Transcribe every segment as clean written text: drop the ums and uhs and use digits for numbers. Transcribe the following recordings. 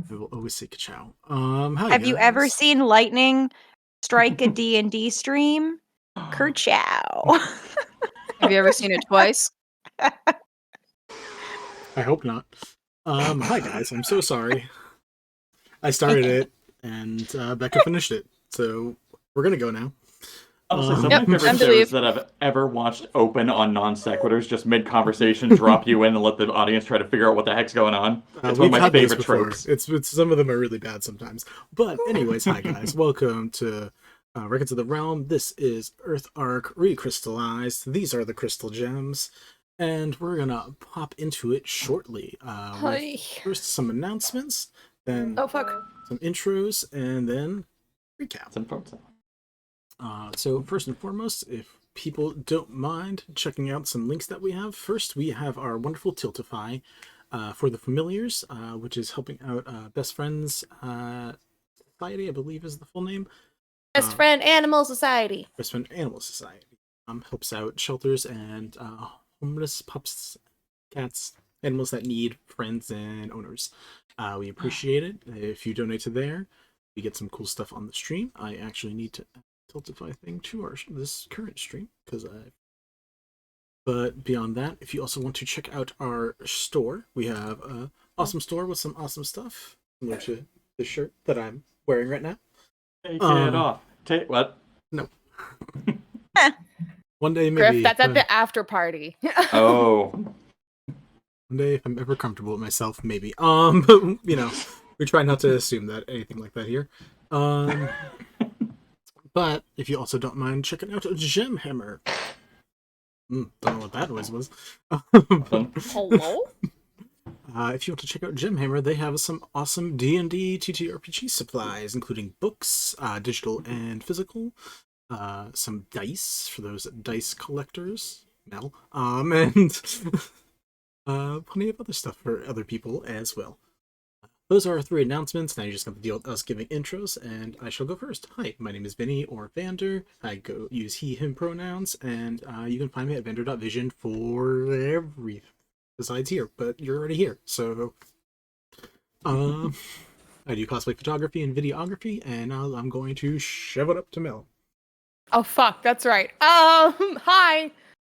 We will always say ka-chow. Hi, Have you ever seen lightning strike a D&D stream? Kerchow. Have you ever seen it twice? I hope not. Hi guys, I'm so sorry. I started it, and Becca finished it, so we're gonna go now. Honestly, some of my favorite shows that I've ever watched open on non sequiturs, just mid-conversation, drop you in and let the audience try to figure out what the heck's going on. It's one of my favorite tropes. It's some of them are really bad sometimes. But anyways, hi guys, welcome to Records of the Realm. This is Earth Arc Recrystalized. These are the crystal gems, and we're gonna pop into it shortly. First, some announcements, then some intros, and then recap. So first and foremost, if people don't mind checking out some links that we have, first we have our wonderful Tiltify for the familiars, which is helping out Best Friends Society, I believe is the full name. Best Friend Animal Society. Best Friend Animal Society. Helps out shelters and homeless pups, cats, animals that need friends and owners. We appreciate it. If you donate to there, we get some cool stuff on the stream. I actually need to Tiltify thing to this current stream because but beyond that, if you also want to check out our store, we have a awesome store with some awesome stuff similar to the shirt that I'm wearing right now. Take it off. Take what? No. One day maybe. Griff, that's at the after party. Oh. One day if I'm ever comfortable with myself, maybe. But you know, we try not to assume that anything like that here. But if you also don't mind checking out Gem Hammer. Don't know what that noise was. Hello? If you want to check out Gem Hammer, they have some awesome D&D TTRPG supplies, including books, digital and physical, some dice for those dice collectors, and plenty of other stuff for other people as well. Those are our 3 announcements. Now you're just going to deal with us giving intros, and I shall go first. Hi, my name is Vinny or Vander. I use he, him pronouns, and you can find me at vander.vision for everything besides here, but you're already here, so I do cosplay photography and videography, and I'm going to shove it up to Mel. Oh fuck, that's right. Hi,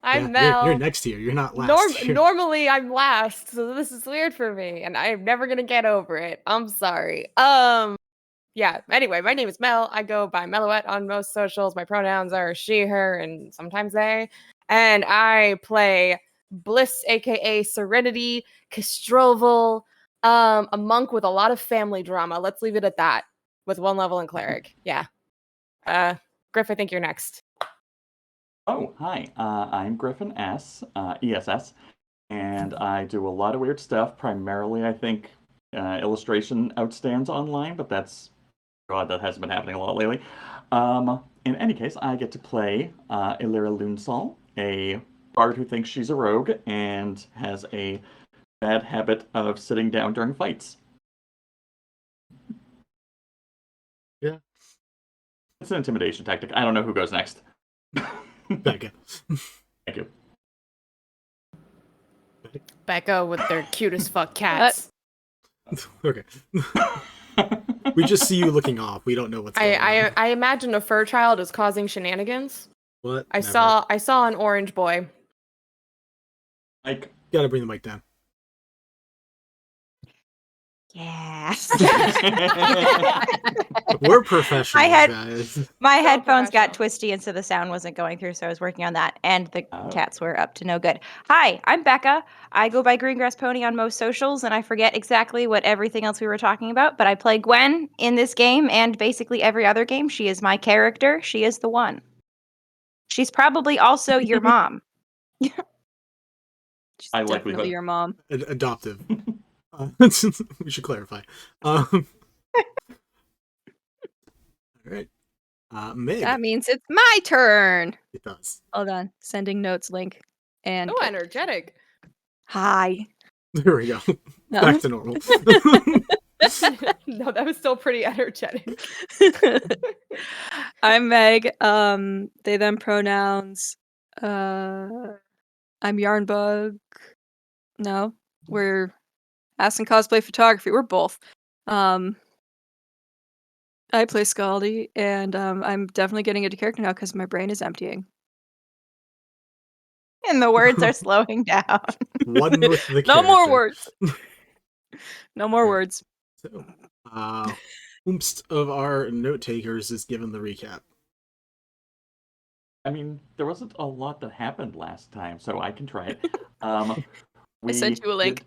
I'm Mel. You're next here. You're not last. Normally I'm last, so this is weird for me, and I'm never gonna get over it. I'm sorry. Yeah. Anyway, my name is Mel. I go by melloette on most socials. My pronouns are she, her, and sometimes they. And I play Bliss, aka Serenity, Castroval, a monk with a lot of family drama. Let's leave it at that. With 1 level in cleric. Yeah. Griff, I think you're next. Oh, hi. I'm Griffin ESS, and I do a lot of weird stuff. Primarily, I think illustration outstands online, but that hasn't been happening a lot lately. In any case, I get to play Eleira Loonsol, a bard who thinks she's a rogue and has a bad habit of sitting down during fights. Yeah. It's an intimidation tactic. I don't know who goes next. Becca. Thank you. Becca with their cute as fuck cats. Okay. We just see you looking off. We don't know what's going on. I imagine a fur child is causing shenanigans. What? I Never. saw an orange boy. Like, Gotta bring the mic down. Yeah. We're professionals, I had- guys. My So headphones got professional. twisty, and so the sound wasn't going through, so I was working on that. And the Oh. cats were up to no good. Hi, I'm Becca. I go by greengrasspony on most socials, and I forget exactly what everything else we were talking about, but I play Gwen in this game and basically every other game. She is my character. She is the one. She's probably also your mom. She's I likely definitely hope. your mom. Adoptive. We should clarify. All right. Meg. That means it's my turn. It does. Hold on. Sending notes link. And Oh, energetic. hi. There we go. No. Back to normal. No, that was still pretty energetic. I'm Meg. They them pronouns. I'm yarn.bug. No, we're Aston cosplay photography. We're both. I play Skaldi, and I'm definitely getting into character now because my brain is emptying. And the words are slowing down. One with the No more character. words. No more Right. words. So, Oomst of our note takers is given the recap. I mean, there wasn't a lot that happened last time, so I can try it. I sent you a link.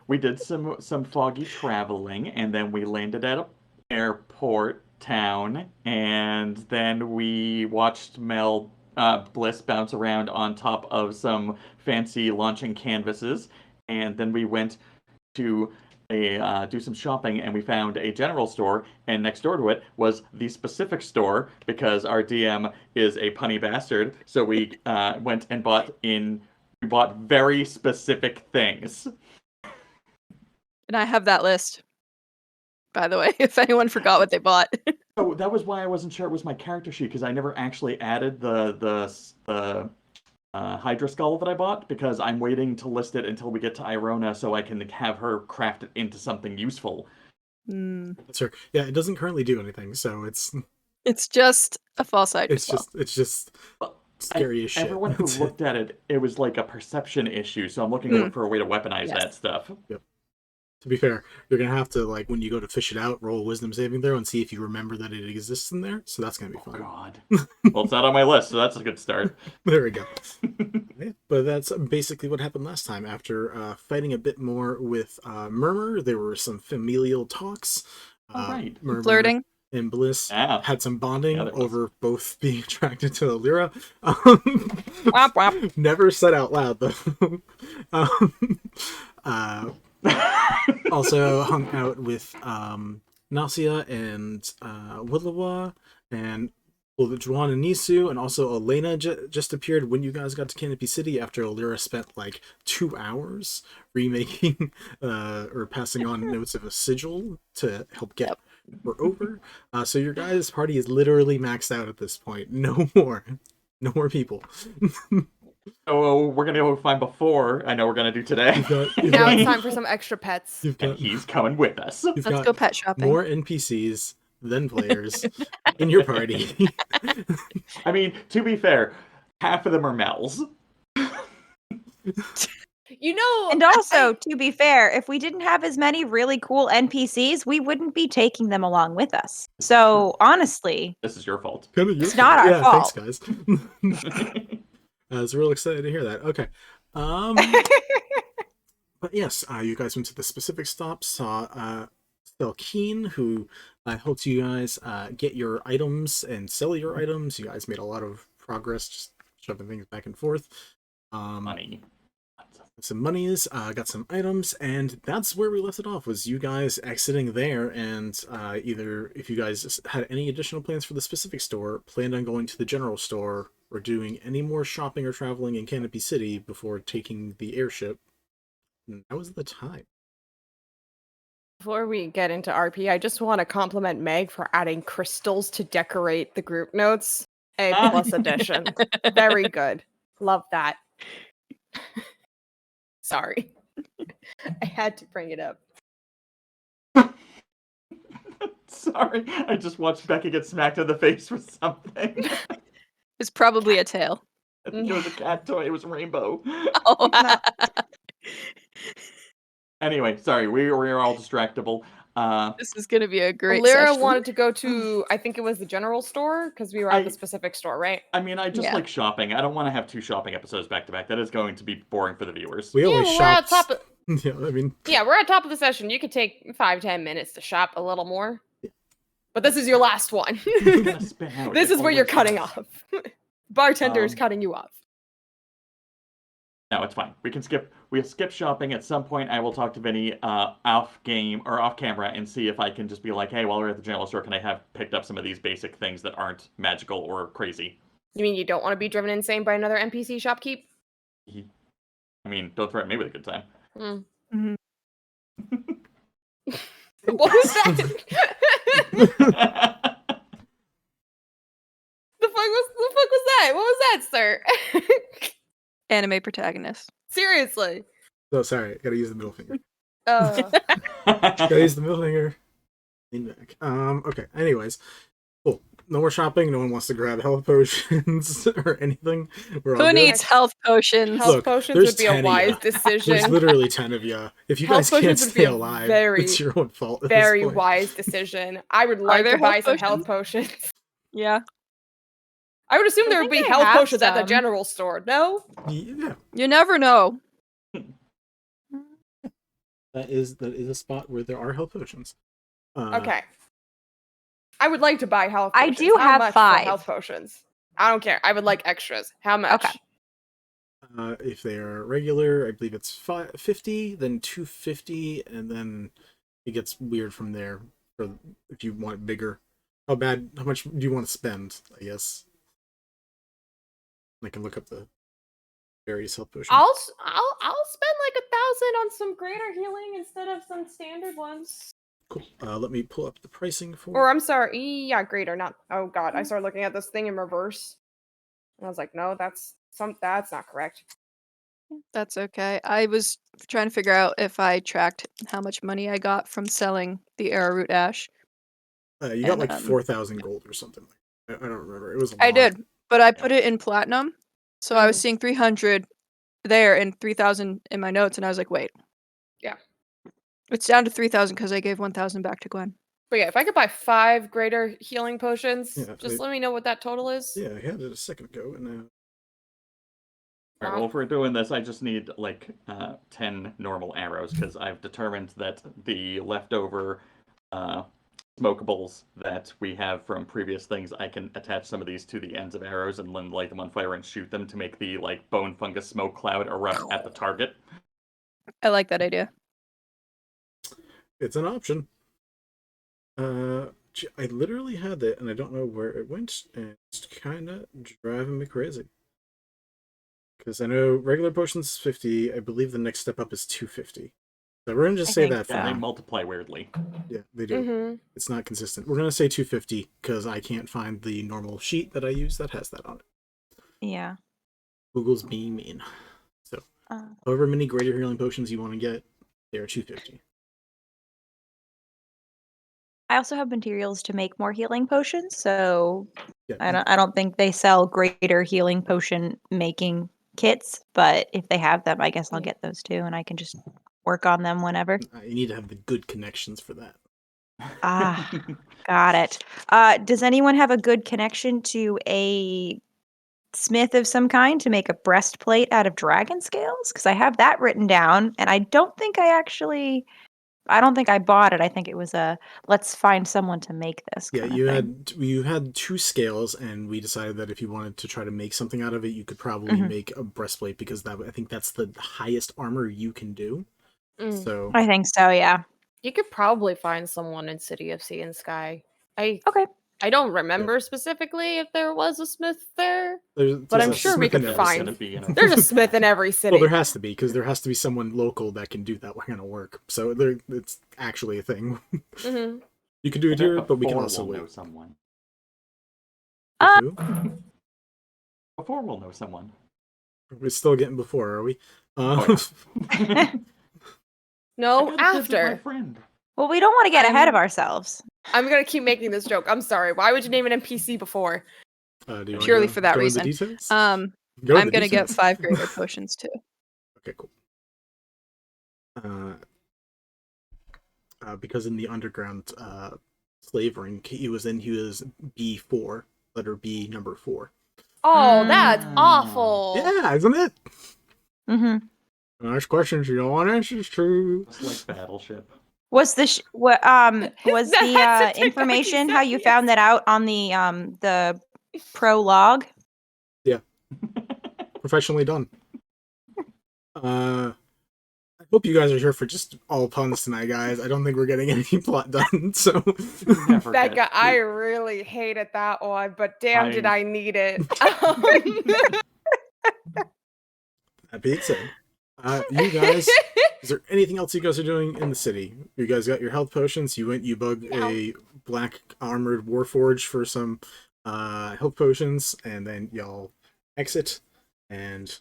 We did some foggy traveling, and then we landed at an airport town, and then we watched Bliss bounce around on top of some fancy launching canvases, and then we went to do some shopping, and we found a general store, and next door to it was the specific store because our DM is a punny bastard. So we went and bought very specific things. And I have that list. By the way, if anyone forgot what they bought. So that was why I wasn't sure it was my character sheet, because I never actually added the Hydra skull that I bought, because I'm waiting to list it until we get to Irona so I can have her craft it into something useful. That's her. Yeah, it doesn't currently do anything, so it's just a false Hydra skull. it's just scary as shit. Everyone who looked at it, it was like a perception issue, so I'm looking for a way to weaponize Yes. that stuff. Yep. To be fair, you're gonna have to, like, when you go to fish it out, roll a wisdom saving throw and see if you remember that it exists in there. So that's gonna be Oh fun. god. Well, it's not on my list, so that's a good start. There we go. Yeah, but that's basically what happened last time. After fighting a bit more with Murmur, there were some familial talks. Right. Murmur Flirting. and Bliss Yeah. had some bonding Yeah, there was. over both being attracted to Eleira. Womp womp. Never said out loud, though. Also hung out with Nasia and Willowa and Juan and Nisu, and also Elena just appeared when you guys got to Canopy City after Eleira spent like 2 hours remaking or passing on notes of a sigil to help get her over. So your guys' party is literally maxed out at this point. No more people. So we're gonna go find before I know we're gonna do today. Now it's time for some extra pets. You've And got, he's coming with us. you've Let's got go pet shopping. more NPCs than players in your party. I mean, to be fair, half of them are Mels. You know, And also, to be fair, if we didn't have as many really cool NPCs, we wouldn't be taking them along with us. So honestly, This is your fault. Kinda your It's not fault. our fault. Thanks, guys. I was real excited to hear that. Okay. But yes, you guys went to the specific stop, saw Felkeen, who helped you guys get your items and sell your items. You guys made a lot of progress, just shoving things back and forth. Money. Some monies, got some items, and that's where we left it off, was you guys exiting there, and either if you guys had any additional plans for the specific store, planned on going to the general store, or doing any more shopping or traveling in Canopy City before taking the airship. And that was the time. Before we get into RP, I just want to compliment Meg for adding crystals to decorate the group notes. A plus edition. Very good. Love that. Sorry. I had to bring it up. Sorry, I just watched Becca get smacked in the face with something. It's probably a tail. I think it was a cat toy. It was rainbow. Oh. Anyway, sorry, we were all distractible. This is going to be a great Lyra session. wanted to go to, I think it was the general store, because we were at the specific store, right? I mean, I just Yeah. like shopping. I don't want to have 2 shopping episodes back to back. That is going to be boring for the viewers. We always we're at shopped. top of, Yeah, I mean, we're at top of the session. You could take 5-10 minutes to shop a little more. But this is your last one. I'm gonna spin out. This It is where you're always cutting does. off. Bartender is cutting you off. No, it's fine. We'll skip shopping. At some point, I will talk to Vinny off game or off camera and see if I can just be like, hey, while we're at the general store, can I have picked up some of these basic things that aren't magical or crazy? You mean you don't want to be driven insane by another NPC shopkeep? I mean, don't threaten me with a good time. Mhm. What was that? The fuck was that? What was that, sir? Anime protagonist. Seriously. oh, sorry, gotta use the middle finger. Uh, Gotta use the middle finger. Lean back. Okay, anyways. Cool. No more shopping, no one wants to grab health potions or anything. We're all Who good. needs health potions? health Look, potions there's would be 10 a of wise ya. decision. There's literally 10 of you. If you Health guys can't potions would be stay a alive, very, it's your own fault. At Very this point. wise decision. I would like there to buy health some health potions. Yeah. I would assume I there would be think I health have potions at the some. general store. No? Yeah, You never know. that is a spot where there are health potions. Okay. I would like to buy health I potions. do How have much for 5. health potions. I don't care. I would like extras. How much? Okay. If they are regular, I believe it's 50, then 250, and then it gets weird from there. For if you want bigger, how much do you want to spend? I guess I can look up the various health potions. I'll spend like 1,000 on some greater healing instead of some standard ones. Cool. Let me pull up the pricing for. Or I'm sorry, yeah, greater, not. Oh god, I started looking at this thing in reverse, and I was like, no, that's not correct. That's okay. I was trying to figure out if I tracked how much money I got from selling the arrowroot ash. You got and, like 4,000 gold or something. I don't remember. It was. A I lot. did, but I put it in platinum, so I was Mhm. seeing 300 there and 3,000 in my notes, and I was like, wait. Yeah. It's down to 3,000 because I gave 1,000 back to Gwen. But yeah, if I could buy 5 greater healing potions, Yeah, just let me know what that total is. Yeah, I had it a second ago, and Alright, well, if we're doing this, I just need, like, 10 normal arrows, because I've determined that the leftover smokables that we have from previous things, I can attach some of these to the ends of arrows and then light them on fire and shoot them to make the, like, bone fungus smoke cloud erupt at the target. I like that idea. it's an option. I literally had that, and I don't know where it went, and it's kind of driving me crazy. Because I know regular potions is 50. I believe the next step up is 250. So we're gonna just I say think that. For Yeah, they now. multiply weirdly. Yeah, they do. Mm-hmm. It's not consistent. We're gonna say 250 because I can't find the normal sheet that I use that has that on it. Yeah. Google's being mean. So, Uh, however many greater healing potions you want to get, they are 250. I also have materials to make more healing potions, so Yeah, I don't think they sell greater healing potion making kits, but if they have them, I guess I'll get those too, and I can just work on them whenever. you need to have the good connections for that. Ah, got it. Does anyone have a good connection to a smith of some kind to make a breastplate out of dragon scales? Because I have that written down, and I don't think I actually I don't think I bought it. I think it was a let's find someone to make this Yeah, kind of you thing. had 2 scales, and we decided that if you wanted to try to make something out of it, you could probably Mhm. make a breastplate, because I think that's the highest armor you can do. Mm. So I think so, yeah. You could probably find someone in City of Sea and Sky. Okay. I don't remember specifically if there was a smith there, there's but I'm a sure we smith in could every find. city. Gonna be in a There's a smith in every city. Well, there has to be, because there has to be someone local that can do that kind of work. So it's actually a thing. hmm You can do it I bet here, but we can before also we'll know wait. someone. Uh, Who? Before we'll know someone. We're still getting before, are we? Oh, I No, gotta visit my after. friend. Well, we don't want to get ahead of I'm- ourselves. I'm gonna keep making this joke. I'm sorry. Why would you name an NPC before? Do you wanna Purely go- for that go into reason. details? I'm Go into gonna get details. 5 greater potions too. Okay, cool. Because in the underground slave ring he was B4, letter B, number 4. Oh, that's Ah. awful. Yeah, isn't it? Mm-hmm. Ask questions you don't want answers to. Just like Battleship. Was the was That's the what technically information how you says. found that out on the prologue? Professionally done. I hope you guys are here for just all puns tonight, guys. I don't think we're getting any plot done, so Never Becca, get- I really hated that one, but damn, did I need it. that being said, you guys, is there anything else you guys are doing in the city? You guys got your health potions. You bug a black armored warforge for some health potions, and then y'all exit. And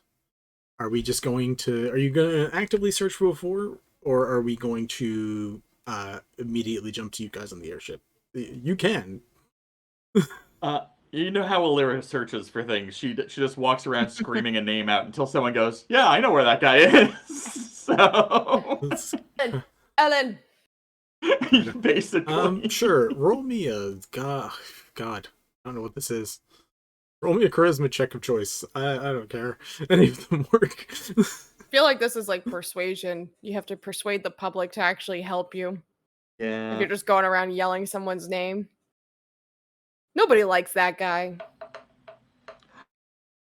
are we just going to? Are you going to actively search for before, or are we going to immediately jump to you guys on the airship? You can. You know how Eleira searches for things. She just walks around screaming a name out until someone goes, "Yeah, I know where that guy is." So Ellen. basically, Sure. Roll me a God. I don't know what this is. Roll me a charisma check of choice. I don't care. Any of them work. I feel like this is like persuasion. You have to persuade the public to actually help you. If Yeah. you're just going around yelling someone's name. Nobody likes that guy.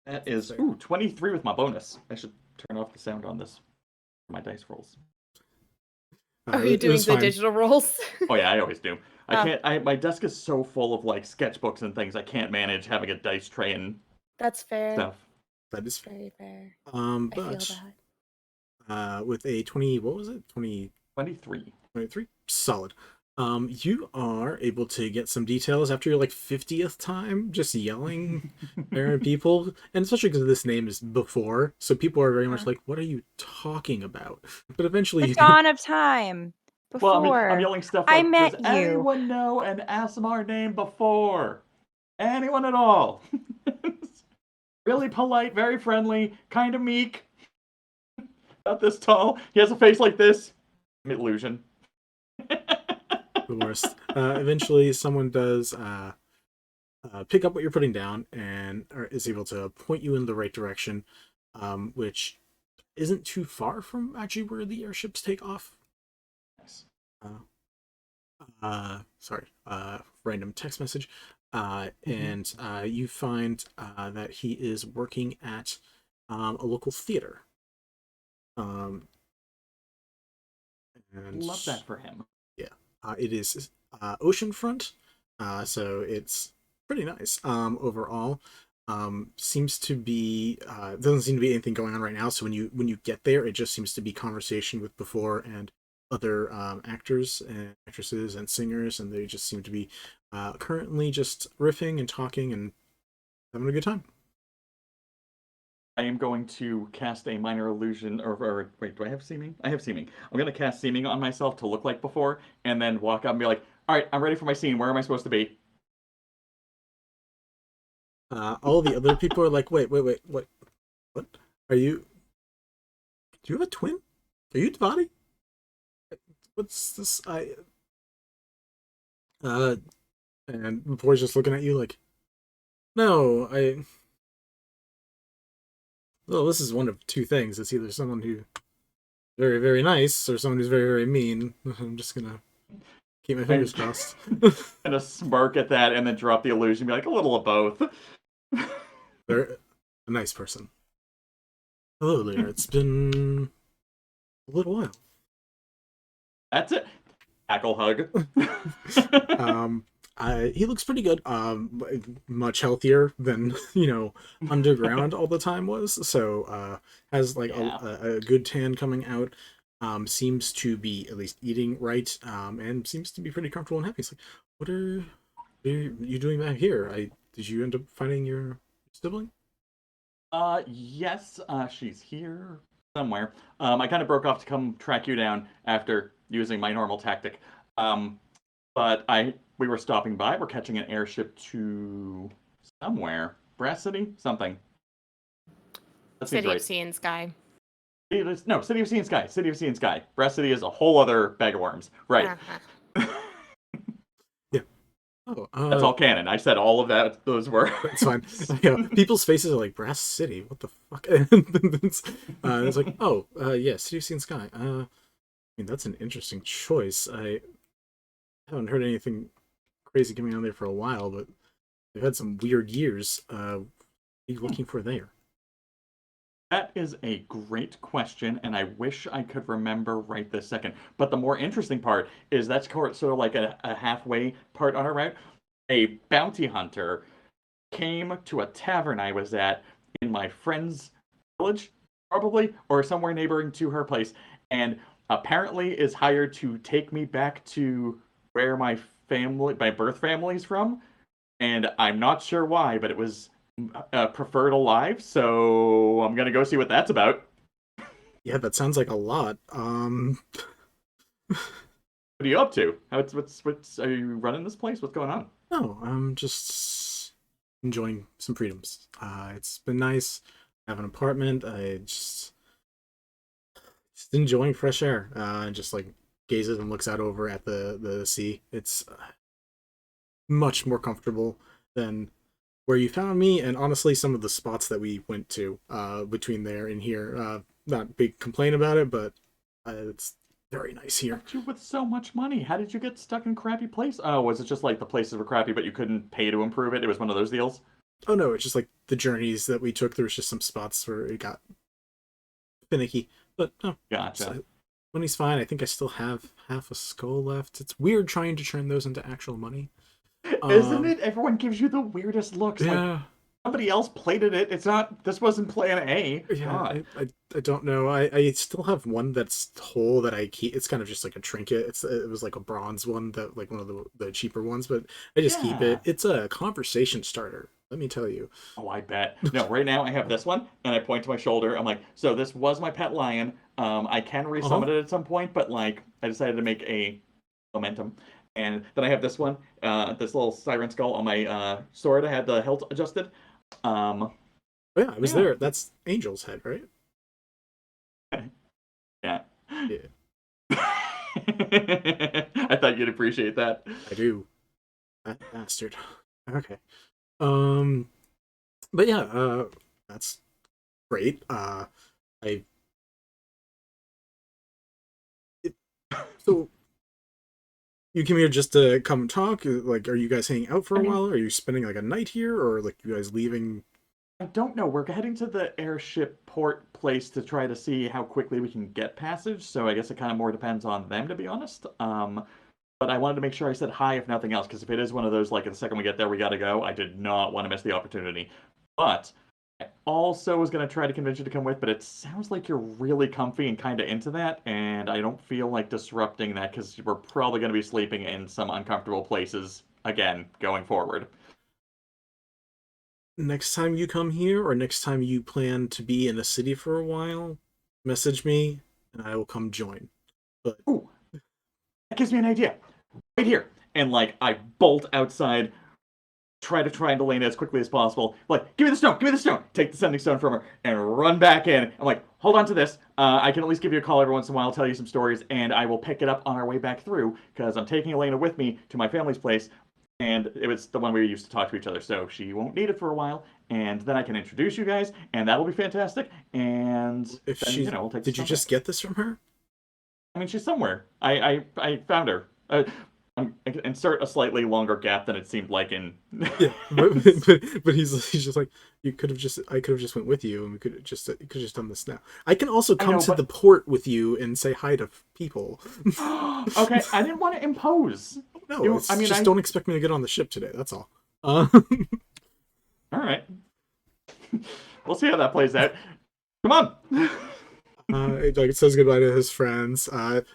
That is 23 with my bonus. I should turn off the sound on this for my dice rolls. Are you doing the digital rolls? Oh yeah, I always do. I Oh. can't. My desk is so full of like sketchbooks and things. I can't manage having a dice tray and That's fair. stuff. That is Very fair. I feel but that. with a 20, what was it? 23. 23? Solid. You are able to get some details after your like 50th time just yelling at people, and especially because this name is before, so people are very much like, "What are you talking about?" But eventually, The you dawn of time. Before. Well, I'm yelling stuff I like, met "Does you." anyone know an ASMR name before? Anyone at all?" Really polite, very friendly, kind of meek. Not this tall. He has a face like this. Illusion. the worst. Eventually, someone does pick up what you're putting down and is able to point you in the right direction, which isn't too far from actually where the airships take off. Nice. Sorry, random text message. And you find that he is working at a local theater. And Love that for him. it is oceanfront, so it's pretty nice overall. Seems to be doesn't seem to be anything going on right now. So when you get there, it just seems to be conversation with before and other actors and actresses and singers, and they just seem to be currently just riffing and talking and having a good time. I am going to cast a minor illusion, or wait, do I have seeming? I have seeming. I'm going to cast seeming on myself to look like before, and then walk up and be like, "All right, I'm ready for my scene. Where am I supposed to be?" All the other people are like, wait, what are you? Do you have a twin? Are you Devati? What's this? And before's just looking at you like, no, well, this is one of two things. It's either someone who very, very nice or someone who's very, very mean. I'm just gonna keep my fingers crossed. And a smirk at that, and then drop the illusion, be like a little of both. They're a nice person. Hello there. It's been a little while. That's it. Tackle hug. He looks pretty good. Much healthier than underground all the time was. So has like a good tan coming out. Seems to be at least eating right. And seems to be pretty comfortable and happy. He's like, what are you doing back here? Did you end up finding your sibling? Yes, she's here somewhere. I kind of broke off to come track you down after using my normal tactic. But we were stopping by. We're catching an airship to somewhere. Brass City? Something. That seems City of right. Sea and Sky. No, City of Sea and Sky. City of Sea and Sky. Brass City is a whole other bag of worms. Right. Uh-huh. Yeah. Oh, That's all canon. I said all of that. Those were. It's fine. Yeah, people's faces are like, Brass City, what the fuck? It's like, oh, yeah, City of Sea and Sky. I mean, that's an interesting choice. I haven't heard anything crazy coming out there for a while, but they've had some weird years. What are you looking for there? That is a great question, and I wish I could remember right this second. But the more interesting part is that's sort of like a halfway part on our route. A bounty hunter came to a tavern I was at in my friend's village, probably, or somewhere neighboring to her place, and apparently is hired to take me back to where my birth family's from. And I'm not sure why, but it was preferred alive, so I'm gonna go see what that's about. Yeah, that sounds like a lot. What are you up to? What's are you running this place? What's going on? No, I'm just enjoying some freedoms. It's been nice. I have an apartment. I just enjoying fresh air. And just like gazes and looks out over at the sea. It's much more comfortable than where you found me, and honestly, some of the spots that we went to between there and here. Not big complaint about it, but it's very nice here. You with so much money. How did you get stuck in crappy place? Oh, was it just like the places were crappy, but you couldn't pay to improve it? It was one of those deals? Oh no, it's just like the journeys that we took. There was just some spots where it got finicky, but no. Gotcha. So, money's fine. I think I still have half a skull left. It's weird trying to turn those into actual money. Isn't it? Everyone gives you the weirdest looks. Yeah. Like somebody else plated it. It's not. This wasn't plan A. Yeah, I don't know. I still have one that's whole that I keep. It's kind of just like a trinket. It was like a bronze one, that like one of the cheaper ones, but I just keep it. It's a conversation starter. Let me tell you. Oh, I bet. No, right now I have this one, and I point to my shoulder. I'm like, so this was my pet lion. I can resummon it at some point, but like I decided to make a momentum. And then I have this one, this little siren skull on my sword. I had the hilt adjusted. Oh, yeah, I was there. That's Angel's head, right? Yeah. Yeah. I thought you'd appreciate that. I do. That bastard. Okay. But yeah, that's great. So you came here just to come talk? Like, are you guys hanging out for a while? Are you spending like a night here, or like you guys leaving? I don't know. We're heading to the airship port place to try to see how quickly we can get passage. So I guess it kind of more depends on them, to be honest. But I wanted to make sure I said hi, if nothing else, because if it is one of those, like, the second we get there, we gotta go, I did not want to miss the opportunity. But I also was going to try to convince you to come with, but it sounds like you're really comfy and kind of into that, and I don't feel like disrupting that, because we're probably going to be sleeping in some uncomfortable places, again, going forward. Next time you come here, or next time you plan to be in a city for a while, message me, and I will come join. But ooh, that gives me an idea. Right here. And, like, I bolt outside, try to triangulate as quickly as possible. Like, give me the stone, give me the stone. Take the sending stone from her and run back in. I'm like, hold on to this. I can at least give you a call every once in a while, tell you some stories, and I will pick it up on our way back through, because I'm taking Elena with me to my family's place, and it was the one we used to talk to each other, so she won't need it for a while, and then I can introduce you guys, and that'll be fantastic, and if then, she, we'll take did you just get this from her? I mean, she's somewhere. I found her. Insert a slightly longer gap than it seemed like in. Yeah, but he's just like, I could have just went with you, and you could have just done this now. I can also I come know, to but- the port with you and say hi to people. Okay, I didn't want to impose. No, I mean, just don't expect me to get on the ship today. That's all. All right. We'll see how that plays out. Come on. Like, it says goodbye to his friends.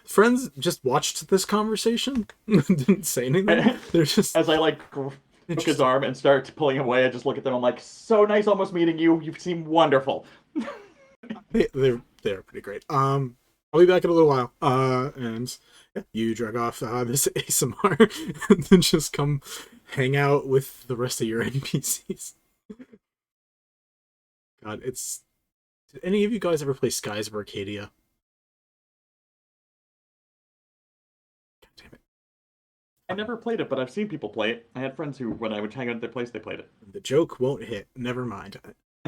Friends just watched this conversation, didn't say anything. They're just As I hook his arm and start pulling him away, I just look at them. I'm like, so nice, almost meeting you. You seem wonderful. they're pretty great. I'll be back in a little while. And yeah, you drag off this ASMR and then just come hang out with the rest of your NPCs. God, did any of you guys ever play Skies of Arcadia? God damn it. I never played it, but I've seen people play it. I had friends who, when I would hang out at their place, they played it. The joke won't hit. Never mind.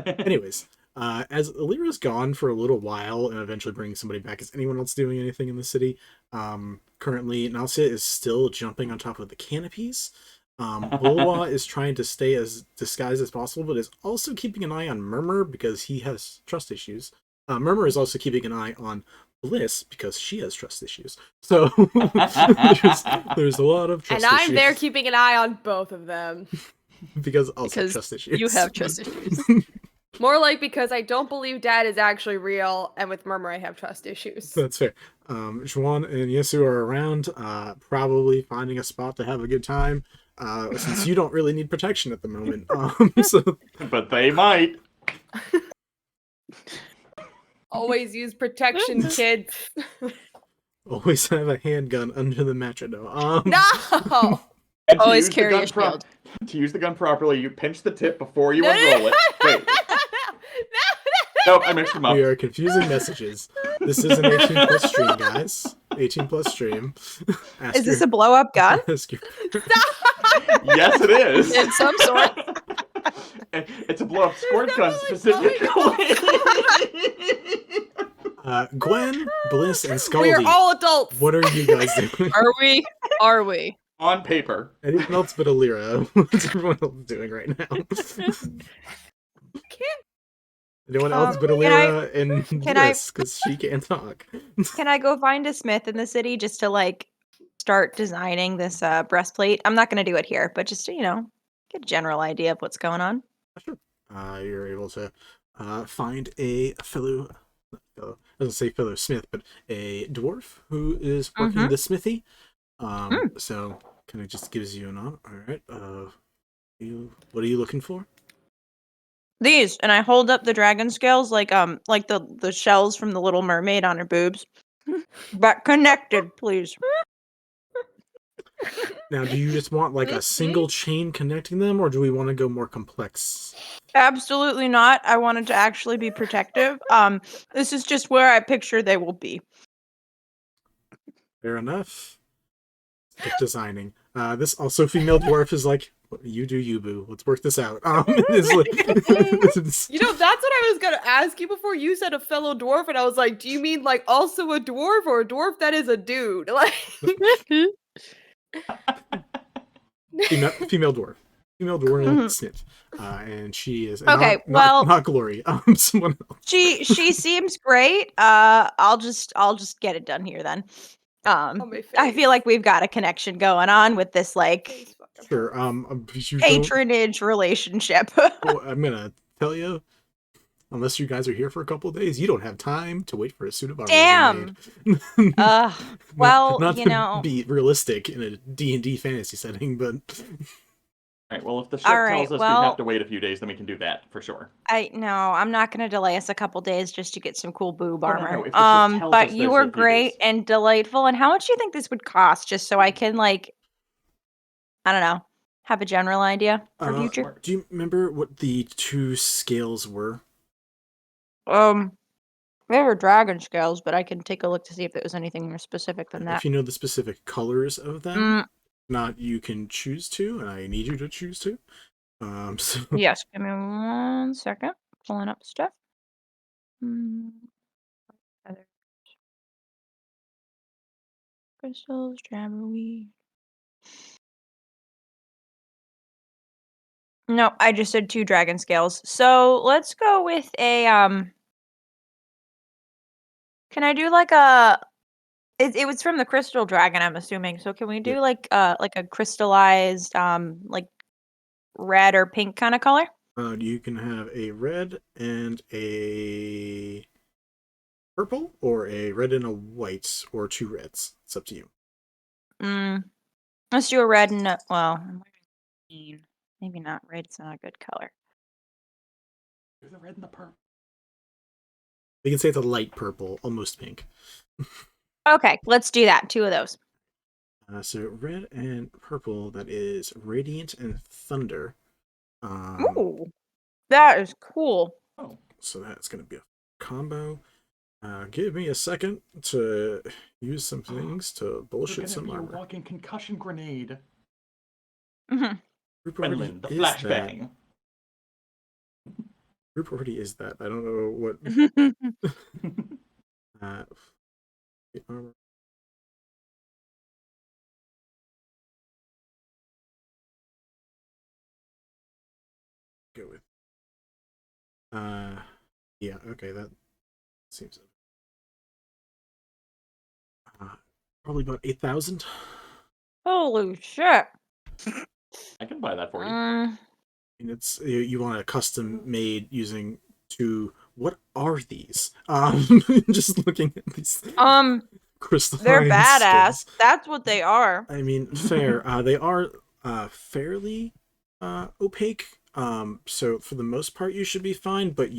Anyways, as Eleira's gone for a little while and eventually bringing somebody back, is anyone else doing anything in the city? Currently, Nalcia is still jumping on top of the canopies. Bulwa is trying to stay as disguised as possible, but is also keeping an eye on Murmur because he has trust issues. Murmur is also keeping an eye on Bliss because she has trust issues. So there's a lot of trust And I'm issues. there keeping an eye on both of them. because also Because trust issues. You have trust issues. More like because I don't believe Dad is actually real, and with Murmur I have trust issues. That's fair. Juan and Yesu are around, probably finding a spot to have a good time. Since you don't really need protection at the moment. So But they might. Always use protection, kids. always have a handgun under the metronome. No! And to Always use the carry gun a shield. To use the gun properly, you pinch the tip before you No, unroll it. Wait. Nope, I mixed them up. We are confusing messages. This is an 18 plus stream, guys. 18 plus stream. Is this a blow up gun? Ask your... Yes, it is. In some sort. It's a blow-up squirt gun specifically. Gwen, Bliss, and We are Skaldi. all adults. What are you guys doing? Are we? Are we? On paper. Anything else but Eleira? What's everyone else doing right now? Anyone else but can Eleira and can I- Bliss, because she can't talk. Can I go find a smith in the city just to like start designing this breastplate? I'm not going to do it here, but just to, get a general idea of what's going on. Sure. You're able to find a fellow, I doesn't say fellow smith, but a dwarf who is working the smithy. So kind of just gives you an on. All right. What are you looking for? These, and I hold up the dragon scales like the shells from the Little Mermaid on her boobs, but connected, please. Now, do you just want like a single chain connecting them, or do we want to go more complex? Absolutely not. I wanted to actually be protective. This is just where I picture they will be. Fair enough. Get designing. This also female dwarf is like, you do you, boo. Let's work this out. It's like, That's what I was gonna ask you before. You said a fellow dwarf, and I was like, do you mean like also a dwarf or a dwarf that is a dude? Like female dwarf. Female dwarf snitch. And she is Okay, not Glory. Someone else. She seems great. I'll just get it done here then. my I feel like we've got a connection going on with this like face fucking Sure. hurts. You don't- patronage relationship. well, I'm gonna tell you, unless you guys are here for a couple of days, you don't have time to wait for a suit of armor. Damn. Well, not to be realistic in a D&D fantasy setting, but Alright, well, if the ship All right, tells us we well- have to wait a few days, then we can do that, for sure. I'm not going to delay us a couple days just to get some cool boob Oh, no, armor. no, if the ship tells But us you there's were a few great days. and delightful. And how much do you think this would cost, just so I can like, I don't know, have a general idea for future? do you remember what the two scales were? They were dragon scales, but I can take a look to see if there was anything more specific than that. If you know the specific colors of them, Mm, not you can choose to, and I need you to choose to. So yes, give me 1 second. Pulling up stuff. Crystals, jabberweed. No, I just said 2 dragon scales. So let's go with a Can I do like a? It was from the crystal dragon, I'm assuming. So can we do Yeah. like a crystallized like red or pink kind of color? You can have a red and a purple, or a red and a white, or 2 reds. It's up to you. Let's do a red and well, maybe not. Red's not a good color. There's the red and the purple. You can say it's a light purple, almost pink. Okay, let's do that. 2 of those. So red and purple, that is Radiant and Thunder. Ooh, that is cool. Oh. So that's going to be a combo. Give me a second to use some things to bullshit some Be a armor. walking concussion grenade. Group already Gwenlynn, the is that. flashbang. Group already is that. I don't know what. The armor. Go with. Yeah. Okay. That seems. Probably about 8,000. Holy shit. I can buy that for you. And it's you want a custom made using 2. What are these? Just looking at these. Crystalline They're badass. skills. That's what they are. I mean, fair. They are fairly opaque. So for the most part, you should be fine. But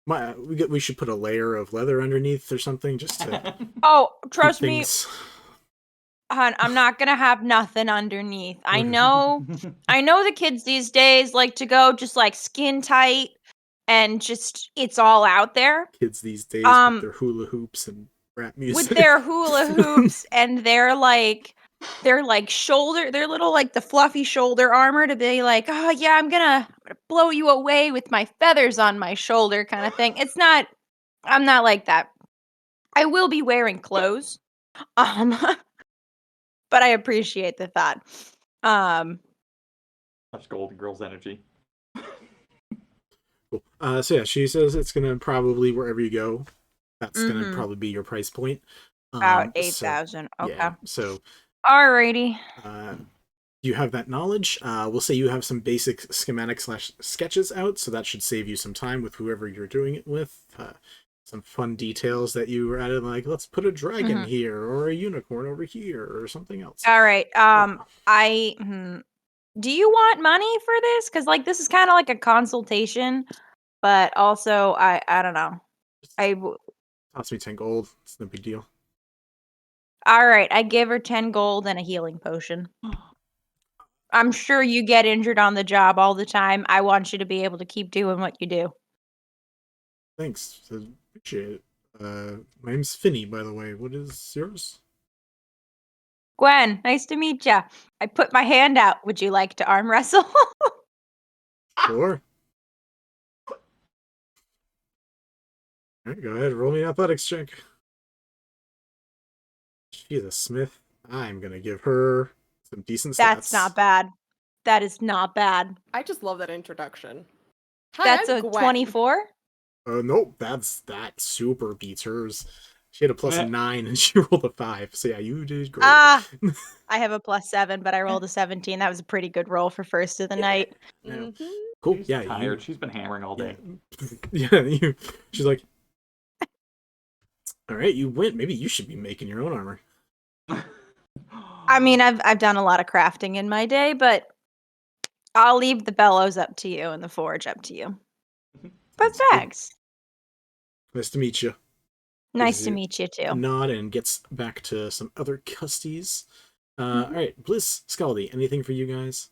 we should put a layer of leather underneath or something just to. Oh, keep trust me, things. hon, I'm not gonna have nothing underneath. I know the kids these days like to go just like skin tight and just it's all out there. Kids these days with their hula hoops and rap music. With their hula hoops and their shoulder, their little like the fluffy shoulder armor to be like, oh yeah, I'm gonna blow you away with my feathers on my shoulder kind of thing. I'm not like that. I will be wearing clothes. But I appreciate the thought. Such Golden Girls energy. Cool. So yeah, she says it's gonna probably wherever you go, that's gonna probably be your price point. About 8,000. So, Okay. Yeah, so Alrighty. You have that knowledge. We'll say you have some basic schematic / sketches out, so that should save you some time with whoever you're doing it with. Some fun details that you were added, like let's put a dragon here or a unicorn over here or something else. All right. Do you want money for this? Because like this is kind of like a consultation, but also I don't know. Cost me 10 gold. It's no big deal. All right, I give her 10 gold and a healing potion. I'm sure you get injured on the job all the time. I want you to be able to keep doing what you do. Thanks. I appreciate it. My name's Finny, by the way. What is yours? Gwen, nice to meet ya. I put my hand out. Would you like to arm wrestle? Sure. All right, go ahead. Roll me an athletics check. She's a smith. I'm gonna give her some decent stats. That's not bad. That is not bad. I just love that introduction. Hi, That's I'm a Gwen. 24? Nope. That super beats hers. She had a plus 9 and she rolled a 5. So yeah, you did great. I have a plus 7, but I rolled a 17. That was a pretty good roll for first of the night. Yeah. Cool. She's Yeah, tired. She's been hammering all day. Yeah, she's like, all right, you win. Maybe you should be making your own armor. I mean, I've done a lot of crafting in my day, but I'll leave the bellows up to you and the forge up to you. But thanks. Nice to meet you. Nice to meet you too. Nod and gets back to some other custies. All right, Bliss, Skaldi, anything for you guys?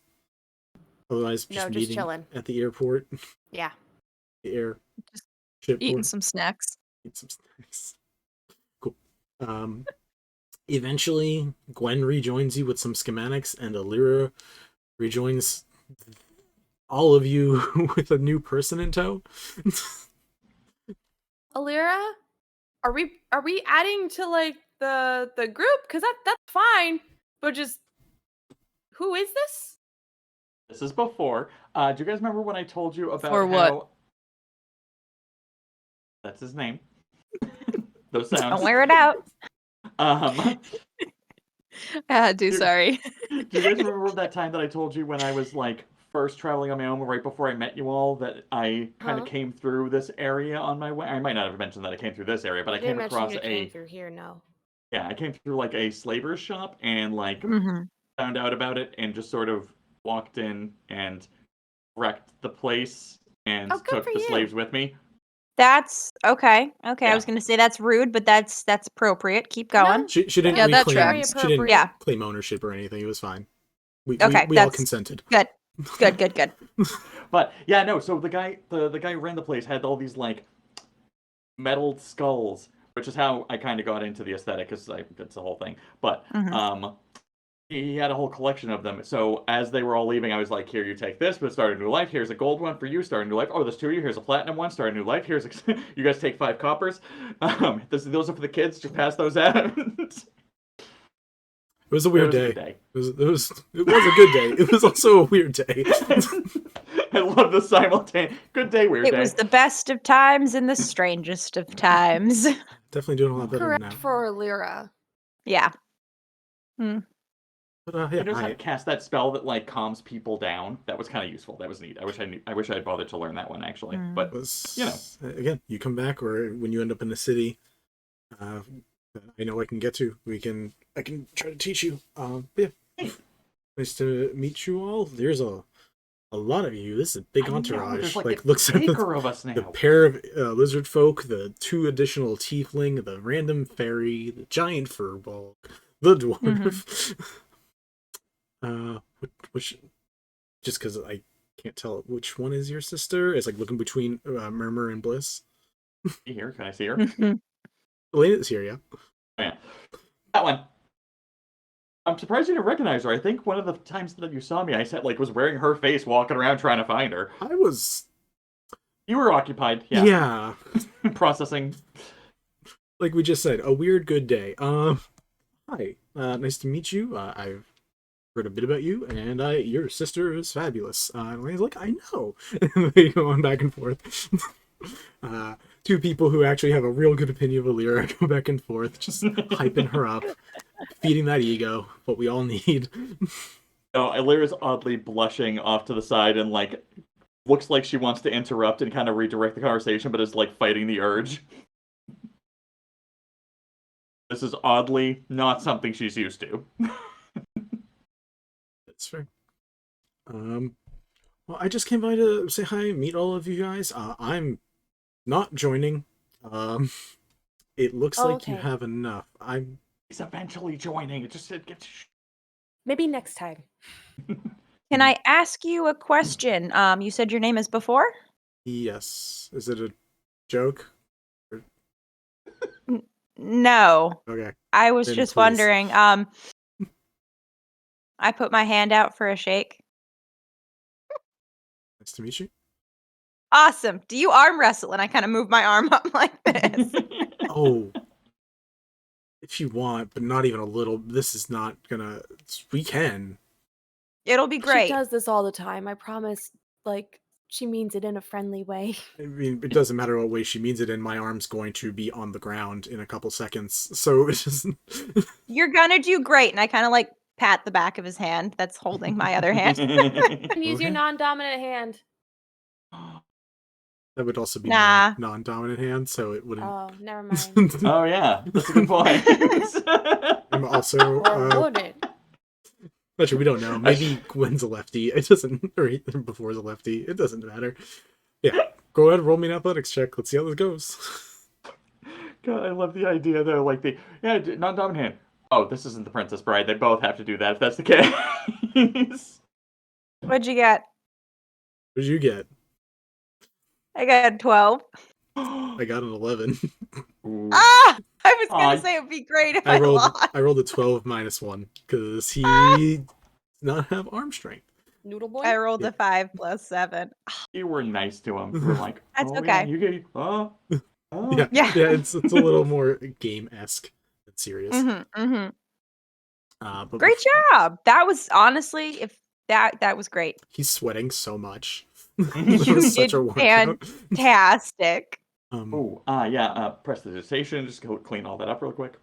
Otherwise, just meeting chilling at the airport. Yeah. The air. Just shipboard. Eating some snacks. Eat some snacks. Cool. Eventually, Gwen rejoins you with some schematics, and Eleira rejoins all of you with a new person in tow. Eleira, are we adding to like the group? Because that's fine. But just who is this? This is before. Do you guys remember when I told you about For how... what? That's his name. Those sounds. Don't wear it out. Sorry. Do you guys remember that time that I told you when I was like first traveling on my own right before I met you all that I kind of came through this area on my way? I might not have mentioned that I came through this area, but I came across came through here. No. Yeah, I came through like a slaver's shop and like Mm-hmm. found out about it and just sort of walked in and wrecked the place and Oh, good took for the you. slaves with me. That's okay. Okay, Yeah. I was gonna say that's rude, but that's appropriate. Keep going. No. She didn't Yeah, that reclaim. tracks. She didn't Yeah. claim ownership or anything. It was fine. We Okay, we all that's- consented. Good. Good. But yeah, no. So the guy who ran the place had all these like metal skulls, which is how I kind of got into the aesthetic because that's the whole thing. But he had a whole collection of them. So as they were all leaving, I was like, "Here, you take this, but start a new life. Here's a gold one for you, start a new life. Oh, there's two of you. Here's a platinum one, start a new life. Here's you guys take 5 coppers. Those are for the kids. Just pass those out." It was a weird It was a day. good It was a good day. It was also a weird day. I love the simultaneous. Good day, weird It day. was the best of times and the strangest of times. Definitely doing a lot better Correct now. for Eleira. Yeah. But I yeah, just had to cast that spell that like calms people down. That was kind of useful. That was neat. I wish I had bothered to learn that one actually. But was, you know, again, you come back or when you end up in the city, I know I can get to. I can try to teach you. Yeah, nice to meet you all. There's a lot of you. This is a big I know, entourage. there's, Like an looks at acre of us now. the pair of lizard folk, the 2 additional tiefling, the random fairy, the giant firbolg, the dwarf. Which just because I can't tell which one is your sister. It's like looking between Murmur and Bliss. Here, can I see her? Elena's here, yeah. Oh, yeah. That one. I'm surprised you didn't recognize her. I think one of the times that you saw me, I said was wearing her face, walking around trying to find her. I was. You were occupied, yeah. Yeah. Processing. Like we just said, a weird good day. Hi. Nice to meet you. I've heard a bit about you, and your sister is fabulous. Elena's like, I know. And they go on back and forth. 2 people who actually have a real good opinion of Eleira go back and forth, just hyping her up, feeding that ego, what we all need. No, Eleira's oddly blushing off to the side and looks like she wants to interrupt and kind of redirect the conversation, but is fighting the urge. This is oddly not something she's used to. That's fair. Well, I just came by to say hi, meet all of you guys. I'm not joining. It looks like you Okay. have enough. He's eventually joining. It just gets. Maybe next time. Can I ask you a question? You said your name is before? Yes. Is it a joke? No. Okay. I was Then just please. wondering. I put my hand out for a shake. Nice to meet you. Awesome. Do you arm wrestle? And I kind of move my arm up like this. Oh. If you want, but not even a little. This is not gonna. We can. It'll be great. She does this all the time. I promise. She means it in a friendly way. I mean, it doesn't matter what way she means it in. My arm's going to be on the ground in a couple seconds. So it's just. You're gonna do great. And I kind of pat the back of his hand that's holding my other hand. You can use your Okay. non-dominant hand. That would also be Nah. my non-dominant hand, so it wouldn't. Oh, never mind. Oh yeah, that's a good point. I'm also. Or would it? Actually, we don't know. Maybe Gwen's a lefty. It doesn't. Or before's a lefty. It doesn't matter. Yeah. Go ahead, roll me an athletics check. Let's see how this goes. God, I love the idea though. Non-dominant hand. Oh, this isn't the Princess Bride. They both have to do that if that's the case. What'd you get? What did you get? I got 12. I got an 11. Ooh. Ah! I was Aw. gonna say it would be great if I lost. I rolled a 12 -1 because he does not have arm strength. Noodle boy? I rolled Yeah. a 5 + 7. You were nice to him. You were like, That's oh, okay. Yeah, you get. Oh. Yeah, Yeah. it's a little more game-esque than dead serious. But Great job. That was honestly, if that was great. He's sweating so much. You That was such did a workout. fantastic. Prestidigitation. Just go clean all that up real quick.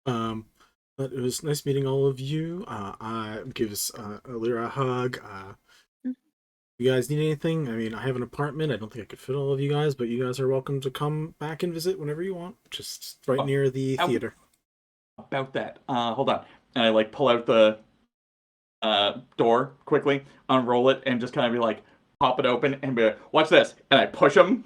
But it was nice meeting all of you. I gives Eleira a hug. You guys need anything? I mean, I have an apartment. I don't think I could fit all of you guys, but you guys are welcome to come back and visit whenever you want. Just right near the theater. About that. Hold on. And I like pull out the door quickly, unroll it, and just kind of be like, pop it open and be like, watch this. And I push him.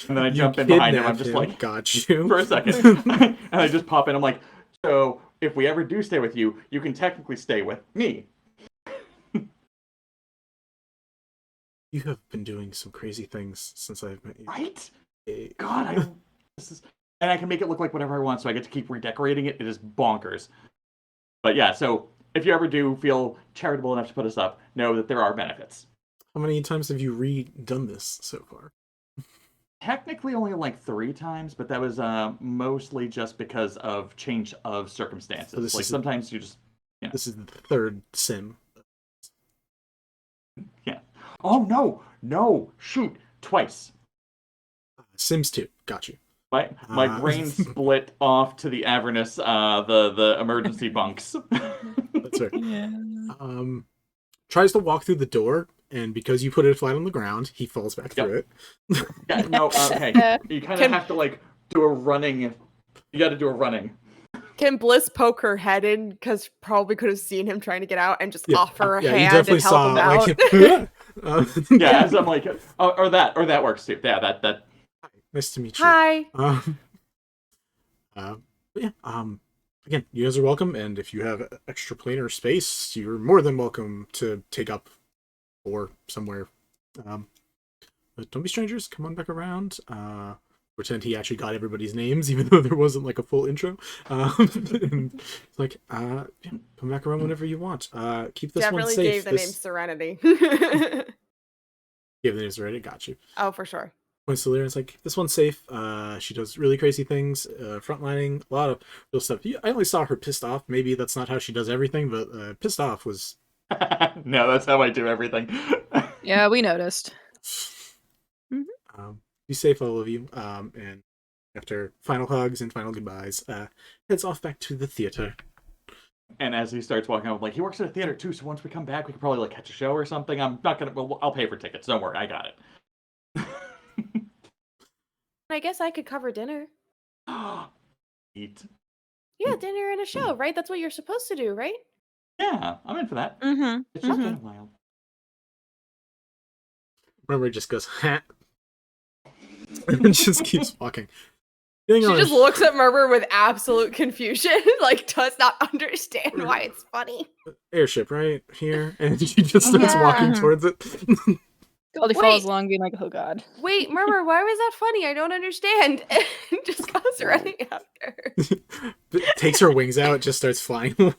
And then I jump in behind him. I'm just like, got you for a second. And I just pop in. I'm like, so if we ever do stay with you, you can technically stay with me. You have been doing some crazy things since I've met you. Right? God, and I can make it look like whatever I want, so I get to keep redecorating it. It is bonkers. But yeah, so if you ever do feel charitable enough to put us up, know that there are benefits. How many times have you redone this so far? Technically only like 3 times, but that was mostly just because of change of circumstances. So like sometimes you just... Yeah. This is the 3rd sim. Yeah. Oh, no! Shoot! Twice. Sims 2. Got you. My brain split off to the Avernus, the emergency bunks. That's right. Yeah. Tries to walk through the door, and because you put it flat on the ground, he falls back through it. Yeah, no, okay. You kind of have to, like, do a running... You gotta do a running. Can Bliss poke her head in? Because probably could have seen him trying to get out and just offer a you hand definitely and help saw, him out. Like, Yeah, as I'm like... or that works, too. Yeah, that... Nice to meet you. Hi. Again, you guys are welcome, and if you have extra planar space, you're more than welcome to take up or somewhere. But don't be strangers. Come on back around. Pretend he actually got everybody's names, even though there wasn't like a full intro. And it's like, yeah, come back around whenever you want. Keep this Definitely one safe. gave the name Serenity. Gave the name Serenity. Got you. Oh, for sure. Points to Lyra. It's like, this one's safe. She does really crazy things. Frontlining, a lot of real stuff. I only saw her pissed off. Maybe that's not how she does everything, but pissed off was... No, that's how I do everything. Yeah, we noticed. Be safe, all of you. And after final hugs and final goodbyes, heads off back to the theater. And as he starts walking out, I'm like, he works at a theater too, so once we come back, we can probably like catch a show or something. I'm not gonna... Well, I'll pay for tickets. Don't worry, I got it. I guess I could cover dinner. Eat. Yeah, dinner and a show, right? That's what you're supposed to do, right? Yeah, I'm in for that. It's just been a while. Remember, it just goes, ha. And then just keeps walking. She just looks at Murmur with absolute confusion, like does not understand why it's funny. Airship, right? Here. And she just starts walking towards it. Skaldi follows along being like, oh god. Wait, Murmur, why was that funny? I don't understand. And just goes running after her. Takes her wings out, just starts flying away.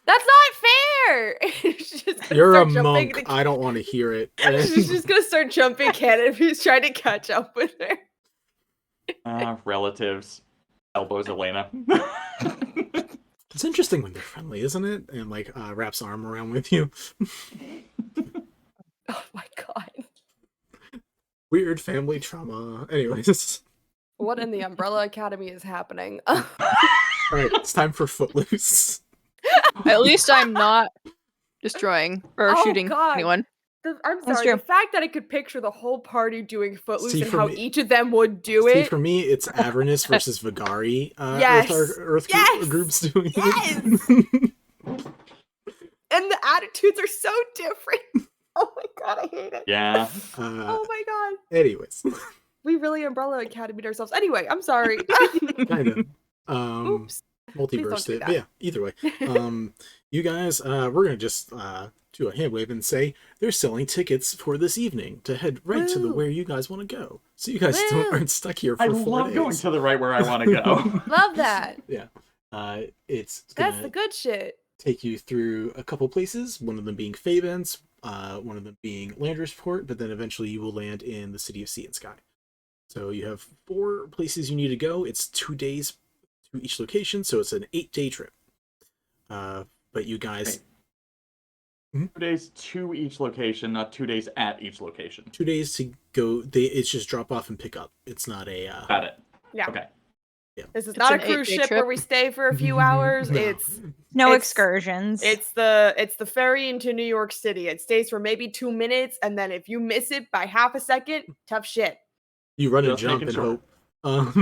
That's not fair! You're a monk. I don't want to hear it. She's just gonna start jumping canopies trying to catch up with her. Relatives. Elbows Elena. It's interesting when they're friendly, isn't it? And like wraps arm around with you. Oh my god. Weird family trauma. Anyways. What in the Umbrella Academy is happening? Alright, it's time for Footloose. At least I'm not destroying or shooting anyone. I'm That's sorry, true. the fact that I could picture the whole party doing Footloose See, and for how me- each of them would do See, it. for me, it's Avernus versus Vigari. Yes! Earth Yes! groups doing Yes! it. And the attitudes are so different. Oh my god, I hate it. Yeah. Oh my god. Anyways. We really Umbrella Academy ourselves. Anyway, I'm sorry. Kind of. Oops. Multiverse do it. that. But yeah, either way. You guys, we're gonna just do a hand wave and say they're selling tickets for this evening to head right to the where you guys want to go. So you guys aren't stuck here for I 4 love days. going to the right where I want to go. Love that. Yeah. It's That's gonna the good shit. take you through a couple places, one of them being Fabens, one of them being Landrusport, but then eventually you will land in the City of Sea and Sky. So you have 4 places you need to go. It's 2 days to each location, so it's an 8-day trip. But you guys... 2 days to each location, not 2 days at each location. 2 days to go. It's just drop off and pick up. It's not a... Got it. Yeah. Okay. Yeah. This is It's not a an cruise 8-day ship trip. where we stay for a few hours. No. It's No It's- excursions. it's the ferry into New York City. It stays for maybe 2 minutes, and then if you miss it by half a second, tough shit. You run and Just jump making and sure. hope.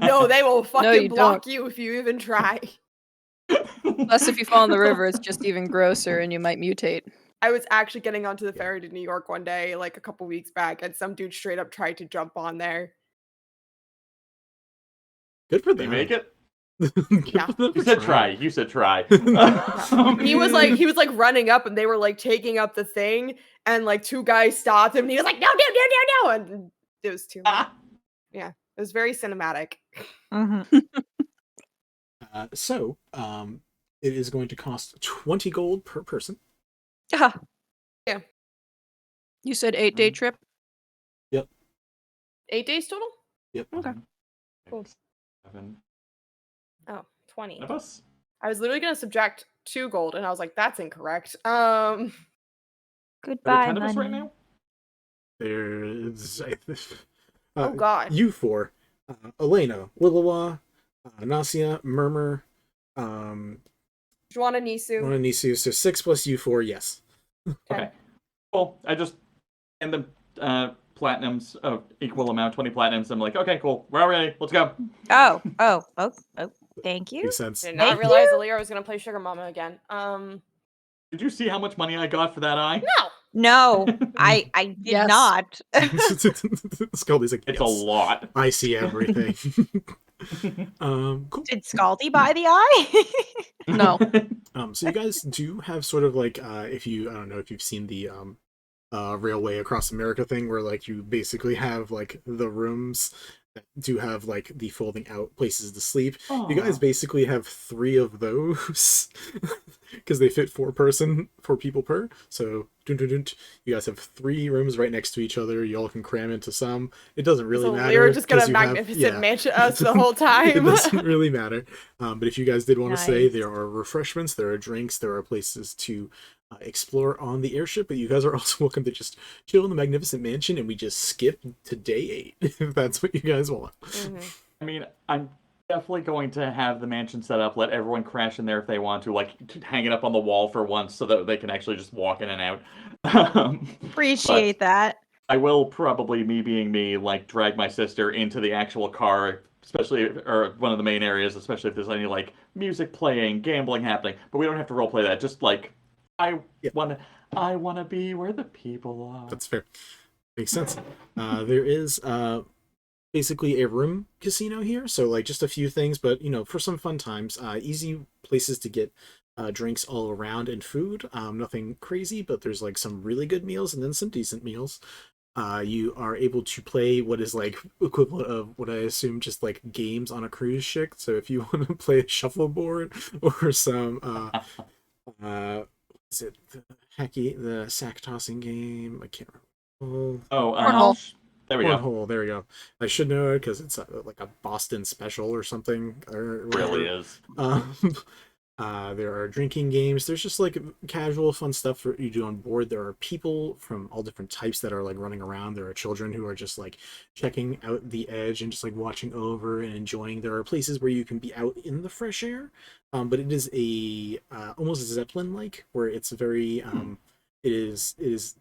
No, they will fucking you block you if you even try. Plus, if you fall in the river, it's just even grosser, and you might mutate. I was actually getting onto the ferry to New York one day, like a couple weeks back, and some dude straight up tried to jump on there. Good for Did them. you make it? Good Yeah. for them You for said trying. try. You said try. He was like running up, and they were like taking up the thing, and like 2 guys stopped him, and he was like, no, and it was too much. It was very cinematic. Mhm. So, it is going to cost 20 gold per person. Ah, You said 8-day trip? 8 days total? Yep. Okay. Cool. 7 Oh, 20. of us. I was literally gonna subtract 2 gold, and I was like, that's incorrect. Are there goodbye, 10 of us right money. now? There's... Oh god. You 4. Elena, Lilua, Nasia, Murmur, Juana Mona Nisu. Nisu. So 6 plus you 4, yes. Okay. Cool. I just and the platinums of equal amount, 20 platinums. I'm like, okay, cool. We're all ready. Let's go. Oh, thank you. Makes sense. Did not Thank realize Eleira was gonna play Sugar Mama again. Did you see how much money I got for that eye? No. No, I did Yes. not. Skaldi's like, It's yes, a lot. I see everything. Cool. Did Skaldi buy the eye? No. So you guys do have sort of like, if you, I don't know if you've seen the Railway Across America thing, where like you basically have like the rooms that do have like the folding out places to sleep. You guys Aw. basically have 3 of those because they fit 4 people per. So you guys have 3 rooms right next to each other. You all can cram into some. It doesn't really So matter. we were just gonna 'cause you have- magnificent yeah. mansion us the whole It time. doesn't really matter. But if you guys did want to say, Nice. there are refreshments, there are drinks, there are places to explore on the airship, but you guys are also welcome to just chill in the magnificent mansion and we just skip to day 8 if that's what you guys want. Mhm. I mean, I'm definitely going to have the mansion set up, let everyone crash in there if they want to, like hang it up on the wall for once so that they can actually just walk in and out. Appreciate that. I will probably, me being me, like drag my sister into the actual car, especially or one of the main areas, especially if there's any like music playing, gambling happening. But we don't have to roleplay that. Just like I wanna be where the people are. That's fair. Makes sense. There is basically a room casino here, so like just a few things, but you know, for some fun times. Easy places to get drinks all around and food. Nothing crazy, but there's like some really good meals and then some decent meals. You are able to play what is like equivalent of what I assume just like games on a cruise ship. So if you want to play a shuffleboard or some is it the sack tossing game? I can't remember. Cornhole. There we go. Cornhole. There we go. I should know it because it's like a Boston special or something. Or Really whatever. is. There are drinking games. There's just like casual fun stuff for you do on board. There are people from all different types that are like running around. There are children who are just like checking out the edge and just like watching over and enjoying. There are places where you can be out in the fresh air, but it is a almost Zeppelin like, where it's very it is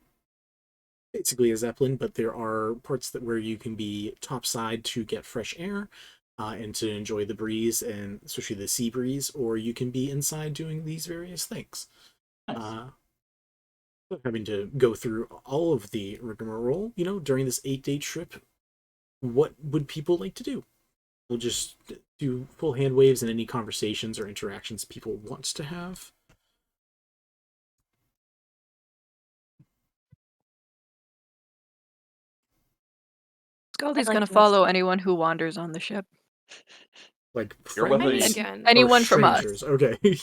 basically a Zeppelin, but there are parts where you can be topside to get fresh air. And to enjoy the breeze, and especially the sea breeze, or you can be inside doing these various things. Nice. Having to go through all of the rigmarole, you know, during this 8-day trip, what would people like to do? We'll just do full hand waves and any conversations or interactions people want to have. Skaldi's like gonna to follow anyone who wanders on the ship. Like You're with friends me. Again. or Anyone from us. strangers? Okay.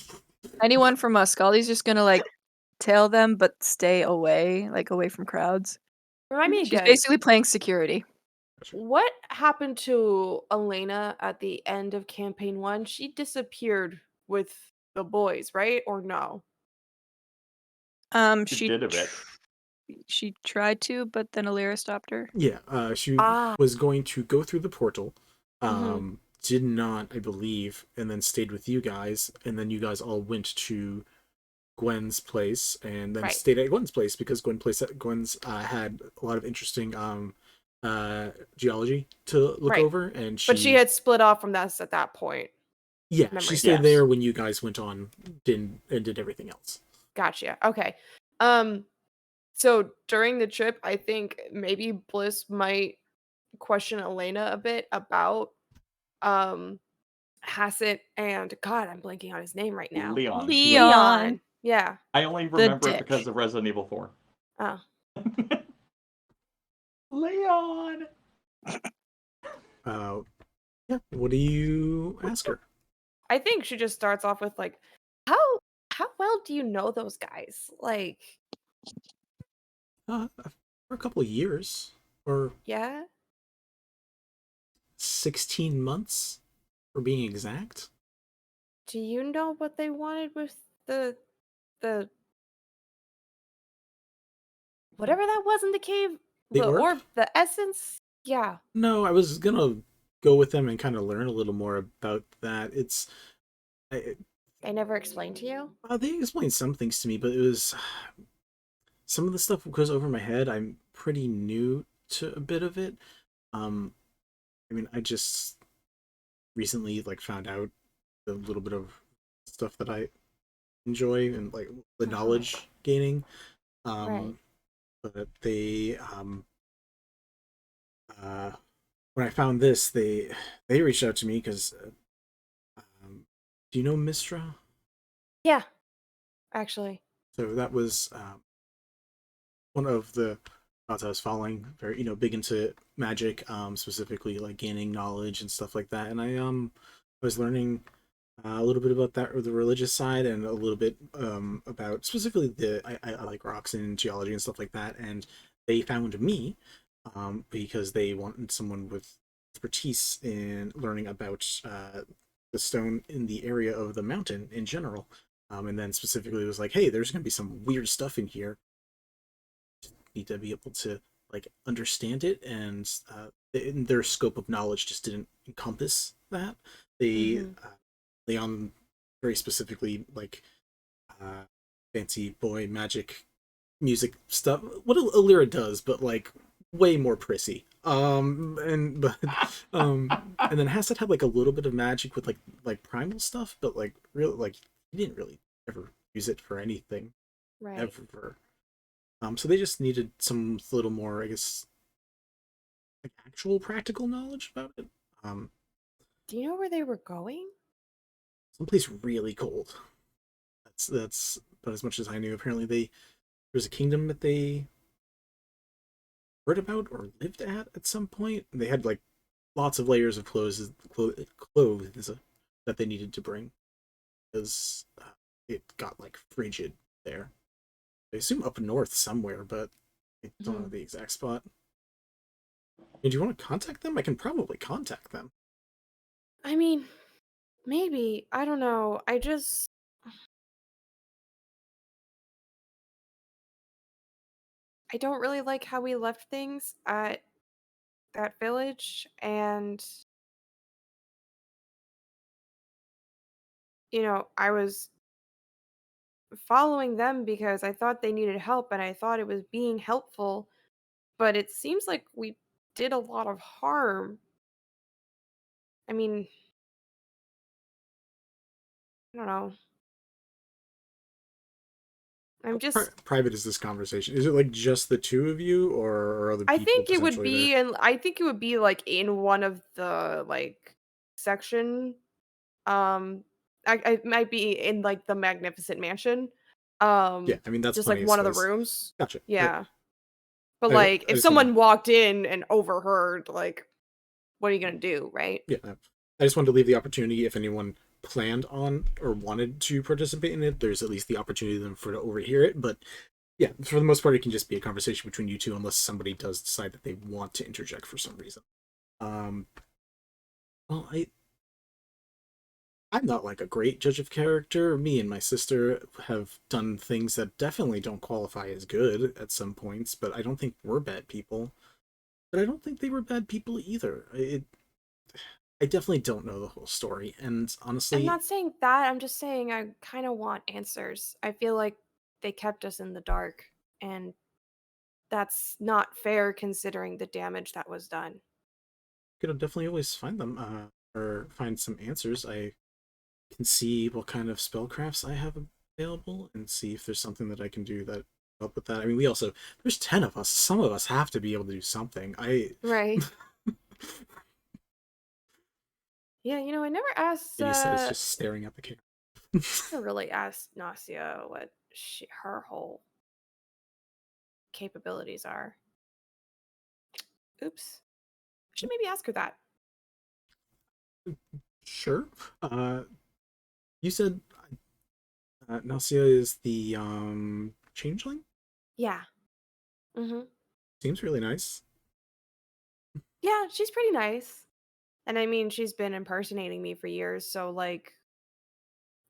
Anyone from us. Skaldi's just gonna like tail them, but stay away, like away from crowds. Remind me She's again. basically playing security. What happened to Elena at the end of campaign 1? She disappeared with the boys, right? Or no? She did a bit. She tried to, but then Eleira stopped her. Yeah, she Ah. was going to go through the portal, Mhm. did not, I believe, and then stayed with you guys, and then you guys all went to Gwen's place, and then Right. stayed at Gwen's place because Gwen's had a lot of interesting geology to look Right. over, and But she had split off from us at that point. yeah, memory. she stayed Yes. there when you guys went on did everything else. Gotcha. Okay. So during the trip, I think maybe Bliss might question Elena a bit about Hassett and God, I'm blanking on his name right now. Leon. Leon. Yeah. I only remember it dick. because of Resident Evil 4. Oh. Leon! Yeah, what do you ask her? I think she just starts off with like, how well do you know those guys? Like, For a couple of years, or yeah. 16 months, for being exact. Do you know what they wanted with the whatever that was in the cave? The orb? Orb, the essence? Yeah. No, I was gonna go with them and kind of learn a little more about that. They never explained to you? They explained some things to me, but it was some of the stuff goes over my head. I'm pretty new to a bit of it. I mean, I just recently like found out a little bit of stuff that I enjoy and like the knowledge gaining. Right. But they when I found this, they reached out to me because do you know Mistra? Yeah. Actually. So that was one of the gods I was following, very big into magic, specifically like gaining knowledge and stuff like that. And I was learning a little bit about that, or the religious side, and a little bit about specifically I like rocks and geology and stuff like that. And they found me because they wanted someone with expertise in learning about the stone in the area of the mountain in general. And then specifically it was like, hey, there's going to be some weird stuff in here. Need to be able to like understand it, and their scope of knowledge just didn't encompass that. They Leon very specifically like fancy boy magic music stuff. What Eleira does, but like way more prissy. And then Hassett had like a little bit of magic with like primal stuff, but like really like he didn't really ever use it for anything. Right. Ever. So they just needed some little more, I guess, like actual practical knowledge about it. Do you know where they were going? Someplace really cold. That's about as much as I knew. Apparently, there's a kingdom that they heard about or lived at some point. They had like lots of layers of clothes that they needed to bring because it got like frigid there. I assume up north somewhere, but I don't know the exact spot. Do you want to contact them? I can probably contact them. I mean, maybe. I don't know. I don't really like how we left things at that village, and I was following them because I thought they needed help and I thought it was being helpful, but it seems like we did a lot of harm. I mean, I don't know. I'm just Private is this conversation? Is it like just the two of you, or are other people I think it would potentially be there? and I think it would be like in one of the like section. It might be in like the Magnificent Mansion. Yeah, I mean that's Just like plenty of one of the space. rooms. Gotcha. Yeah. But I like if just wanted, someone walked in and overheard, like what are you gonna do, right? yeah, I just wanted to leave the opportunity if anyone planned on or wanted to participate in it, there's at least the opportunity for them to overhear it. But yeah, for the most part, it can just be a conversation between you two, unless somebody does decide that they want to interject for some reason. Well, I'm not like a great judge of character. Me and my sister have done things that definitely don't qualify as good at some points, but I don't think we're bad people. But I don't think they were bad people either. I definitely don't know the whole story, and honestly, I'm not saying that. I'm just saying I kind of want answers. I feel like they kept us in the dark, and that's not fair considering the damage that was done. could definitely always find them, or find some answers. I can see what kind of spellcrafts I have available and see if there's something that I can do that help with that. I mean, there's 10 of us. Some of us have to be able to do something. Right. Yeah, I never asked. You said it's just staring at the camera. I really asked Nasia what her whole capabilities are. Oops. I should maybe ask her that. Sure. You said Nasia is the changeling? Yeah. Mm-hmm. Seems really nice. Yeah, she's pretty nice. And I mean, she's been impersonating me for years, so like,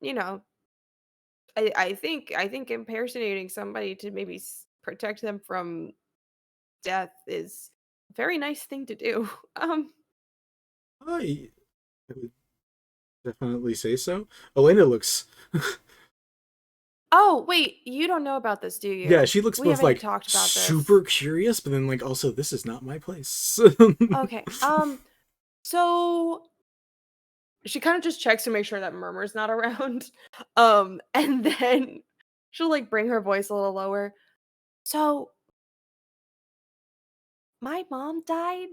you know, I think impersonating somebody to maybe protect them from death is a very nice thing to do. I would definitely say so. Elena looks Oh, wait, you don't know about this, do you? yeah, she looks We both haven't like talked about this. super curious, but then like also this is not my place. Okay. So she kind of just checks to make sure that Murmur's not around. And then she'll like bring her voice a little lower. So my mom died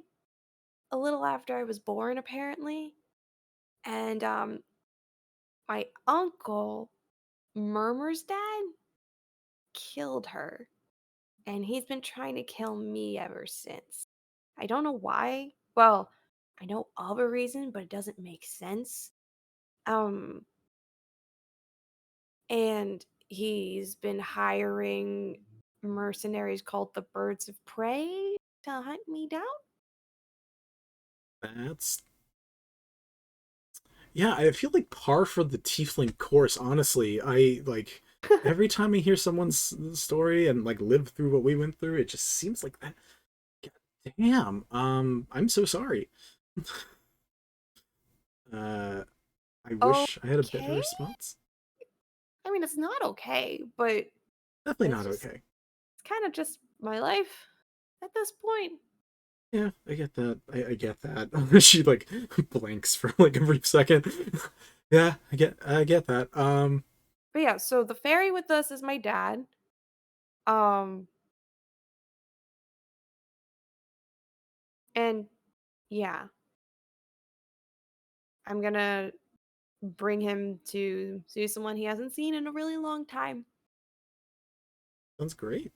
a little after I was born, apparently. And my uncle, Murmur's dad, killed her. And he's been trying to kill me ever since. I don't know why. Well, I know of a reason, but it doesn't make sense. Um, and he's been hiring mercenaries called the Birds of Prey to hunt me down. That's yeah, I feel like par for the tiefling course, honestly. I like every time I hear someone's story and like live through what we went through, it just seems like that. God damn. I'm so sorry. I wish I had a better Okay. response. I mean, it's not okay, but Definitely it's not just okay. it's kind of just my life at this point. Yeah, I get that. I get that. She like blanks for like a brief second. Yeah, I get that. But yeah, so the fairy with us is my dad. Um, and yeah, I'm gonna bring him to see someone he hasn't seen in a really long time. Sounds great.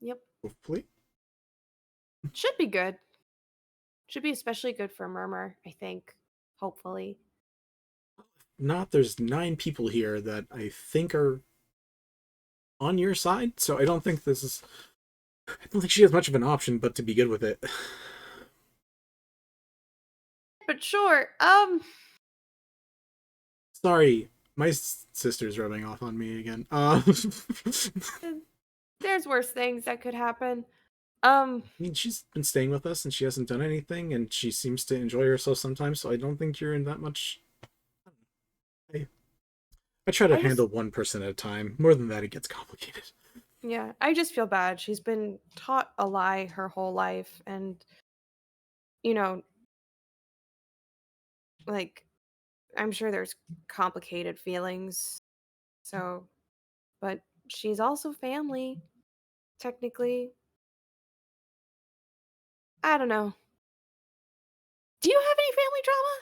Yep. Hopefully. Should be good. Should be especially good for Murmur, I think. Hopefully. Not there's 9 people here that I think are on your side, so I don't think she has much of an option but to be good with it. But sure, Sorry, my sister's rubbing off on me again. there's worse things that could happen. I mean, she's been staying with us and she hasn't done anything, and she seems to enjoy herself sometimes, so I don't think you're in that much. I try to handle one person at a time. More than that, it gets complicated. Yeah, I just feel bad. She's been taught a lie her whole life, and, you know, like, I'm sure there's complicated feelings. So, but she's also family, technically. I don't know. Do you have any family drama?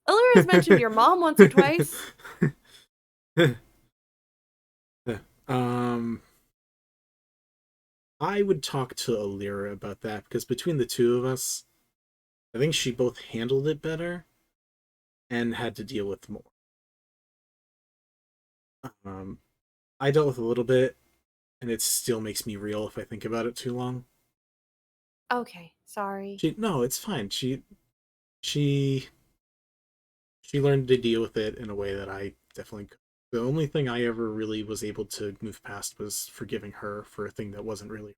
Eleira has mentioned your mom once or twice. um, I would talk to Eleira about that because between the two of us, I think she both handled it better and had to deal with more. I dealt with a little bit, and it still makes me reel if I think about it too long. Okay, sorry. No, it's fine. She learned to deal with it in a way that I definitely could. The only thing I ever really was able to move past was forgiving her for a thing that wasn't really.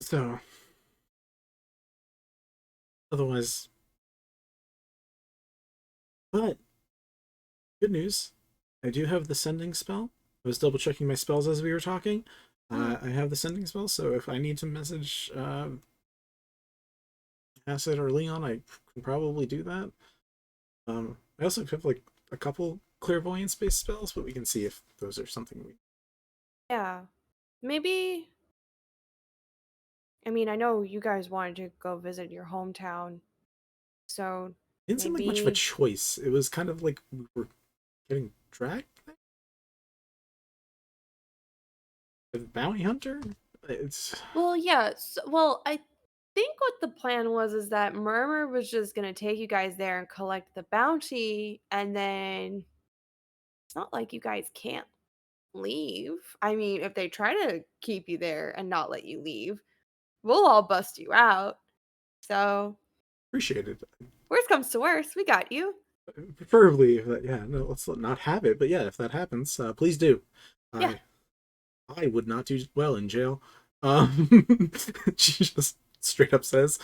So, otherwise, but good news, I do have the sending spell. I was double checking my spells as we were talking. I have the sending spell, so if I need to message Acid or Leon, I can probably do that. I also have like a couple clairvoyance-based spells, but we can see if those are something we. Yeah. Maybe. I mean, I know you guys wanted to go visit your hometown, so It didn't seem like much of a maybe. choice. It was kind of like we were getting dragged there? The bounty hunter? It's Well, yeah. Well, I think what the plan was is that Murmur was just gonna take you guys there and collect the bounty, and then it's not like you guys can't leave. I mean, if they try to keep you there and not let you leave, we'll all bust you out. So, appreciated. worst comes to worst, we got you. Preferably, yeah, no, let's not have it. But yeah, if that happens, please do. Yeah. I would not do well in jail. Um, she just straight up says.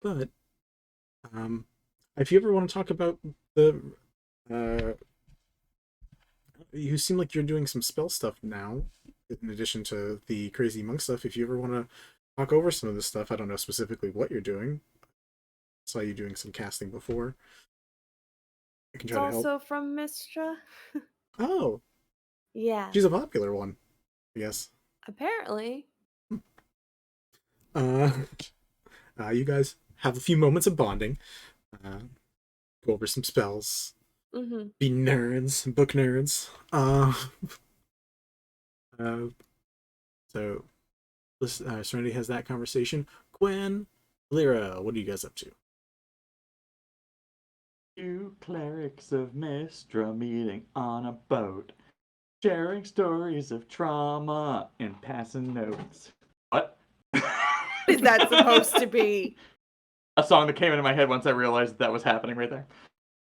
But if you ever want to talk about the you seem like you're doing some spell stuff now, in addition to the crazy monk stuff. If you ever want to talk over some of this stuff, I don't know specifically what you're doing. I saw you doing some casting before. I can It's try to help. also from Mistra. Oh, Yeah. she's a popular one, I guess. Apparently. You guys have a few moments of bonding. Go over some spells. Mm-hmm. Be nerds, book nerds. So Serenity has that conversation. Gwen, Lyra, what are you guys up to? Two clerics of Mistra meeting on a boat, sharing stories of trauma and passing notes. What? Is that supposed to be? A song that came into my head once I realized that was happening right there.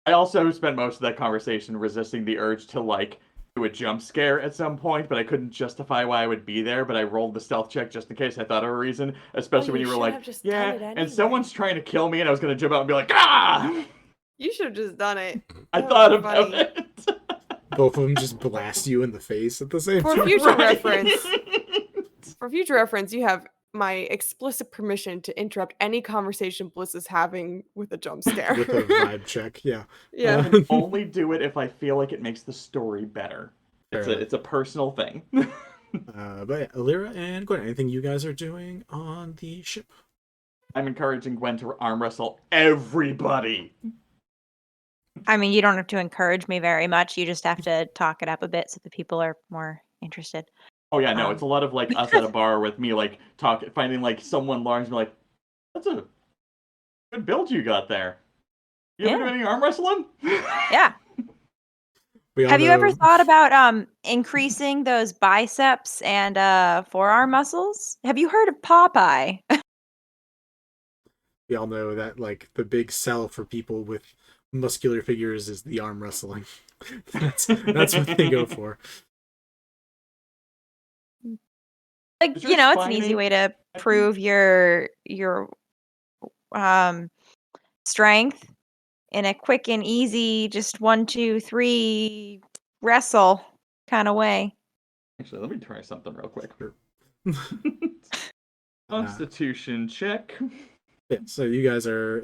I also spent most of that conversation resisting the urge to, like, do a jump scare at some point, but I couldn't justify why I would be there, but I rolled the stealth check just in case I thought of a reason, especially when you were should like, have just yeah, done it and anyway. someone's trying to kill me, and I was going to jump out and be like, ah! You should have just done it. I That thought was about funny. it. Both of them just blast you in the face at the same For time. future Right. reference. For future reference, you have my explicit permission to interrupt any conversation Bliss is having with a jump scare. With a vibe check, yeah. Yeah. I can only do it if I feel like it makes the story better. Fair It's a personal thing. But yeah, Eleira and Gwen, anything you guys are doing on the ship? I'm encouraging Gwen to arm wrestle everybody. I mean, you don't have to encourage me very much. You just have to talk it up a bit so the people are more interested. Oh yeah, no, it's a lot of like us at a bar with me like finding like someone large and be like, that's a good build you got there. You ever do any arm wrestling? Yeah. Have you ever thought about increasing those biceps and forearm muscles? Have you heard of Popeye? We all know that like the big sell for people with muscular figures is the arm wrestling. that's what they go for. Like, Is you know, it's an spiny- easy way to prove your strength in a quick and easy, just 1, 2, 3 wrestle kind of way. Actually, let me try something real quick. Sure. Constitution check. Yeah, so you guys are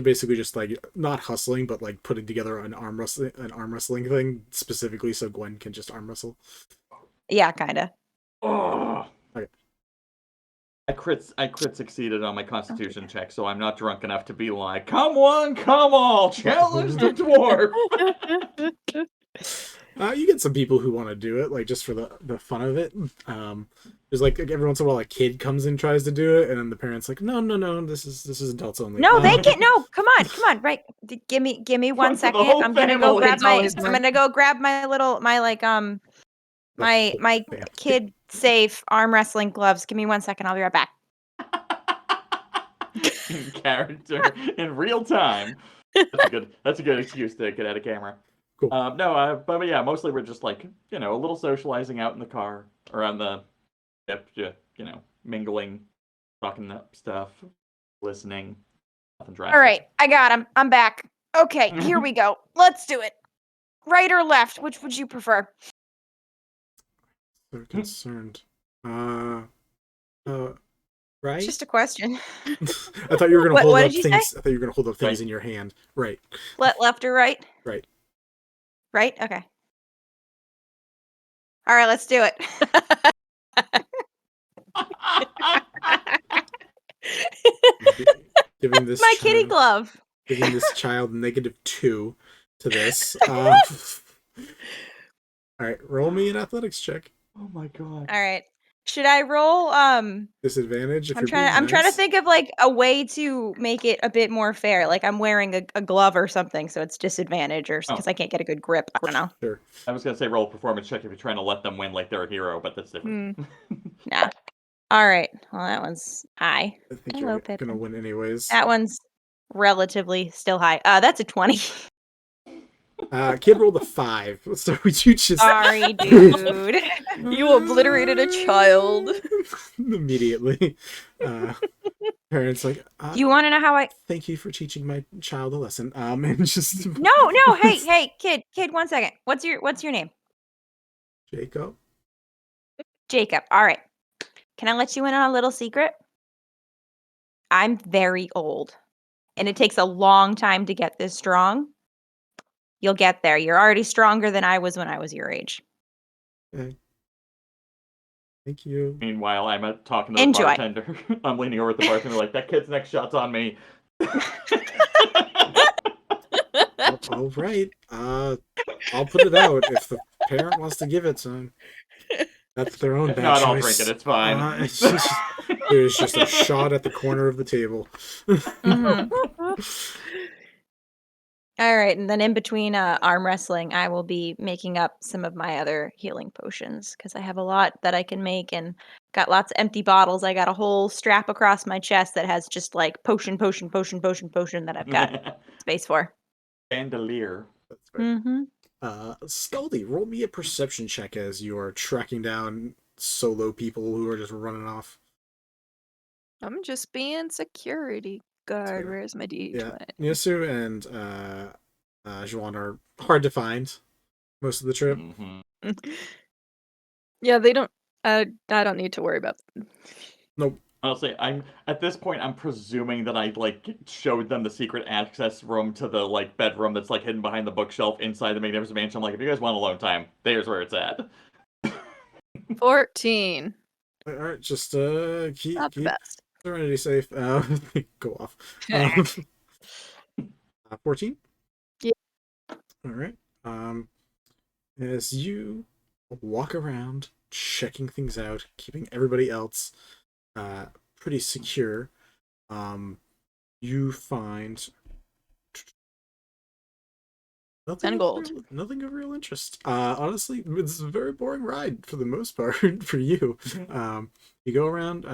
basically just like not hustling, but like putting together an arm wrestling thing specifically so Gwen can just arm wrestle. Yeah, kind of. Oh. Okay. I crit succeeded on my Constitution check, so I'm not drunk enough to be like, come one, come all, challenge the dwarf. You get some people who want to do it, like just for the fun of it. There's like every once in a while a kid comes and tries to do it, and then the parents like, no, this is adults only. No, they can no. Come on, right? Give me 1 One for the second. whole I'm gonna go family. grab It's my. always I'm more. gonna go grab my little my family. kid safe arm wrestling gloves. Give me 1 second. I'll be right back. In character, in real time. That's a good excuse to get out of camera. Cool. But yeah, mostly we're just like, a little socializing out in the car or on the ship, just, mingling, talking up stuff, listening. Nothing drastic. All right, I got him. I'm back. Okay, here we go. Let's do it. Right or left? Which would you prefer? So concerned. Right? Just a question. I thought you were gonna What hold up did you say? things. I thought you were gonna hold up things Right. in your hand. Right. Left or right? Right. Right? Okay. All right, let's do it. Giving this My kitty child, glove. giving this child -2 to this. All right, roll me an athletics check. Oh my god. All right. Should I roll Disadvantage if I'm you're trying being I'm trying to nice. think of like a way to make it a bit more fair. Like I'm wearing a glove or something, so it's disadvantage or because I can't get a good grip. I don't know. Sure. I was gonna say roll a performance check if you're trying to let them win like they're a hero, but that's different. Nah. All right. Well, that one's high. I think Hello, you're Pippin. gonna win anyways. That one's relatively still high. That's a 20. Kid rolled a 5, so you just Sorry, dude. You obliterated a child. immediately. Parents like, Do you want to know how I thank you for teaching my child a lesson. And just No, hey, kid, 1 second. What's your name? Jacob. Jacob. All right. Can I let you in on a little secret? I'm very old, and it takes a long time to get this strong. You'll get there. You're already stronger than I was when I was your age. Okay. Thank you. Meanwhile, I'm talking to the Enjoy. bartender. I'm leaning over at the bartender like, that kid's next shot's on me. All right. I'll put it out if the parent wants to give it to him. That's their own If bad not, choice. I'll drink it. It's fine. There's just a shot at the corner of the table. Mhm. All right, and then in between arm wrestling, I will be making up some of my other healing potions because I have a lot that I can make and got lots of empty bottles. I got a whole strap across my chest that has just like potion that I've got space for. Chandelier. That's right. Mm-hmm. Skaldi, roll me a perception check as you are tracking down solo people who are just running off. I'm just being security guard. fair. Where's my D20? Yeah, Nyasu and Juan are hard to find most of the trip. Mm-hmm. Yeah, they don't. I don't need to worry about them. Nope. Honestly, at this point, I'm presuming that I showed them the secret access room to the bedroom that's hidden behind the bookshelf inside the Magnificent Mansion. I'm like, if you guys want alone time, there's where it's at. 14. All right, just keep Not the best. Serenity safe. Go off. 14. Yeah. All right. As you walk around, checking things out, keeping everybody else pretty secure, you find 10 gold. Nothing of real interest. Honestly, it's a very boring ride for the most part for you. You go around.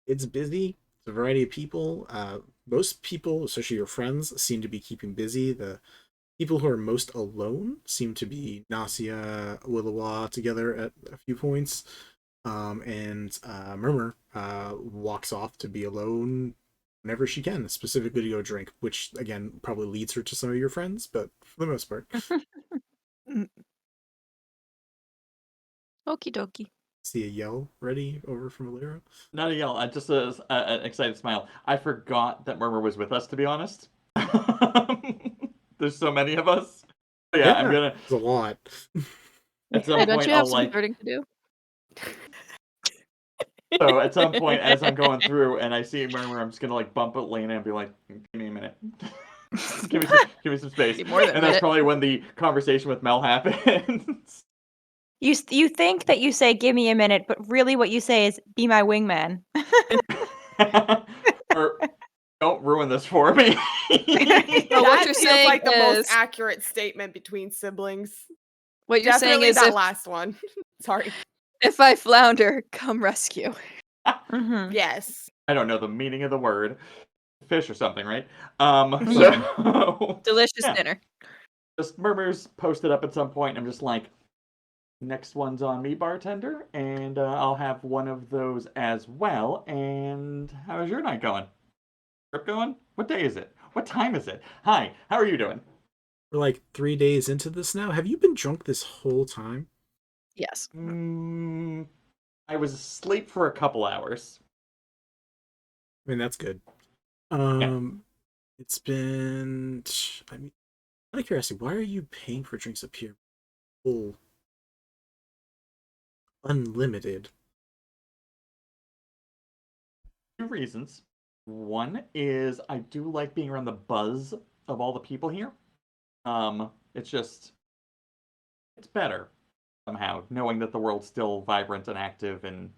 It's busy. It's a variety of people. Most people, especially your friends, seem to be keeping busy. The people who are most alone seem to be Nasia, Willowa together at a few points. And Murmur walks off to be alone whenever she can, specifically to go drink, which again probably leads her to some of your friends, but for the most part. Okie dokie. See a yell ready over from Eleira. Not a yell, just an excited smile. I forgot that Murmur was with us, to be honest. There's so many of us. But yeah, I'm gonna. It's a lot. At some Hey, don't point, you have I'll some converting to do? So at some point, as I'm going through and I see Murmur, I'm just gonna bump Elena and be like, "Give me a minute, give me some space." Need more than a And that's minute. probably when the conversation with Mel happens. You think that you say "Give me a minute," but really what you say is "Be my wingman." Or don't ruin this for me. Oh, what That you're feels saying like the most is- accurate statement between siblings. What you're saying Definitely is that if, last one. Sorry. if I flounder, come rescue. Mhm. Yes. I don't know the meaning of the word. Fish or something, right? Yeah. So Delicious yeah. dinner. Just murmurs posted up at some point. I'm just like, next one's on me, bartender, and I'll have one of those as well. And how's your night going? Trip going? What day is it? What time is it? Hi, how are you doing? We're like 3 days into this now. Have you been drunk this whole time? Yes. I was asleep for a couple hours. I mean, that's good. It's been. I mean, out of curiosity, why are you paying for drinks up here? Full, unlimited. Two reasons. One is I do like being around the buzz of all the people here. It's just it's better somehow knowing that the world's still vibrant and active and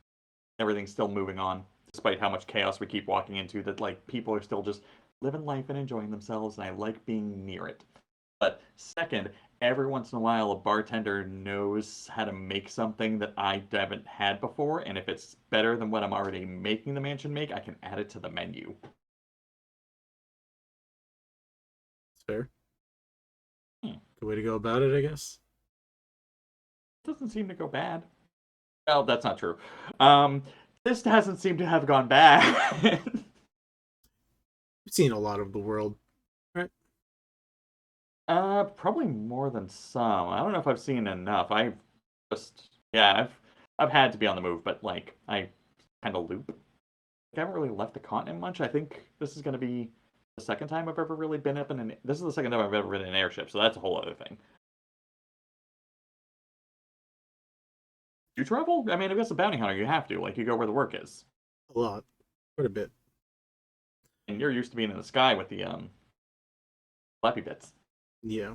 everything's still moving on, despite how much chaos we keep walking into. That like people are still just living life and enjoying themselves, and I like being near it. But second, every once in a while, a bartender knows how to make something that I haven't had before, and if it's better than what I'm already making the mansion make, I can add it to the menu. It's fair. Hmm. Good way to go about it, I guess. Doesn't seem to go bad. Well, that's not true. This hasn't seemed to have gone bad. You've seen a lot of the world, right? Probably more than some. I don't know if I've seen enough. I've had to be on the move, but like I kind of loop. I haven't really left the continent much. I think this is going to be the second time I've ever really been up in an. This is the second time I've ever been in an airship, so that's a whole other thing. You travel? I mean, I guess a bounty hunter, you have to. Like, you go where the work is. A lot, quite a bit. And you're used to being in the sky with the flappy bits. Yeah,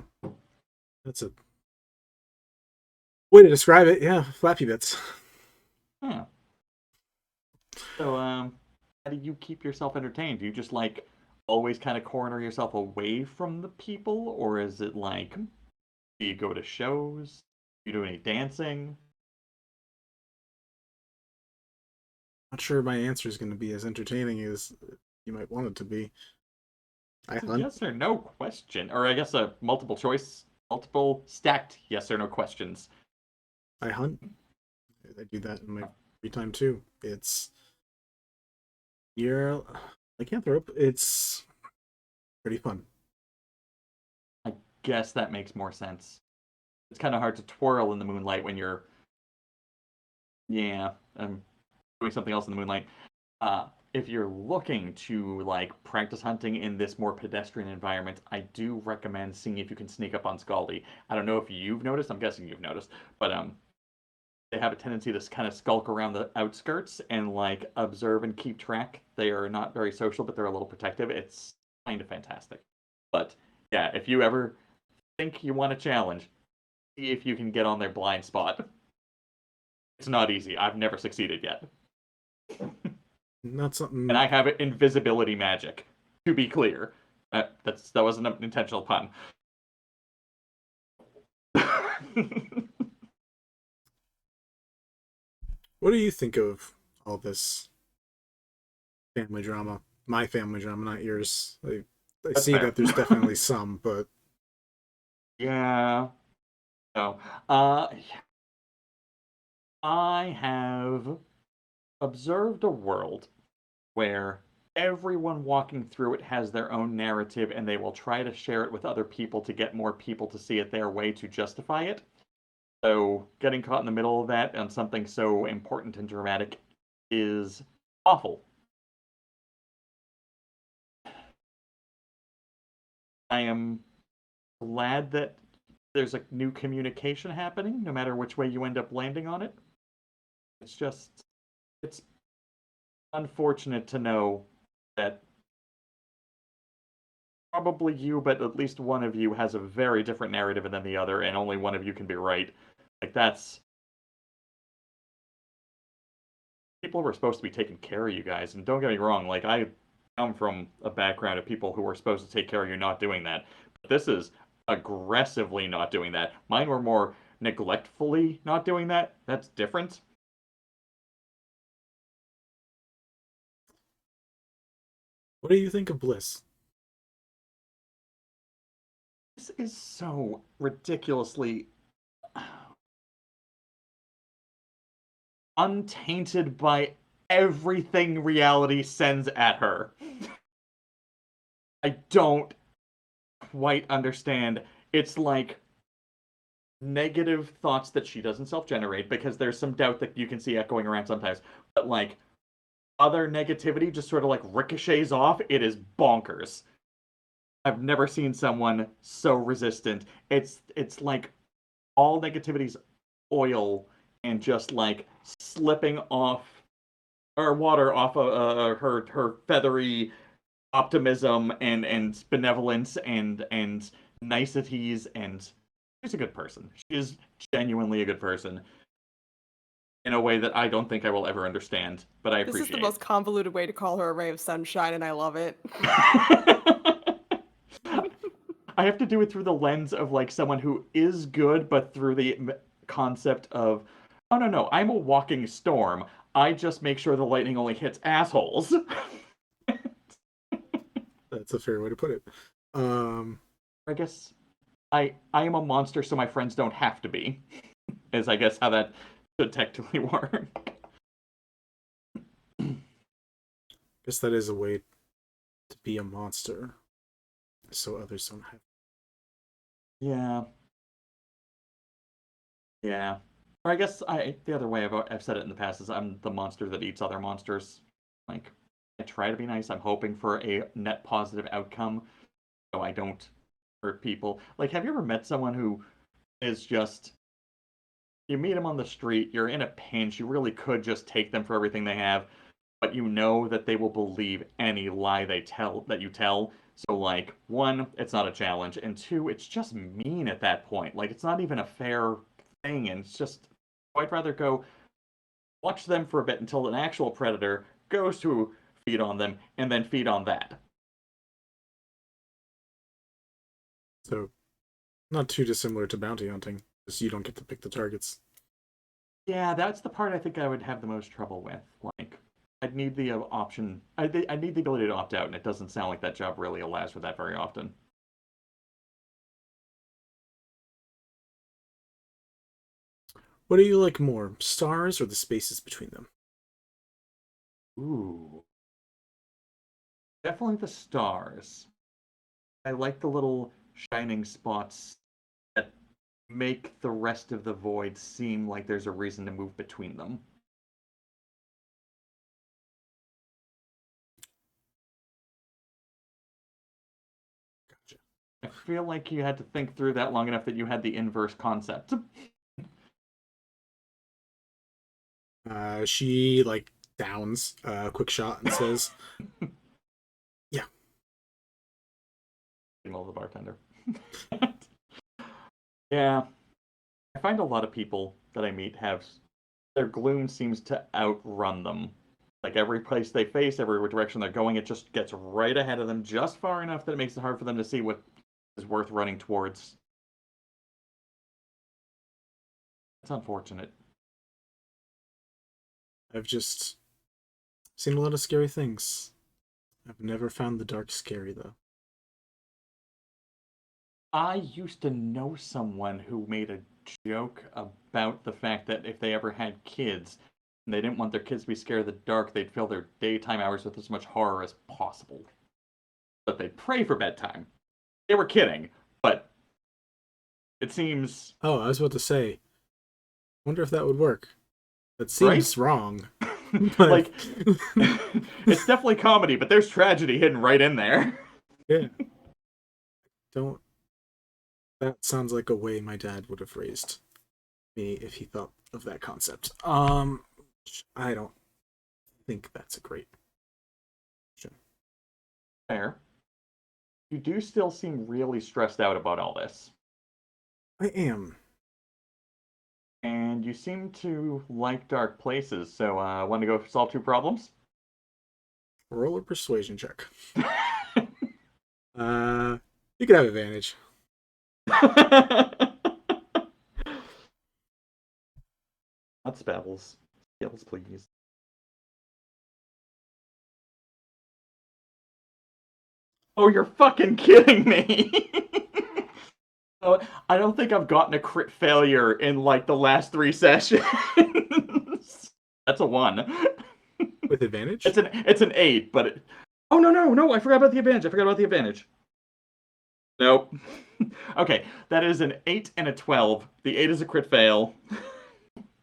that's a way to describe it. Yeah, flappy bits. Yeah. So, how do you keep yourself entertained? Do you just like always kind of corner yourself away from the people, or is it like do you go to shows? Do you do any dancing? Not sure my answer is going to be as entertaining as you might want it to be. I hunt. Yes or no question, or I guess a multiple choice, multiple stacked yes or no questions. I hunt. I do that in my free time too. You're lycanthrope. It's pretty fun. I guess that makes more sense. It's kind of hard to twirl in the moonlight when you're, yeah, doing something else in the moonlight. If you're looking to like practice hunting in this more pedestrian environment, I do recommend seeing if you can sneak up on Skaldi. I don't know if you've noticed. I'm guessing you've noticed, but they have a tendency to kind of skulk around the outskirts and like observe and keep track. They are not very social, but they're a little protective. It's kind of fantastic. But yeah, if you ever think you want a challenge, see if you can get on their blind spot. It's not easy. I've never succeeded yet. Not something. And I have invisibility magic, to be clear. That wasn't an intentional pun. What do you think of all this family drama? My family drama, not yours. I That's see fair. that there's definitely some, but Yeah. No. I have observed a world where everyone walking through it has their own narrative and they will try to share it with other people to get more people to see it their way to justify it. So getting caught in the middle of that on something so important and dramatic is awful. I am glad that there's a new communication happening, no matter which way you end up landing on it. It's unfortunate to know that probably you, but at least one of you has a very different narrative than the other, and only one of you can be right. Like, that's people who are supposed to be taking care of you guys. And don't get me wrong, like I come from a background of people who were supposed to take care of you not doing that. But this is aggressively not doing that. Mine were more neglectfully not doing that. That's different. What do you think of Bliss? This is so ridiculously untainted by everything reality sends at her. I don't quite understand. It's like negative thoughts that she doesn't self-generate, because there's some doubt that you can see echoing around sometimes. But like other negativity just sort of like ricochets off. It is bonkers. I've never seen someone so resistant. It's like all negativity's oil and just like slipping off or water off of her feathery optimism and benevolence and niceties, and she's a good person. She is genuinely a good person in a way that I don't think I will ever understand, but I appreciate. This is the most convoluted way to call her a ray of sunshine, and I love it. I have to do it through the lens of like someone who is good, but through the concept of, oh no, I'm a walking storm. I just make sure the lightning only hits assholes. That's a fair way to put it. I guess I am a monster, so my friends don't have to be. Is I guess how that should technically work. Guess that is a way to be a monster, so others don't have. Yeah. Or I guess the other way I've said it in the past is I'm the monster that eats other monsters. Like, I try to be nice. I'm hoping for a net positive outcome, so I don't hurt people. Like, have you ever met someone who is just, you meet them on the street, you're in a pinch, you really could just take them for everything they have, but you know that they will believe any lie that you tell. So like, one, it's not a challenge, and two, it's just mean at that point. Like, it's not even a fair thing, and it's just, I'd rather go watch them for a bit until an actual predator goes to feed on them, and then feed on that. So, not too dissimilar to bounty hunting, because you don't get to pick the targets. Yeah, that's the part I think I would have the most trouble with. Like, I'd need the option. I need the ability to opt out, and it doesn't sound like that job really allows for that very often. What do you like more, stars or the spaces between them? Ooh. Definitely the stars. I like the little shining spots that make the rest of the void seem like there's a reason to move between them. Gotcha. I feel like you had to think through that long enough that you had the inverse concept. She like downs a quick shot and says, "Yeah." Email the bartender. Yeah. I find a lot of people that I meet have their gloom seems to outrun them. Like every place they face, every direction they're going, it just gets right ahead of them just far enough that it makes it hard for them to see what is worth running towards. It's unfortunate. I've just seen a lot of scary things. I've never found the dark scary, though. I used to know someone who made a joke about the fact that if they ever had kids and they didn't want their kids to be scared of the dark, they'd fill their daytime hours with as much horror as possible. But they'd pray for bedtime. They were kidding, but it seems... Oh, I was about to say, wonder if that would work. That seems right? wrong. But... like, it's definitely comedy, but there's tragedy hidden right in there. Yeah. Don't... That sounds like a way my dad would have raised me if he thought of that concept. I don't think that's a great option. Fair. You do still seem really stressed out about all this. I am. And you seem to like dark places, so want to go solve 2 problems? Roll a persuasion check. You could have advantage. Not spells. Skills, please. Oh, you're fucking kidding me! Oh, I don't think I've gotten a crit failure in like the last 3 sessions. That's a 1. With advantage? It's an 8, but it... Oh no! I forgot about the advantage. Nope. Okay, that is an 8 and a 12. The 8 is a crit fail.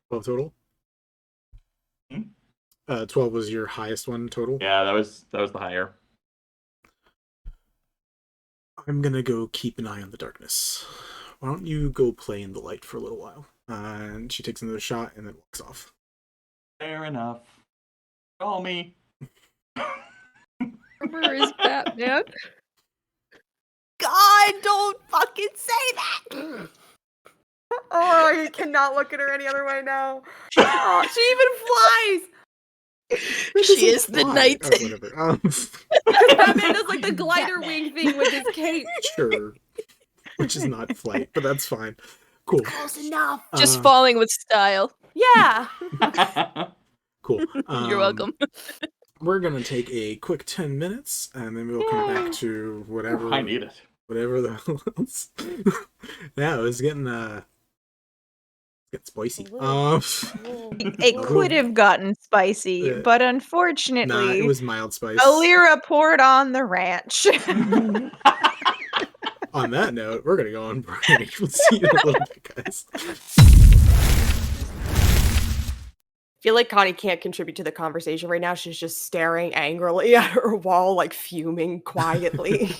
12 total? 12 was your highest one total? Yeah, that was the higher. I'm gonna go keep an eye on the darkness. Why don't you go play in the light for a little while? And she takes another shot and then walks off. Fair enough. Call me. Where is Batman? God, don't fucking say that! Oh, you cannot look at her any other way now. Oh, she even flies! She is the Why? knight. Oh, whatever. Batman does like the glider wing thing with his cape. Sure. Which is not flight, but that's fine. Cool. Close enough. Just falling with style. Yeah. Cool. You're welcome. We're gonna take a quick 10 minutes, and then we'll come back to whatever. I need it. Whatever the hell else. Yeah, it was getting spicy. It could have gotten spicy, Yeah. but Nah, unfortunately, it was mild spice. Eleira poured on the ranch. On that note, we're gonna go on break. We'll see you in a little bit, guys. I feel like Connie can't contribute to the conversation right now. She's just staring angrily at her wall, like fuming quietly.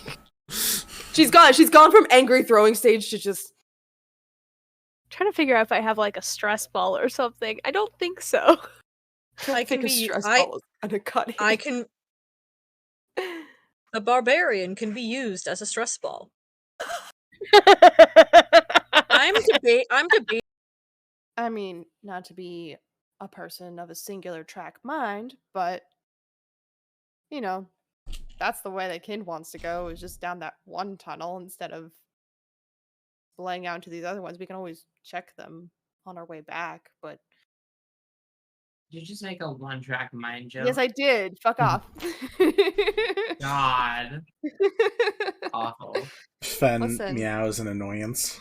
She's gone from angry throwing stage to just Trying to figure out if I have like a stress ball or something. I don't think so. I can think a be. stress ball is kind of cutting. I can. A barbarian can be used as a stress ball. I'm debating. I mean, not to be a person of a singular track mind, but you know, that's the way the kid wants to go, is just down that one tunnel instead of laying out into these other ones. We can always check them on our way back, but Did you just make a one-track mind joke? yes, I did. Fuck off. God. Awful. Fen Listen. meows an annoyance.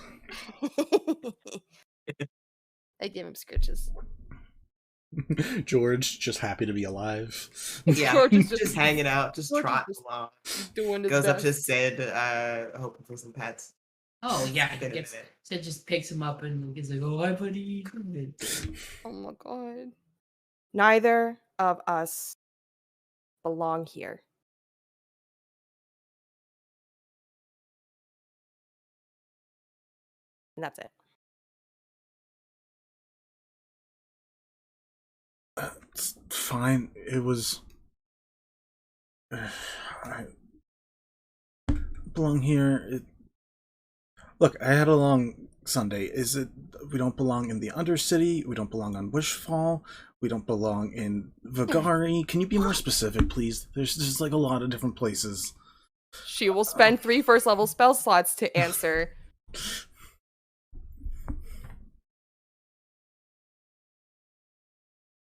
I give him scritches. George, just happy to be alive. Yeah, George is just just- hanging out, just George is trotting just along. Doing his Goes up best. to Sid, hoping for some pets. Oh yeah, Been a gets, minute. Sid just picks him up and is like, "Oh, hi, buddy." Oh my god. Neither of us belong here. And that's it. It's fine. It was. I belong here. Look, I had a long Sunday. Is it we don't belong in the Undercity? We don't belong on Wishfall. We don't belong in Vagari. Can you be more specific, please? There's just like a lot of different places. She will spend 3 first level spell slots to answer.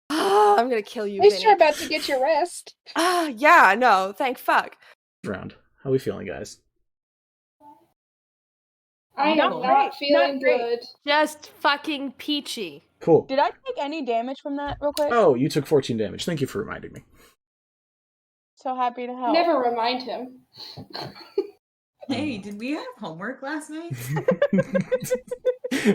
I'm gonna kill you, At least Vinny. you're about to get your rest. Yeah, no, thank fuck. Round. How we feeling, guys? I am Not not great, feeling not great. good. Just fucking peachy. Cool. Did I take any damage from that real quick? Oh, you took 14 damage. Thank you for reminding me. So happy to help. Never remind him. Hey, did we have homework last night?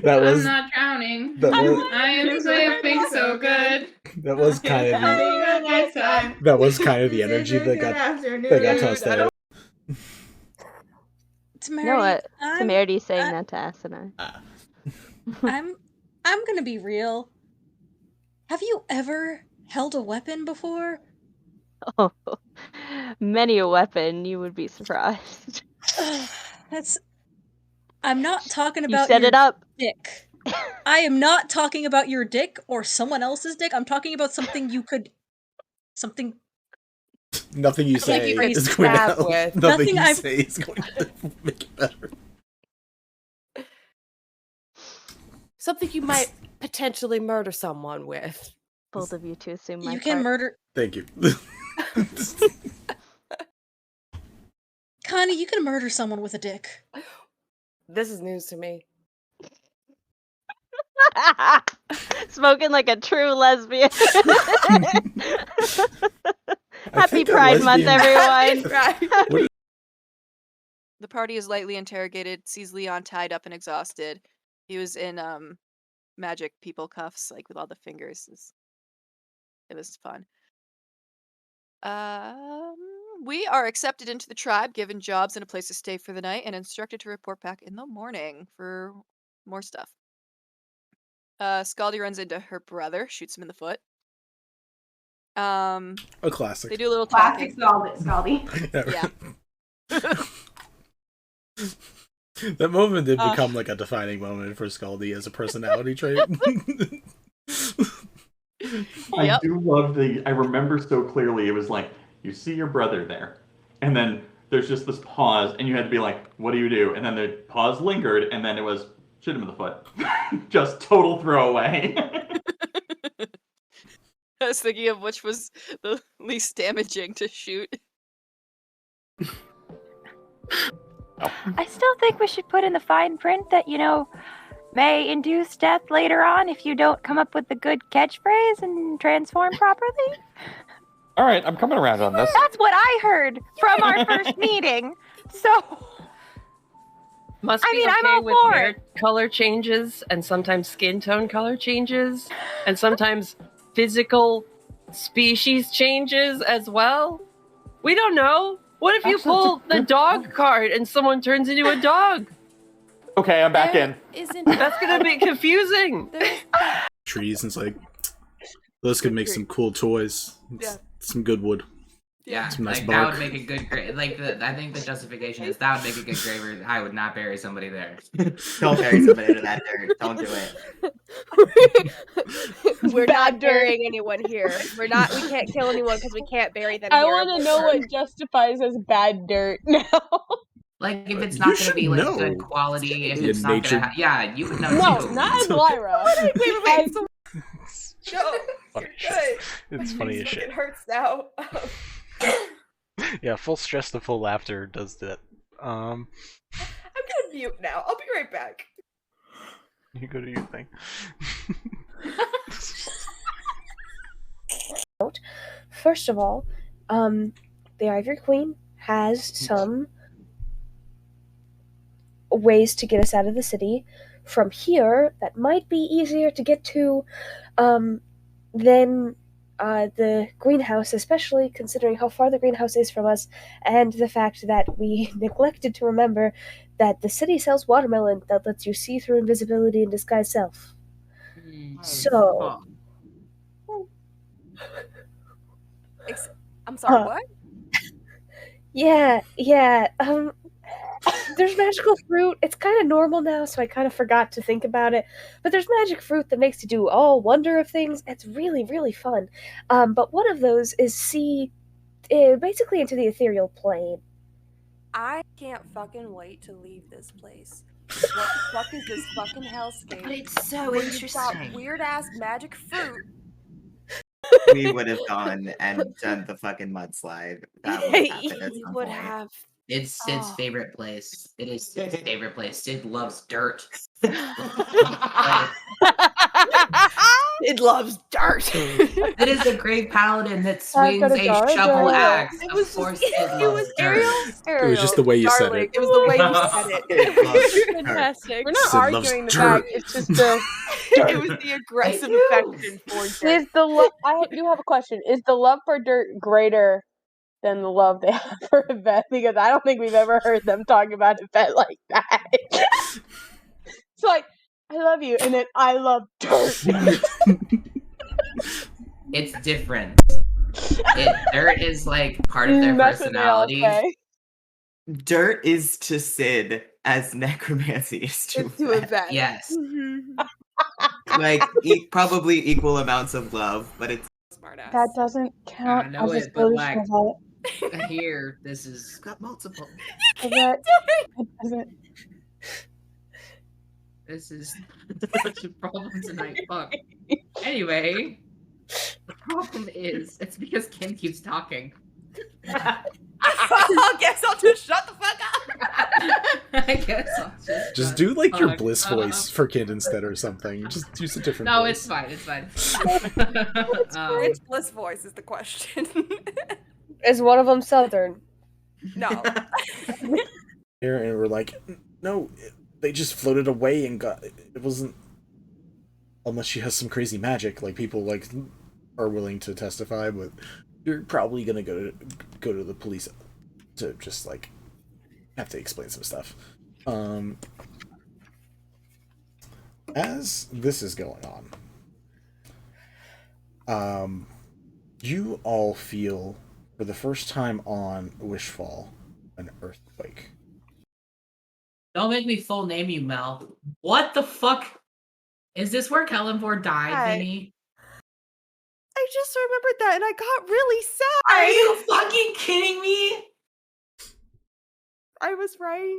That was I'm not drowning. that was I am swimming so good. that was kind of the Having a nice time. that was kind of the This energy is a that good got afternoon. tossed I out. don't- You know what? Temerity's saying that to Asuna. I'm gonna be real. Have you ever held a weapon before? Oh, many a weapon, you would be surprised. That's. I'm not talking You about set your it up. dick. I am not talking about your dick or someone else's dick. I'm talking about something you could... Something... Nothing you Something say you could is going to stab help. with. Nothing Nothing you I've- say is going to make it better. Something you might potentially murder someone with. Both of you to assume my You can part. murder... Thank you. Connie, you can murder someone with a dick. This is news to me. Spoken like a true lesbian. Happy think a Pride Month, lesbian- everyone. The party is lightly interrogated, sees Leon tied up and exhausted. He was in magic people cuffs, like with all the fingers. It was fun. We are accepted into the tribe, given jobs and a place to stay for the night, and instructed to report back in the morning for more stuff. Skaldi runs into her brother, shoots him in the foot. A classic. They do a little Classic talking. Skaldi. Yeah. That moment did become like a defining moment for Skaldi as a personality trait. I do love I remember so clearly, it was like, you see your brother there, and then there's just this pause, and you had to be like, what do you do? And then the pause lingered, and then it was, shoot him in the foot. Just total throwaway. I was thinking of which was the least damaging to shoot. I still think we should put in the fine print that, may induce death later on if you don't come up with the good catchphrase and transform properly. All right, I'm coming around on this. That's what I heard from our first meeting. So, Must I be mean, okay I'm all with for hair it. color changes, and sometimes skin tone color changes, and sometimes physical species changes as well. We don't know. What if you pull the dog card and someone turns into a dog? Okay, I'm back in. That's gonna be confusing. Trees, and it's like, those could make some cool toys. Yeah. Some good wood. Yeah, Some nice like bark. that would make a good grave. I think the justification is that would make a good grave. Or I would not bury somebody there. Don't bury somebody into that dirt. Don't do it. We're not burying anyone here. We can't kill anyone because we can't bury them I here. want to know what justifies as bad dirt now. Like if it's You not going to should be like know. good quality, if In it's not nature. going to, yeah, you would know No, too. not Eleira. Wait. No, Funny you're shit. good. It's funny as It shit. hurts now. Yeah, full stress to full laughter does that. I'm gonna mute now. I'll be right back. You go do your thing. First of all, the Ivory Queen has some ways to get us out of the city. From here, that might be easier to get to than the greenhouse, especially considering how far the greenhouse is from us, and the fact that we neglected to remember that the city sells watermelon that lets you see through invisibility and disguise self. So, I'm sorry, what? yeah, there's magical fruit. It's kind of normal now, so I kind of forgot to think about it. But there's magic fruit that makes you do all wonder of things. It's really, really fun. But one of those is see basically into the ethereal plane. I can't fucking wait to leave this place. What the fuck is this fucking hellscape? But it's so where you've got interesting. weird ass magic fruit. We would have gone and done the fucking mudslide. That would have happened at We some would point. have. It's Sid's favorite place. It is Sid's favorite place. Sid loves dirt. It loves dirt. It is a great paladin that I've swings got a a jar, shovel jar. axe. It Of was course, just, Sid it loves was dirt. Ariel. It was just the way you said darling, it. It was the way you said It loves it. dirt. Fantastic. We're Sid not loves arguing the dirt. fact. It's just the It was the aggressive affection for dirt. is the love. I do have a question. Is the love for dirt greater than the love they have for Yvette? Because I don't think we've ever heard them talk about Yvette like that. It's like, I love you, and then I love dirt. It's different. Dirt is like part of their That's what they all personality. say. Dirt is to Sid as necromancy is to To Yvette. Yes. like probably equal amounts of love, but it's Smartass. That doesn't I count know as a it, but solution, like Yvette. here, this is got multiple. Yvette, it doesn't. this is such a problem tonight. Fuck. Anyway, the problem is it's because Kim keeps talking. I guess I'll just shut the fuck up. I guess I'll Just shut do like your fuck Bliss up. voice for Kid instead or something. Just use a different No, voice. it's fine. It's fine. Which Bliss voice is the question? Is one of them Southern? No. Here, and we're like, no, they just floated away and got. It wasn't. Unless she has some crazy magic, like people like are willing to testify, but you're probably gonna go to the police to just like have to explain some stuff. As this is going on, you all feel for the first time on Wishfall an earthquake. Don't make me full name you, Mel. What the fuck? Is this where Kellenborg died, Hi. Vinny? I just remembered that and I got really sad. Are you fucking kidding me? I was right.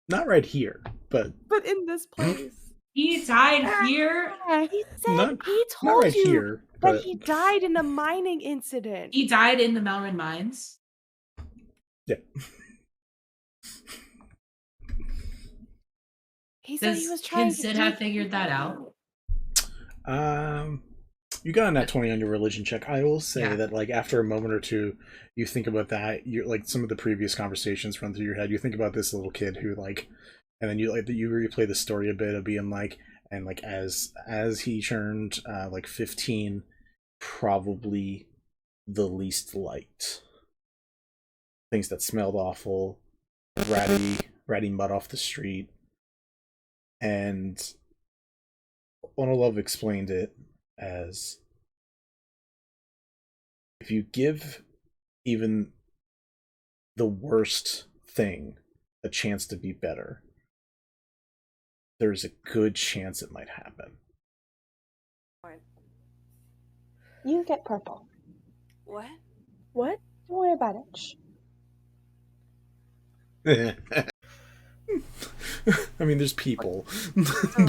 Not right here, but But in this place. He died here? He said Not- he not told right you here, that but he died in a mining incident. He died in the Melrin mines? yeah. He said he Does was trying to Sid do- have figured that out? You got a nat 20 on your religion check. I will say Yeah. that, like, after a moment or two, you think about that. You like some of the previous conversations run through your head. You think about this little kid who, like, and then you replay the story a bit of being like, and like as he turned like 15, probably the least liked. Things that smelled awful, ratty mud off the street, and Onolove explained it as if you give even the worst thing a chance to be better, there's a good chance it might happen. You get purple. What? What? Don't worry about it. Shh. I mean, there's people.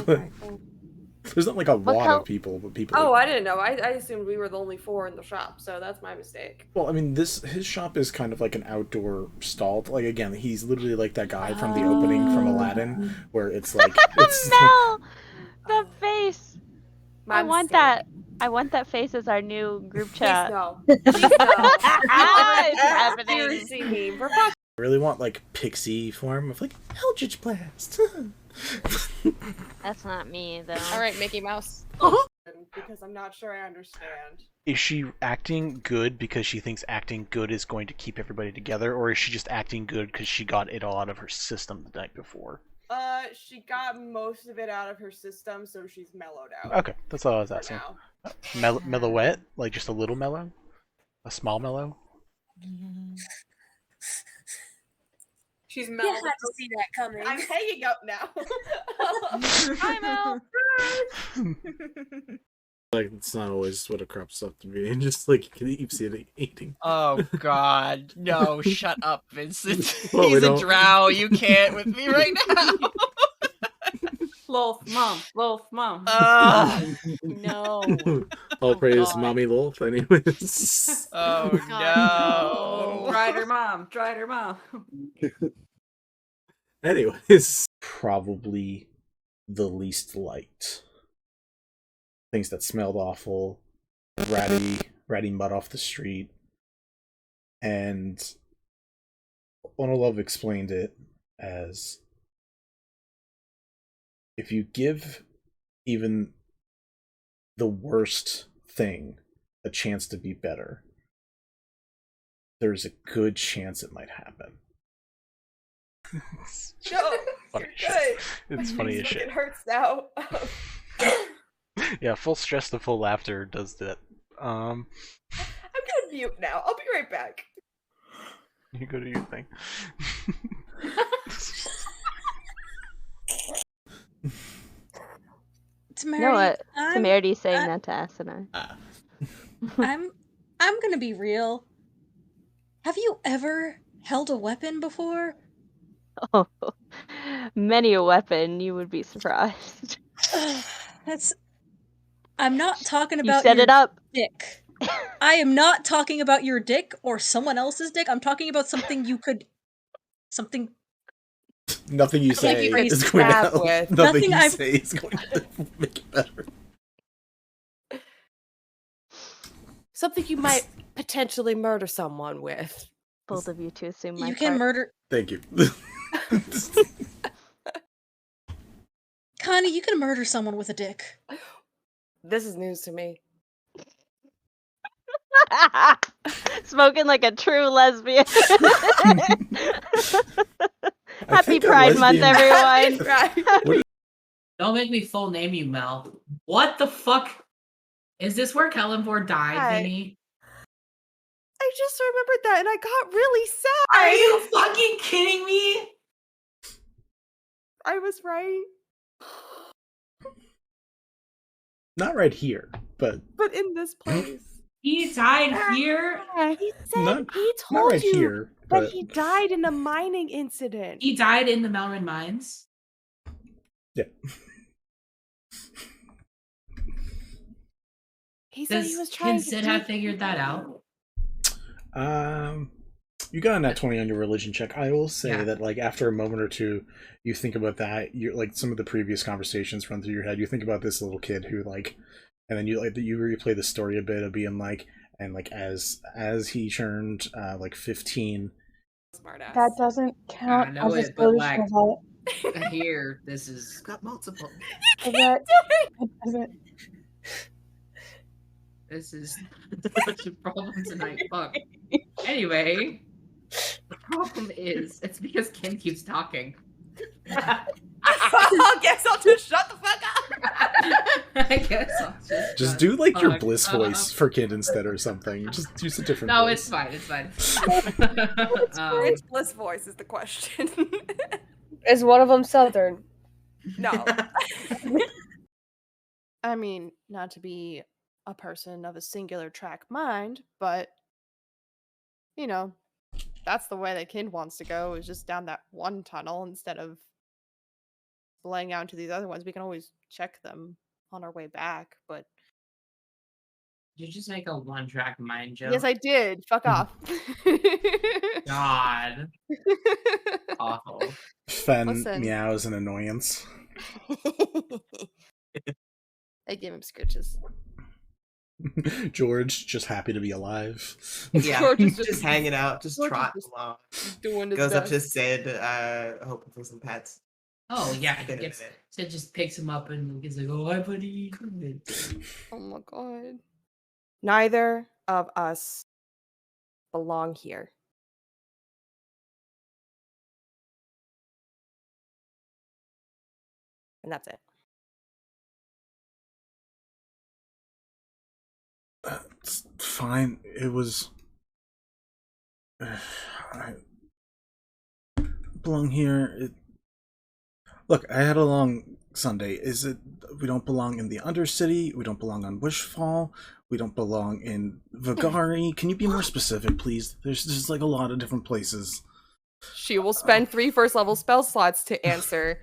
But there's not like a What lot count- of people, but people. Oh, I didn't know. I assumed we were the only 4 in the shop, so that's my mistake. Well, I mean, his shop is kind of like an outdoor stall. Like, again, he's literally like that guy from the opening from Aladdin, where it's like it's Mel, the face. My I want mistake. that. I want that face as our new group chat. Please no. Please no. It's happening. Seriously, me. For fuck's I really want like pixie form of like Eldritch Blast. That's not me though. All right, Mickey Mouse. Because I'm not sure I understand. Is she acting good because she thinks acting good is going to keep everybody together, or is she just acting good because she got it all out of her system the night before? She got most of it out of her system, so she's mellowed out. Okay, that's all I was for asking. now. Melloette? Like just a little mellow? A small mellow? She's You mellowed had to see that coming. I'm hanging up now. Hi, Mel. Like, it's not always what it crops up to be. Just like you keep seeing it eating. Oh God, no! Shut up, Vincent. Well, we He's a don't- drow. You can't with me right now. Lolf, mom. No. All praise God. Mommy Lolf, anyways. Oh no! Dried her mom. Anyways, probably the least liked. Things that smelled awful, ratty mud off the street, and Onolove explained it as if you give even the worst thing a chance to be better, there's a good chance it might happen. No, Funny you're shit. good. It's funny as shit. It hurts now. Yeah, full stress to full laughter does that. I'm gonna mute now. I'll be right back. You go do your thing. You know what? Temerity's saying that to Asuna. I'm gonna be real. Have you ever held a weapon before? Oh, many a weapon, you would be surprised. I'm not talking You about set your it up. dick. I am not talking about your dick or someone else's dick. I'm talking about something you could... Something... Nothing you Something say you could is going to stab help. with. Nothing Nothing you I've- say is going to make it better. Something you might potentially murder someone with. Both of you to assume my You can part. murder... Thank you. Connie, you can murder someone with a dick. This is news to me. Spoken like a true lesbian. Happy think a Pride Month, lesbian- everyone. Don't make me full name you, Mel. What the fuck? Is this where Kellenborg died, Hi. Vinny? I just remembered that and I got really sad. Are you fucking kidding me? I was right. Not right here, but But in this place. He died here? He said Not- he not told right you here, that but- he died in a mining incident. He died in the Melrin mines? yeah. He said he was trying Can to Sid do- have figured that out? You got a nat 20 on your religion check. I will say Yeah. that, like, after a moment or two, you think about that. You like some of the previous conversations run through your head. You think about this little kid who, like, and then you replay the story a bit of being like, and like as he turned like 15. Smartass. That doesn't count I know as a it, but, solution like- of it. Here, this is got multiple. That doesn't. This is such a problem tonight. Fuck. Anyway, the problem is it's because Ken keeps talking. I guess I'll just shut the fuck up. I guess I'll Just shut do like your fuck Bliss up. voice for kid instead or something. Just use a different No, voice. it's fine. It's fine. Which Bliss voice is the question? Is one of them Southern? No. I mean, not to be a person of a singular track mind, but you know, that's the way that kid wants to go, is just down that one tunnel instead of laying out into these other ones. We can always check them on our way back, but Did you just make a one-track mind joke? yes, I did. Fuck off. God. Awful. Fen Listen. meows an annoyance. I give him scritches. George just happy to be alive. Yeah, George is just just- hanging out, just George is trotting just along. Doing his Goes up to best. Sid, hoping for some pets. Oh yeah, Bit of gets, it. Sid just picks him up and he's like, "Oh, hi, buddy." Oh my god. Neither of us belong here. And that's it. It's fine. It was. I belong here. Look, I had a long Sunday. Is it? We don't belong in the Undercity. We don't belong on Wishfall. We don't belong in Vagari. Can you be more specific, please? There's just like a lot of different places. She will spend 3 first level spell slots to answer.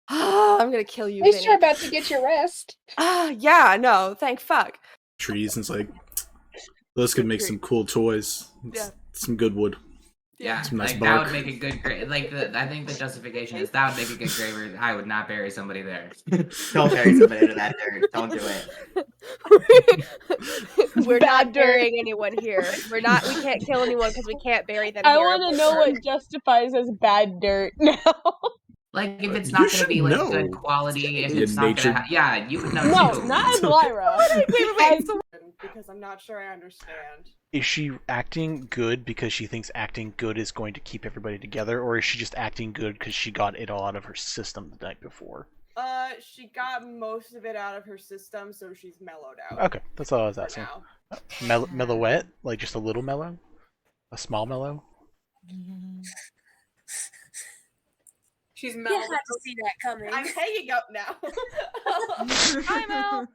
I'm gonna kill you. At least Vinny. you're about to get your rest. Yeah, no, thank fuck. Trees and it's like those could make some cool toys. Yeah. Some good wood. Yeah, Some nice like bark. that would make a good grave. Like I think the justification is that would make a good grave. Where I would not bury somebody there. Don't bury somebody into that dirt. Don't do it. We're not burying anyone here. We can't kill anyone because we can't bury them I here. want to know what justifies as bad dirt now. Like if it's You not going to should be like know. good quality, if In it's not going nature. to, yeah, you would know No, too. not as Lyra. Wait. Because I'm not sure I understand. Is she acting good because she thinks acting good is going to keep everybody together, or is she just acting good because she got it all out of her system the night before? She got most of it out of her system, so she's mellowed out. Okay, that's all I was for asking. now. Melloette? Like just a little mellow? A small mellow? She's You mellowed had out. to see that coming. I'm hanging up now. Hi, Mel.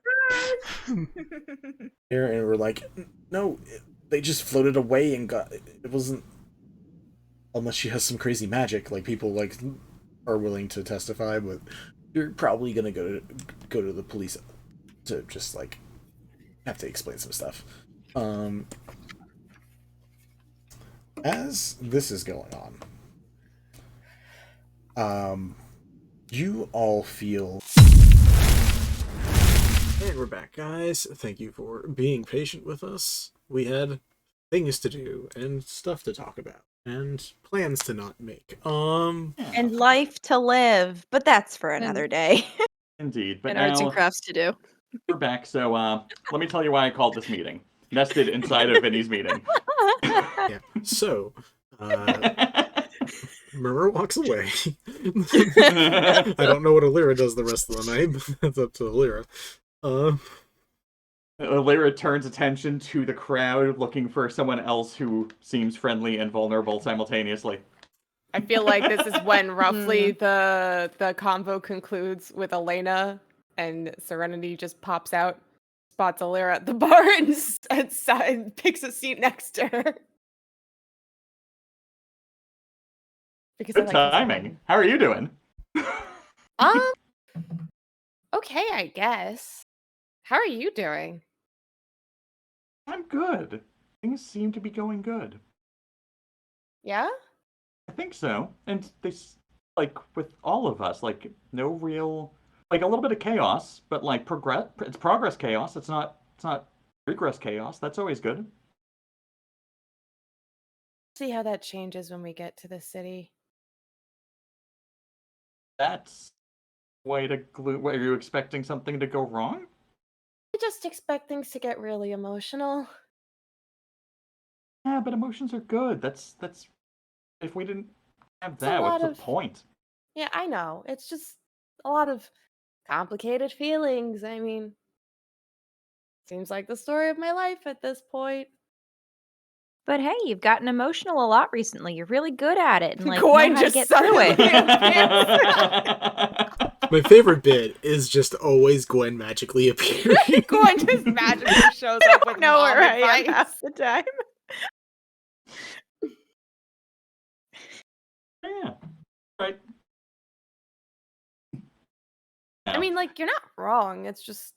Here, and we're like, no, they just floated away and got. It wasn't. Unless she has some crazy magic, like people like are willing to testify, but you're probably gonna go to the police to just like have to explain some stuff. As this is going on, you all feel. And we're back, guys. Thank you for being patient with us. We had things to do and stuff to talk about and plans to not make. And life to live, but that's for another day. Indeed, but And now arts and crafts to do. we're back. So let me tell you why I called this meeting. Nested inside of Vinny's meeting. Yeah. So, Murmur walks away. I don't know what Eleira does the rest of the night, but that's up to Eleira. Eleira turns attention to the crowd, looking for someone else who seems friendly and vulnerable simultaneously. I feel like this is when roughly the convo concludes with Elena and Serenity just pops out, spots Eleira at the bar, and picks a seat next to her. Because Good timing. How are you doing? Okay, I guess. How are you doing? I'm good. Things seem to be going good. Yeah? I think so. And they, like, with all of us, like, no real, like, a little bit of chaos, but, like, it's progress chaos. It's not regress chaos. That's always good. See how that changes when we get to the city. That's way to glue. What, are you expecting something to go wrong? I just expect things to get really emotional. Yeah, but emotions are good. That's if we didn't have It's a that, what's lot the of- point? Yeah, I know. It's just a lot of complicated feelings. I mean, seems like the story of my life at this point. But hey, you've gotten emotional a lot recently. You're really good at it, and like Gwen know how to just get suddenly through it. My favorite bit is just always Gwen magically appearing. Gwen just magically shows up with know mom where I am advice. half the time. Yeah. Right. I mean, like, you're not wrong. It's just,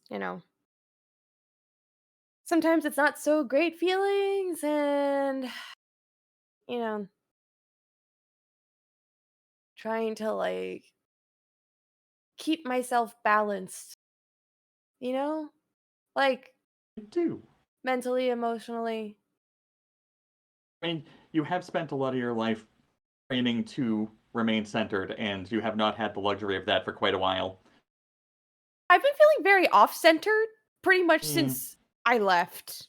sometimes it's not so great feelings, and, trying to, like, keep myself balanced, Like, You do. mentally, emotionally. I mean, you have spent a lot of your life training to remain centered, and you have not had the luxury of that for quite a while. I've been feeling very off-centered pretty much since I left.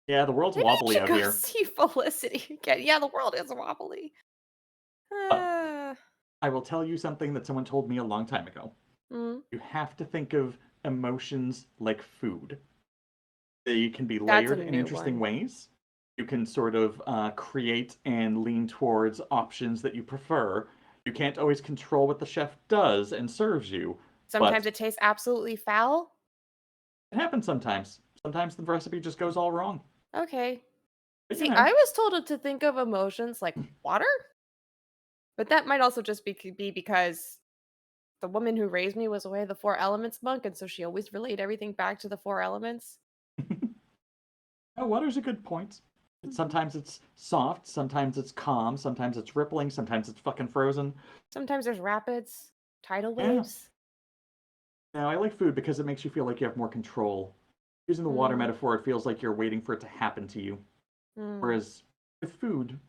Yeah, the world's Maybe I wobbly should out go here. see Felicity again. Yeah, the world is wobbly. I will tell you something that someone told me a long time ago. Mm. You have to think of emotions like food. They can be That's a layered in new interesting one. ways. You can sort of create and lean towards options that you prefer. You can't always control what the chef does and serves you. Sometimes but it tastes absolutely foul. it happens sometimes. Sometimes the recipe just goes all wrong. Okay. But, See, you know, I was told to think of emotions like water, but that might also just be because the woman who raised me was away the 4 elements monk, and so she always relayed everything back to the 4 elements. oh, water's a good point. Sometimes it's soft, sometimes it's calm, sometimes it's rippling, sometimes it's fucking frozen. Sometimes there's rapids, tidal Yeah. waves. Now, I like food because it makes you feel like you have more control. Using the water Mm. metaphor, it feels like you're waiting for it to happen to you. Mm. Whereas with food,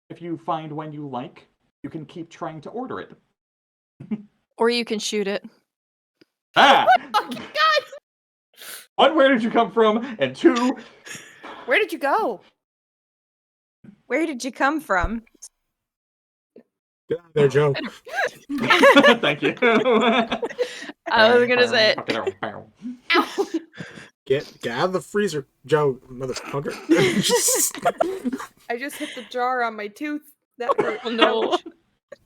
if you find one you like, you can keep trying to order it. Or you can shoot it. Ah! Oh my god! 1, where did you come from? And 2, Where did you go? Where did you come from? Get out of there, Joe. Thank you. I was gonna say. Get out of the freezer, Joe, motherfucker. I just hit the jar on my tooth. That hurt. Oh, no.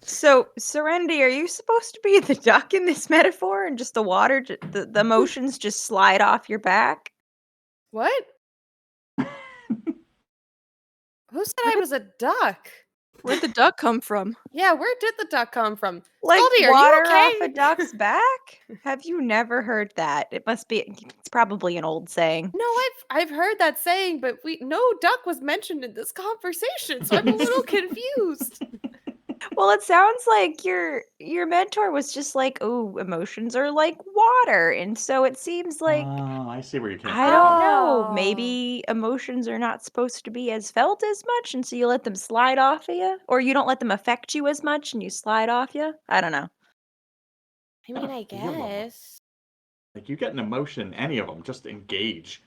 So, Serenity, are you supposed to be the duck in this metaphor, and just the water, the motions just slide off your back? What? Who said I was a duck? Where'd the duck come from? Yeah, where did the duck come from? Like Skaldi, are water you okay? off a duck's back? Have you never heard that? It must be. It's probably an old saying. No, I've heard that saying, but no duck was mentioned in this conversation, so I'm a little confused. Well, it sounds like your mentor was just like, "Oh, emotions are like water," and so it seems like Oh, I see where you came I from. don't know. Oh. Maybe emotions are not supposed to be as felt as much, and so you let them slide off of you, or you don't let them affect you as much, and you slide off you. I don't know. I mean, I Feel 'em. guess. Like, you get an emotion, any of them, just engage.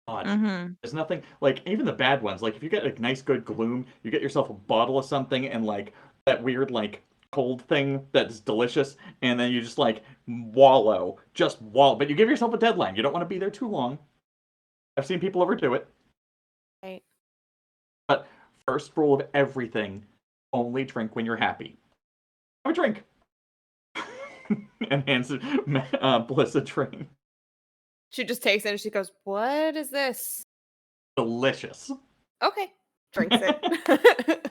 God, Mm-hmm. there's nothing, like, even the bad ones, like, if you get a nice, good gloom, you get yourself a bottle of something, and, like, that weird, like, cold thing that's delicious, and then you just, like, wallow. But you give yourself a deadline. You don't want to be there too long. I've seen people overdo it. Right. But first rule of everything, only drink when you're happy. Have a drink. And hands Bliss a drink. She just takes it and she goes, "What is this?" Delicious. Okay. Drinks it.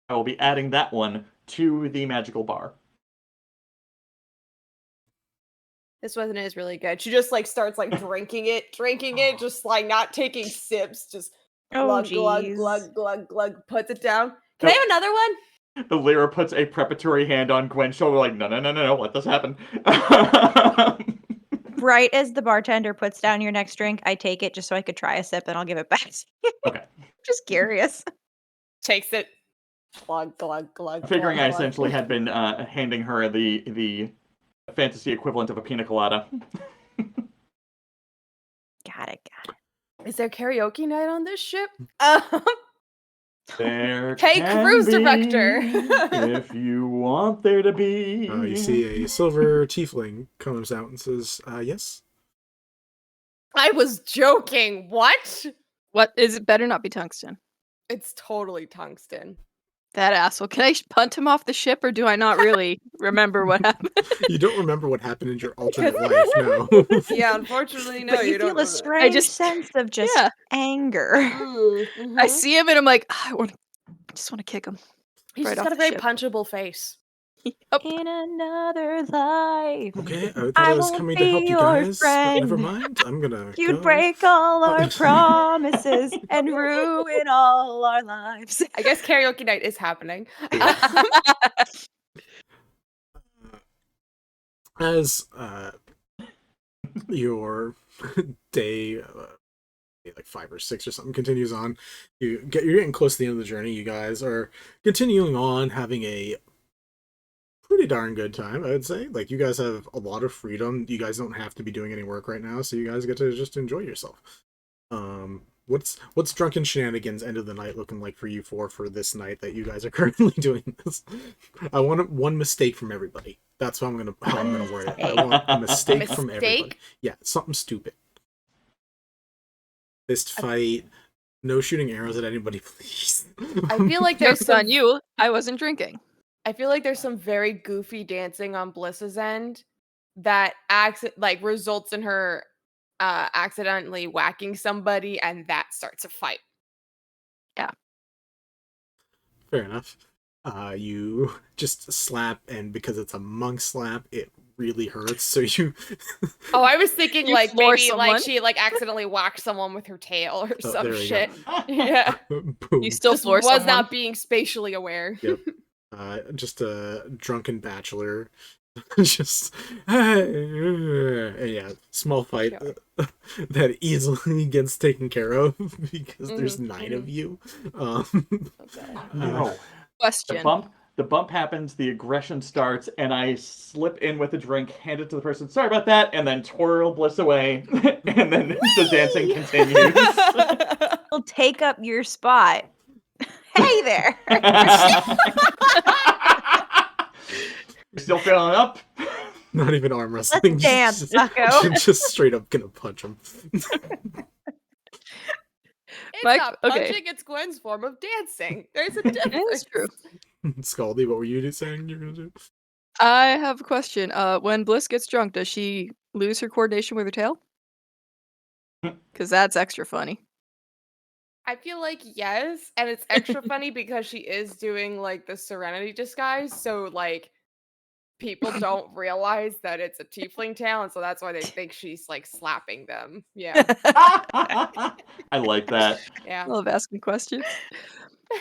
I will be adding that one to the magical bar. This one is really good. She just like starts like drinking it, just like not taking sips, just glug, glug, jeez. glug, glug, glug, puts it down. Can I have another one? Eleira puts a preparatory hand on Gwen's shoulder, like, no, let this happen. Right as the bartender puts down your next drink, I take it just so I could try a sip, and I'll give it back to you. Okay. Just curious. Takes it. Glug, glug, glug. Figuring glug, I glug. essentially had been handing her the fantasy equivalent of a pina colada. Got it. Is there karaoke night on this ship? There Hey, can cruise be, director. if you want there to be. You see a silver tiefling comes out and says, yes? I was joking. What? What is it? Better not be tungsten. It's totally tungsten. That asshole. Can I punt him off the ship, or do I not really remember what happened? You don't remember what happened in your alternate life, no. Yeah, unfortunately, no. But you feel don't a strange sense of just anger. I see him and I'm like, I just want to kick him. He's right just off got a the very ship. punchable face. In another life. Okay, I thought I was won't coming to be help you your guys, friend. but never mind. I'm gonna You'd go. break all our promises and ruin all our lives. I guess karaoke night is happening. As your day, like 5 or 6 or something, continues on, you're getting close to the end of the journey. You guys are continuing on, having a pretty darn good time, I would say. Like, you guys have a lot of freedom. You guys don't have to be doing any work right now, so you guys get to just enjoy yourself. What's drunken shenanigans end of the night looking like for you for this night that you guys are currently doing this? I want one mistake from everybody. That's how I'm gonna word it. I want a mistake from everybody. Yeah, something stupid. Fist fight. No shooting arrows at anybody, please. I feel like there's Joke's some on you. I wasn't drinking. I feel like there's some very goofy dancing on Bliss's end that results in her accidentally whacking somebody, and that starts a fight. Yeah. Fair enough. You just slap, and because it's a monk slap, it really hurts. So you. Oh, I was thinking You like floor maybe someone? like she like accidentally whacked someone with her tail or some there we shit. go. Yeah, Boom. You still just floor was someone. not being spatially aware. Yep. Just a drunken bachelor. Just yeah, small fight that easily gets taken care of because there's 9 of you. No. Question. The bump happens, the aggression starts, and I slip in with a drink, hand it to the person, sorry about that, and then twirl Bliss away, and then the dancing continues. We'll take up your spot Hey there. Still feeling up? Not even arm wrestling. Let's dance, bucko. Just straight up gonna punch him. It's Mike, not okay. punching, it's Gwen's form of dancing. There's a difference. That's true. Skaldi, what were you saying you're gonna do? I have a question. When Bliss gets drunk, does she lose her coordination with her tail? Because that's extra funny. I feel like yes, and it's extra funny because she is doing like the Serenity disguise, so like people don't realize that it's a tiefling tail, and so that's why they think she's like slapping them. Yeah, I like that. yeah. I love asking questions.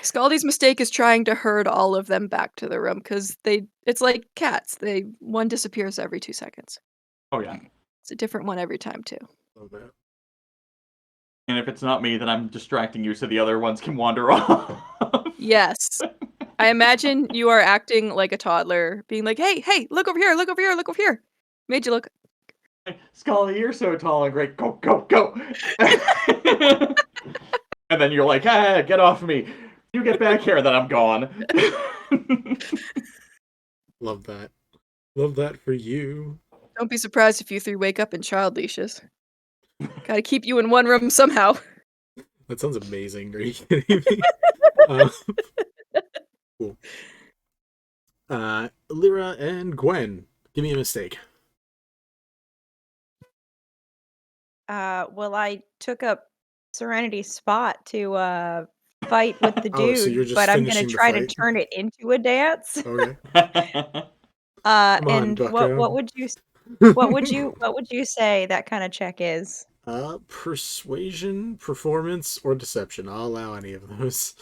Skaldi's mistake is trying to herd all of them back to the room because it's like cats. One disappears every 2 seconds. Oh yeah. It's a different one every time too. Love that. And if it's not me, then I'm distracting you so the other ones can wander off. Yes. I imagine you are acting like a toddler, being like, hey, look over here, look over here, look over here. Made you look. Skaldi, you're so tall and great. Go, go, go. And then you're like, ah, get off me. You get back here, then I'm gone. Love that. Love that for you. Don't be surprised if you three wake up in child leashes. Gotta keep you in one room somehow. That sounds amazing. Are you kidding me? Cool. Eleira and Gwen, give me a mistake. Well, I took up Serenity's spot to fight with the dude, so you're just but I'm gonna finishing the try to fight? turn it into a dance. Okay. on, And bucko. what would you say that kind of check is? Persuasion, performance, or deception. I'll allow any of those.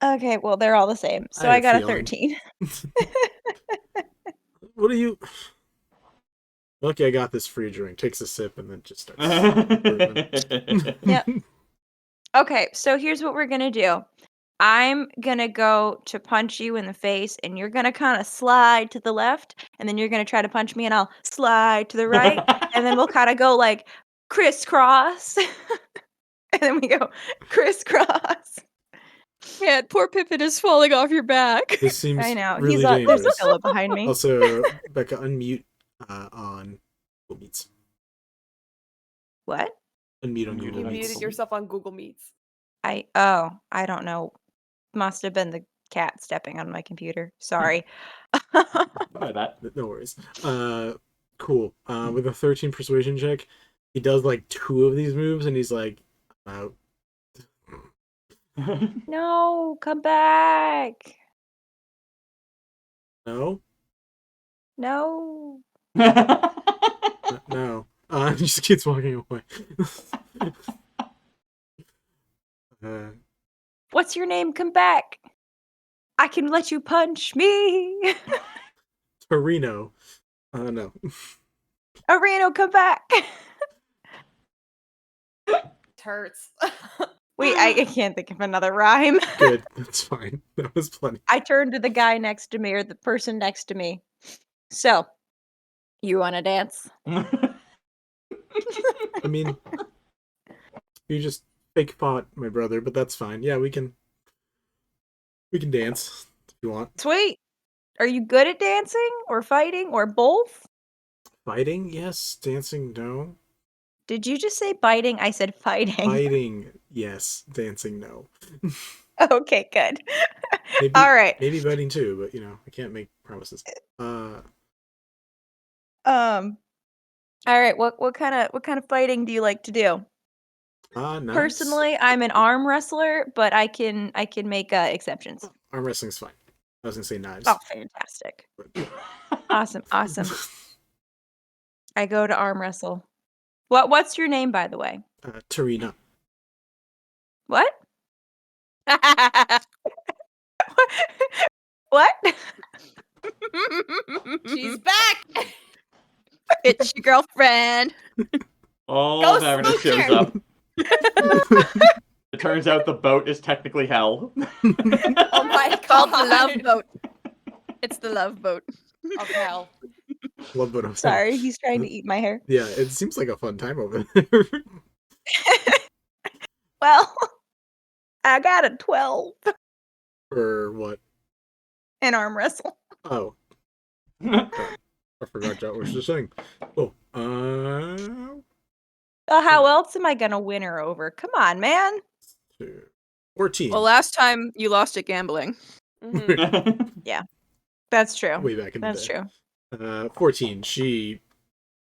Okay, well they're all the same. So I I had got a a feeling. 13. What are you? Lucky I got this free drink. Takes a sip and then just starts. Yep. Okay, so here's what we're gonna do. I'm gonna go to punch you in the face, and you're gonna kind of slide to the left, and then you're gonna try to punch me, and I'll slide to the right, and then we'll kind of go like crisscross, and then we go crisscross. Man, poor Pippin is falling off your back. This seems I know. really He's there's a dangerous. pillow behind me. Also, Becca, unmute on Google Meets. What? Unmute on You Google Meets. muted yourself on Google Meets. I don't know. Must have been the cat stepping on my computer. Sorry. By that. No worries. Cool. With a 13 persuasion check, he does like 2 of these moves, and he's like, out. No, come back. No? No. No. He just keeps walking away. What's your name? Come back. I can let you punch me. Torino. No. Areno, come back. Hurts. Wait, I can't think of another rhyme. Good. That's fine. That was plenty. I turned to the guy next to me or the person next to me. So, you want to dance? I mean, you just fake pot my brother, but that's fine. Yeah, we can dance if you want. Sweet. Are you good at dancing or fighting or both? Fighting? Yes. Dancing? No. Did you just say biting? I said fighting. Fighting? Yes. Dancing? No. Okay, good. Maybe, All right. Maybe biting too, but I can't make promises. All right. What kind of fighting do you like to do? Nice. Personally, I'm an arm wrestler, but I can make exceptions. Arm wrestling's fine. I was gonna say knives. Oh, fantastic! Awesome. I go to arm wrestle. What's your name, by the way? Tarina. What? What? She's back. It's your girlfriend. Oh, Go Tavernus smooch shows her. up. It turns out the boat is technically hell. Oh my Called the god. love boat. It's the love boat. Of hell. Love but I'm Sorry, he's trying to eat my hair. Yeah, it seems like a fun time over there. Well, I got a 12 For what? in arm wrestle. Oh. I forgot what was just saying. Oh, How else am I gonna win her over? Come on, man. 14. Well, last time you lost at gambling. Yeah, that's true. Way back in the That's day. true. 14. She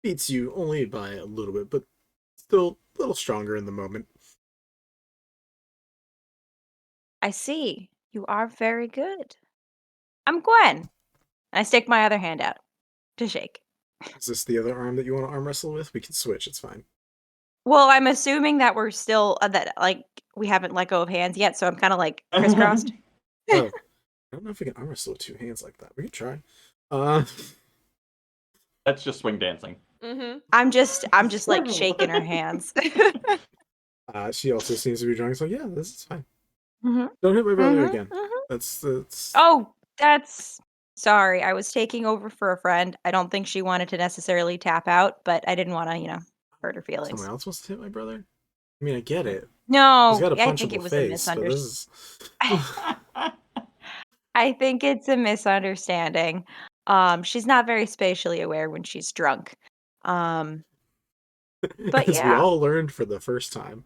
beats you only by a little bit, but still a little stronger in the moment. I see. You are very good. I'm Gwen. And I stick my other hand out to shake. Is this the other arm that you want to arm wrestle with? We can switch. It's fine. Well, I'm assuming that we're still that like we haven't let go of hands yet, so I'm kind of like crisscrossed. Oh, I don't know if we can arm wrestle with two hands like that. We can try. That's just swing dancing. I'm just like shaking her hands. She also seems to be drawing, so yeah, this is fine. Mhm. Don't hit my brother Mhm, again. mhm. That's. Oh, that's sorry. I was taking over for a friend. I don't think she wanted to necessarily tap out, but I didn't want to, hurt her feelings. Someone else wants to hit my brother? I mean, I get it. No, He's got a I think punchable it was a face, but this is. I think it's a misunderstanding. She's not very spatially aware when she's drunk. But As we yeah. all learned for the first time.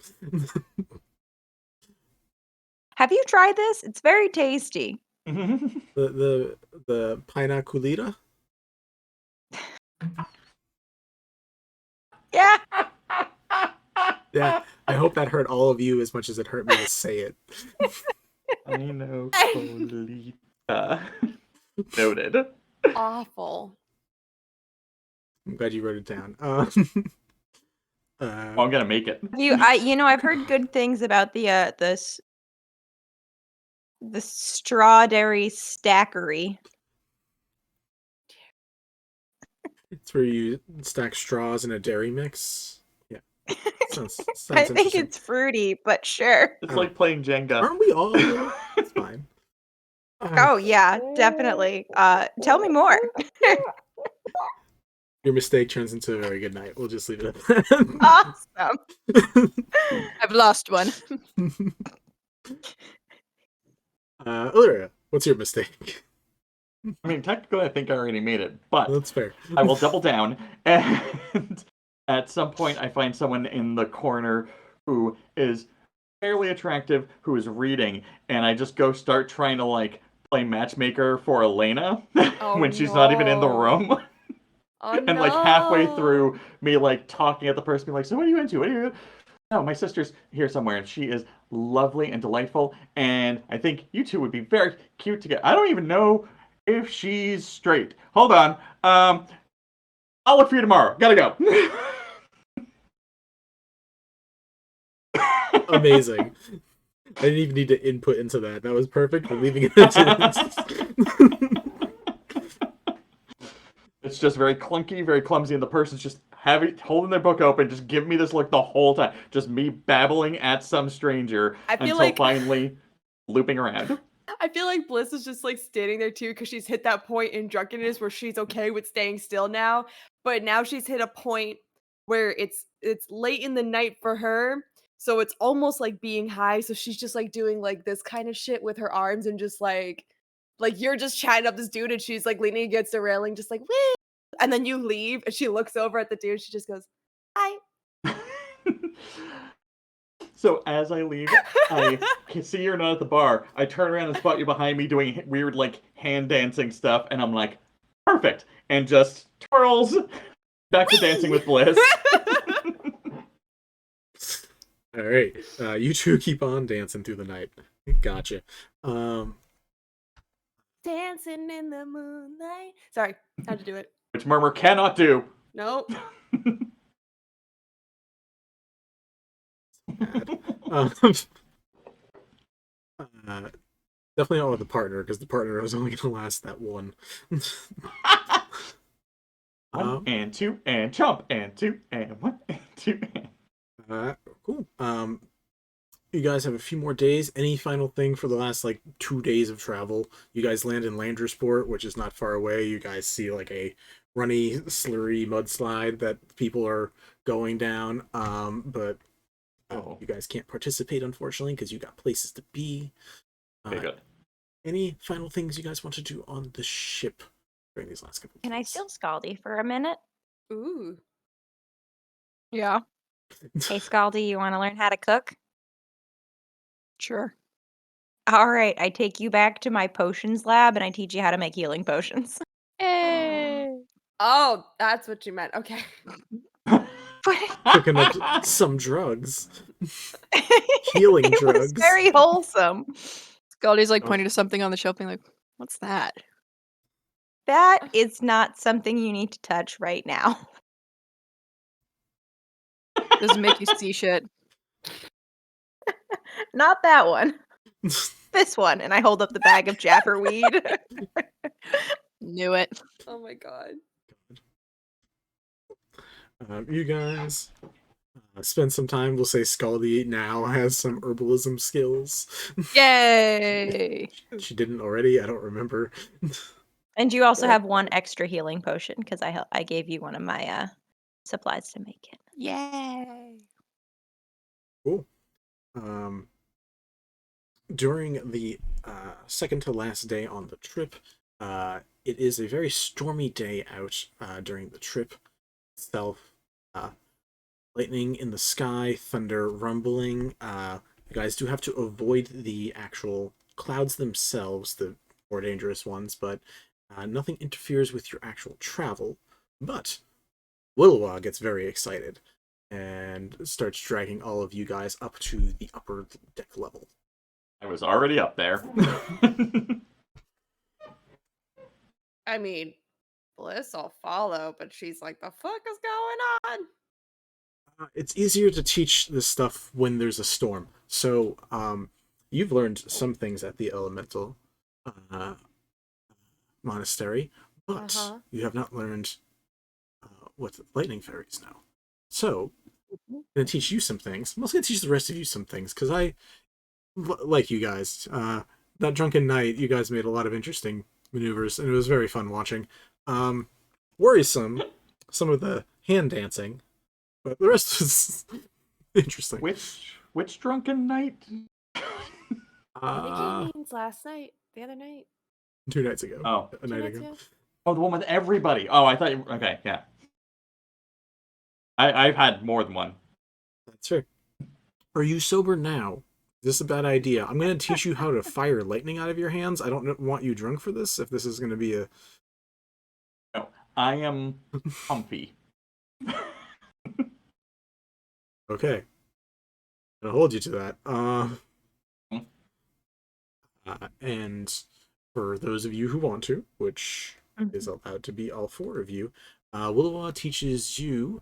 Have you tried this? It's very tasty. the pina colada? Yeah. Yeah, I hope that hurt all of you as much as it hurt me to say it. Pina colada. Noted. Awful. I'm glad you wrote it down. I'm gonna make it. I've heard good things about the strawberry stackery. It's where you stack straws in a dairy mix. Yeah. Sounds I think interesting. it's fruity, but sure. It's like playing Jenga. Aren't we all? It's fine. Oh yeah, definitely. Tell me more. Your mistake turns into a very good night. We'll just leave it at that. Awesome. I've lost one. Eleira, what's your mistake? I mean, technically, I think I already made it, but That's fair. I will double down. And at some point, I find someone in the corner who is fairly attractive, who is reading, and I just go start trying to play matchmaker for Elena when she's not even in the room. Oh, And halfway through me talking at the person, being so what are you into? What are you? No, my sister's here somewhere, and she is lovely and delightful, and I think you two would be very cute together. I don't even know if she's straight. Hold on. I'll look for you tomorrow. Gotta go. Amazing. I didn't even need to input into that. That was perfect for leaving it into It's just very clunky, very clumsy, and the person's just holding their book open, just giving me this look the whole time. Just me babbling at some stranger until finally looping around. I feel like Bliss is just standing there too because she's hit that point in drunkenness where she's okay with staying still now, but now she's hit a point where it's late in the night for her, so it's almost like being high. So she's just doing this kind of shit with her arms and just like you're just chatting up this dude and she's leaning against the railing, just woo. And then you leave and she looks over at the dude. She just goes, "Hi." So as I leave, I can see you're not at the bar. I turn around and spot you behind me doing weird hand dancing stuff, and I'm like, perfect, and just twirls back to dancing with Bliss. All right, you two keep on dancing through the night. Gotcha. Dancing in the moonlight. Sorry, had to do it. Which Murmur cannot do. Nope. Definitely not with the partner, because the partner was only going to last that one. One and two and chomp and two and one and two and... Cool. You guys have a few more days. Any final thing for the last 2 days of travel? You guys land in Landersport, which is not far away. You guys see a runny, slurry mudslide that people are going down. But You guys can't participate, unfortunately, because you got places to be. Okay, good. Any final things you guys want to do on the ship during these last couple of Can I days? steal Skaldi for a minute? Ooh. Yeah, Hey, Skaldi, you want to learn how to cook? sure. All right, I take you back to my potions lab and I teach you how to make healing potions. Hey. Oh, that's what you meant. Okay. Cooking up some drugs. Healing It was drugs. very wholesome. Skaldi's like Oh. pointing to something on the shelf, being like, "What's that?" That is not something you need to touch right now. Doesn't make you see shit. Not that one. This one. And I hold up the bag of jafferweed. Knew it. Oh my god. You guys spend some time. We'll say Skaldi now has some herbalism skills. Yay! She didn't already. I don't remember. And you also have one extra healing potion because I gave you one of my supplies to make it. Yay! Cool. During the second to last day on the trip, it is a very stormy day out during the trip itself. Lightning in the sky, thunder rumbling. You guys do have to avoid the actual clouds themselves, the more dangerous ones, but nothing interferes with your actual travel. But Willowa gets very excited and starts dragging all of you guys up to the upper deck level. I was already up there. I mean, Bliss will follow, but she's like, the fuck is going on? It's easier to teach this stuff when there's a storm. So, you've learned some things at the elemental monastery, but you have not learned what lightning fairies know. So, I'm going to teach you some things. I'm also going to teach the rest of you some things, because I like you guys. That drunken night, you guys made a lot of interesting maneuvers, and it was very fun watching. Worrisome, some of the hand dancing, but the rest was interesting. Which drunken night? I think he means last night. The other night. 2 nights ago. Oh. A night ago. Oh, the one with everybody. Oh, I thought you... Okay, yeah. I've had more than one. That's fair. Are you sober now? Is this a bad idea? I'm going to teach you how to fire lightning out of your hands. I don't want you drunk for this, if this is going to be a... No, I am comfy. Okay. I'm going to hold you to that. And for those of you who want to, which is allowed to be all 4 of you, Willowa teaches you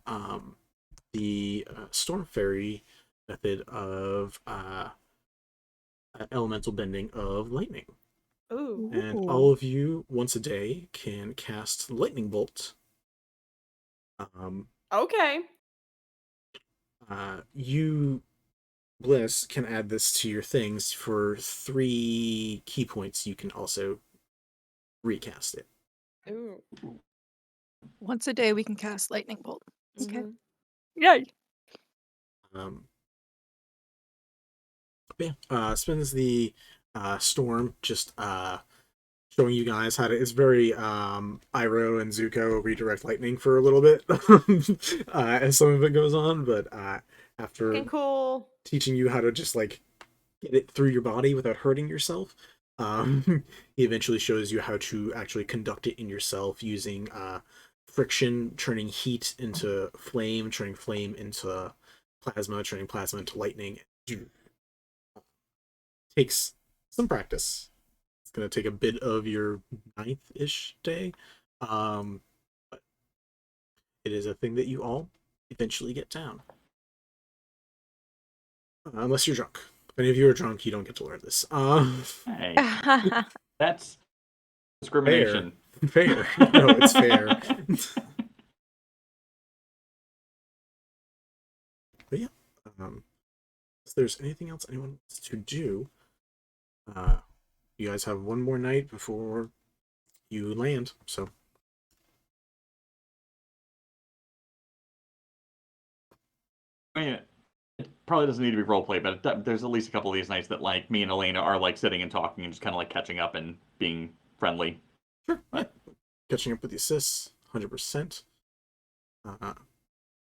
the Storm Fairy method of elemental bending of lightning. Ooh. And all of you, once a day, can cast Lightning Bolt. Okay. You, Bliss, can add this to your things. For 3 key points, you can also recast it. Ooh. Once a day, we can cast lightning bolt. Okay. Mhm. Yay! Spends the storm just showing you guys how to... It's very Iroh and Zuko redirect lightning for a little bit as some of it goes on, but after Fucking cool. teaching you how to just like get it through your body without hurting yourself, he eventually shows you how to actually conduct it in yourself using friction, turning heat into flame, turning flame into plasma, turning plasma into lightning. Takes some practice. It's going to take a bit of your 9th-ish day, but it is a thing that you all eventually get down. Unless you're drunk. If any of you are drunk, you don't get to learn this. Hey, that's discrimination. Fair. No, it's fair. But yeah, if there's anything else anyone wants to do, you guys have one more night before you land, so. Wait a minute. probably doesn't need to be roleplay, but there's at least a couple of these nights that like me and Elena are like sitting and talking and just kind of like catching up and being friendly. Sure. Catching up with the assists, 100%.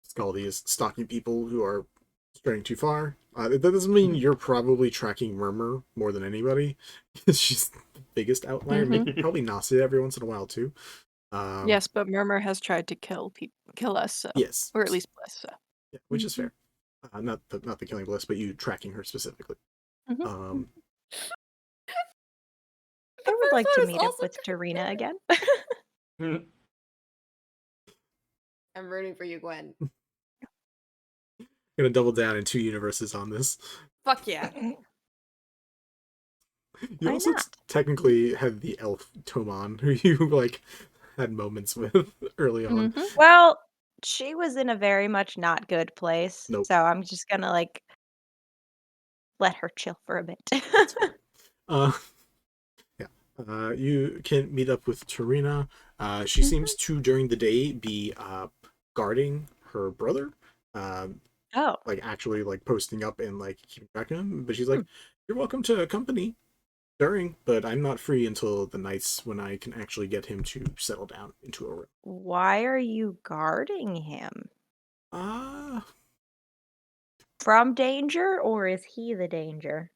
Skaldi is stalking people who are straying too far. That doesn't mean you're probably tracking Murmur more than anybody. She's the biggest outlier. Probably Nasia every once in a while too. Yes, but Murmur has tried to kill us. So. Yes, or at least Bliss. So. Yeah, which is fair. Not the killing Bliss, but you tracking her specifically. I would like to meet up with Tarina again. I'm rooting for you, Gwen. Gonna double down in 2 universes on this. Fuck yeah. You also technically had the elf Toman, who you like had moments with early on. Well, she was in a very much not good place. Nope. So I'm just gonna like let her chill for a bit. You can meet up with Tarina. She seems to during the day be guarding her brother. Like actually like posting up and like keeping track of him. But she's like, "You're welcome to accompany during, but I'm not free until the nights when I can actually get him to settle down into a room." Why are you guarding him? From danger, or is he the danger?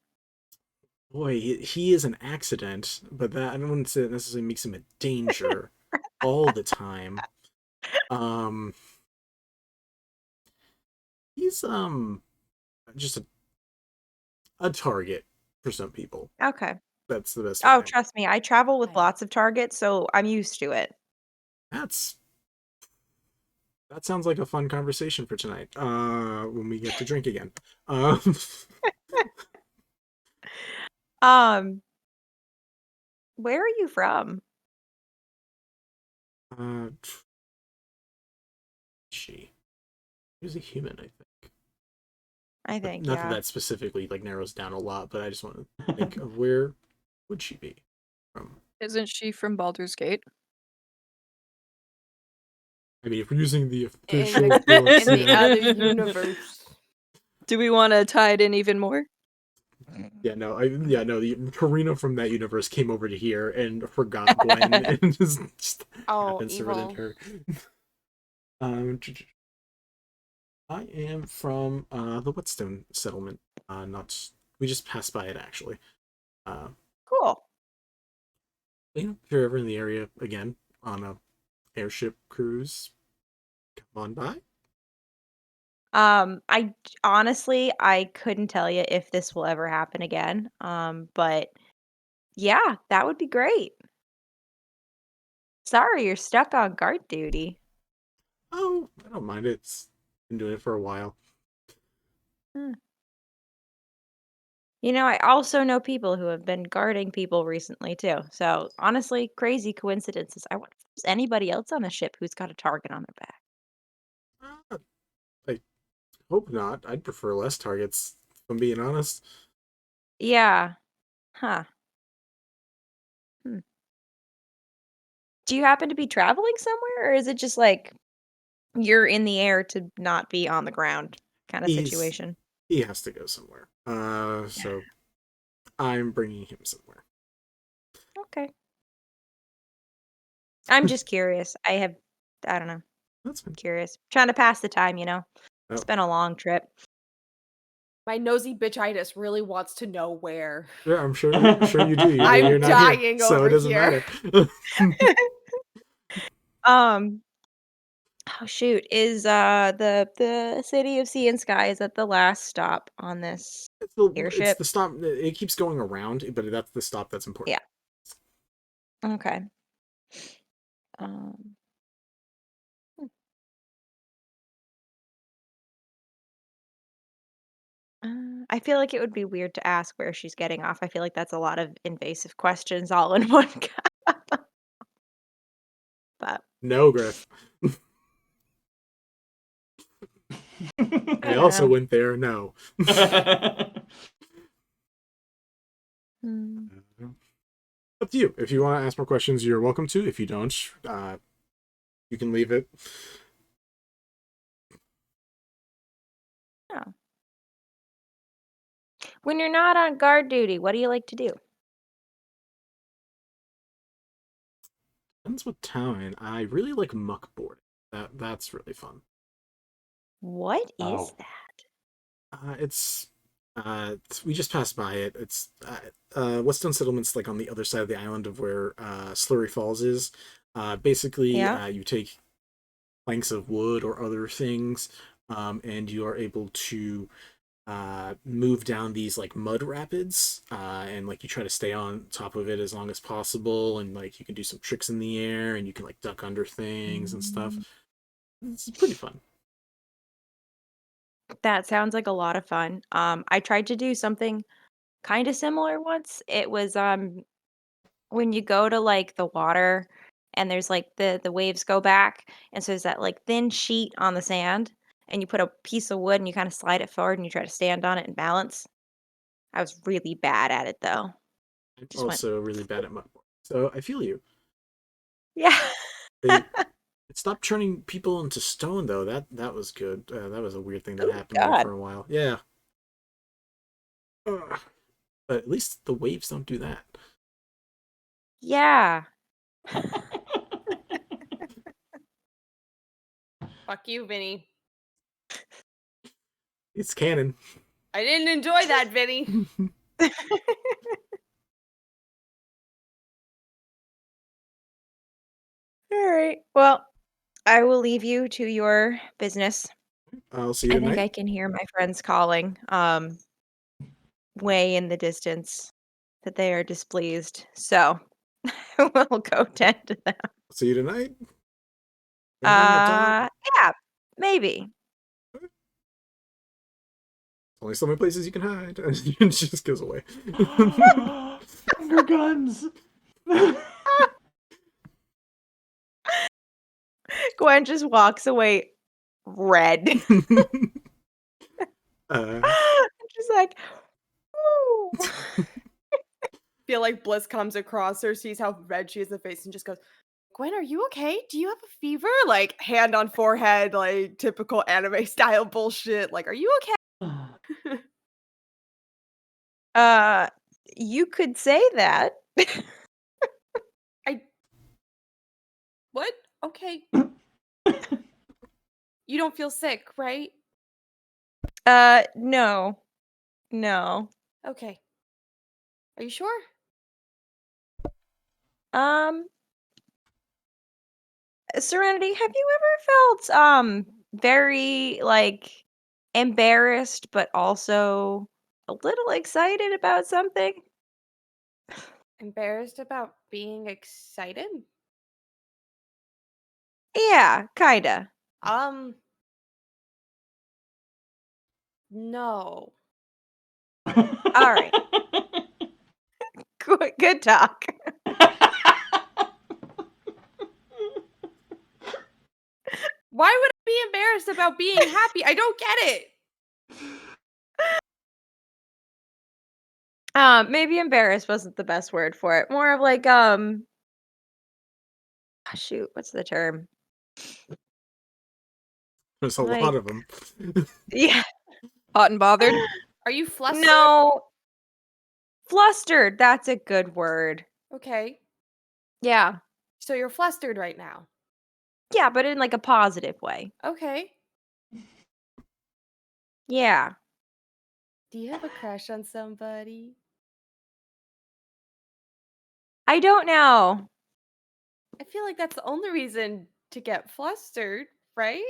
Boy, he is an accident, but that I don't want to say that necessarily makes him a danger all the time. He's just a target for some people. Okay. That's the best. Oh, trust me, I travel with lots of targets, so I'm used to it. That sounds like a fun conversation for tonight. When we get to drink again. Where are you from? She was a human, I think. I think, not that specifically like narrows down a lot, but I just want to think of where would she be from? Isn't she from Baldur's Gate? I mean, if we're using the official in the other universe. Do we want to tie it in even more? Yeah, no, the Karina from that universe came over to here and forgot Gwen and just happens to run into her. I am from the Whetstone settlement. We just passed by it actually. Cool. You know, if you're ever in the area again on a airship cruise, come on by. I honestly couldn't tell you if this will ever happen again. But yeah, that would be great. Sorry, you're stuck on guard duty. Oh, I don't mind it. It's been doing it for a while. You know, I also know people who have been guarding people recently too. So honestly, crazy coincidences. I wonder if there's anybody else on a ship who's got a target on their back. I hope not. I'd prefer less targets, if I'm being honest. Yeah. Huh. Do you happen to be traveling somewhere, or is it just like you're in the air to not be on the ground kind of situation? He has to go somewhere. So I'm bringing him somewhere. Okay. I'm just curious. I don't know. That's fine. Curious. Trying to pass the time, you know. It's been a long trip. My nosy bitchitis really wants to know where. Yeah, I'm sure you do. I'm you're not dying here, over so it doesn't here. matter. Oh shoot, is the city of Sea and Sky, is that the last stop on this airship? It's the stop. It keeps going around, but that's the stop that's important. Yeah. Okay. I feel like it would be weird to ask where she's getting off. I feel like that's a lot of invasive questions all in one go. But no, Griff. I also went there. No. Up to you. If you want to ask more questions, you're welcome to. If you don't, you can leave it. Yeah. When you're not on guard duty, what do you like to do? Depends what town. I really like muck boarding. That's really fun. What is Oh. that? We just passed by it. It's Whetstone Settlement's like on the other side of the island of where Slurry Falls is. Basically, Yeah. you take planks of wood or other things, and you are able to move down these like mud rapids, and like you try to stay on top of it as long as possible, and like you can do some tricks in the air, and you can like duck under things and stuff. It's pretty fun. That sounds like a lot of fun. I tried to do something kind of similar once. It was when you go to like the water and there's like the waves go back, and so there's that like thin sheet on the sand, and you put a piece of wood and you kind of slide it forward and you try to stand on it and balance. I was really bad at it though. I'm Just went, also really bad at muck boarding, so I feel you. yeah. It stopped turning people into stone, though. That was good. That was a weird thing that Oh, happened there God. for a while. Yeah. Ugh. But at least the waves don't do that. Yeah. Fuck you, Vinny. It's canon. I didn't enjoy that, Vinny. All right. Well, I will leave you to your business. I'll see you I think tonight. I can hear my friends calling way in the distance that they are displeased. So we'll go tend to them. See you tonight. Anything to talk? Yeah, maybe. Only so many places you can hide. And she just goes away. Finger guns. Gwen just walks away red. She's like, "Ooh." Feel like Bliss comes across her, sees how red she is in the face, and just goes, Gwen, are you okay? Do you have a fever? Like, hand on forehead, like, typical anime style bullshit. Like, are you okay? You could say that. What? Okay. You don't feel sick, right? No. No. Okay. Are you sure? Serenity, have you ever felt very like embarrassed but also a little excited about something? Embarrassed about being excited? Yeah, kinda. No. All right. Good talk. Why would I be embarrassed about being happy? I don't get it. Maybe embarrassed wasn't the best word for it. More of like shoot, what's the term? There's a lot of them. Yeah. Hot and bothered? Are you flustered? No. Flustered, that's a good word. Okay. Yeah. So you're flustered right now. Yeah, but in like a positive way. Okay. Yeah. Do you have a crush on somebody? I don't know. I feel like that's the only reason to get flustered, right?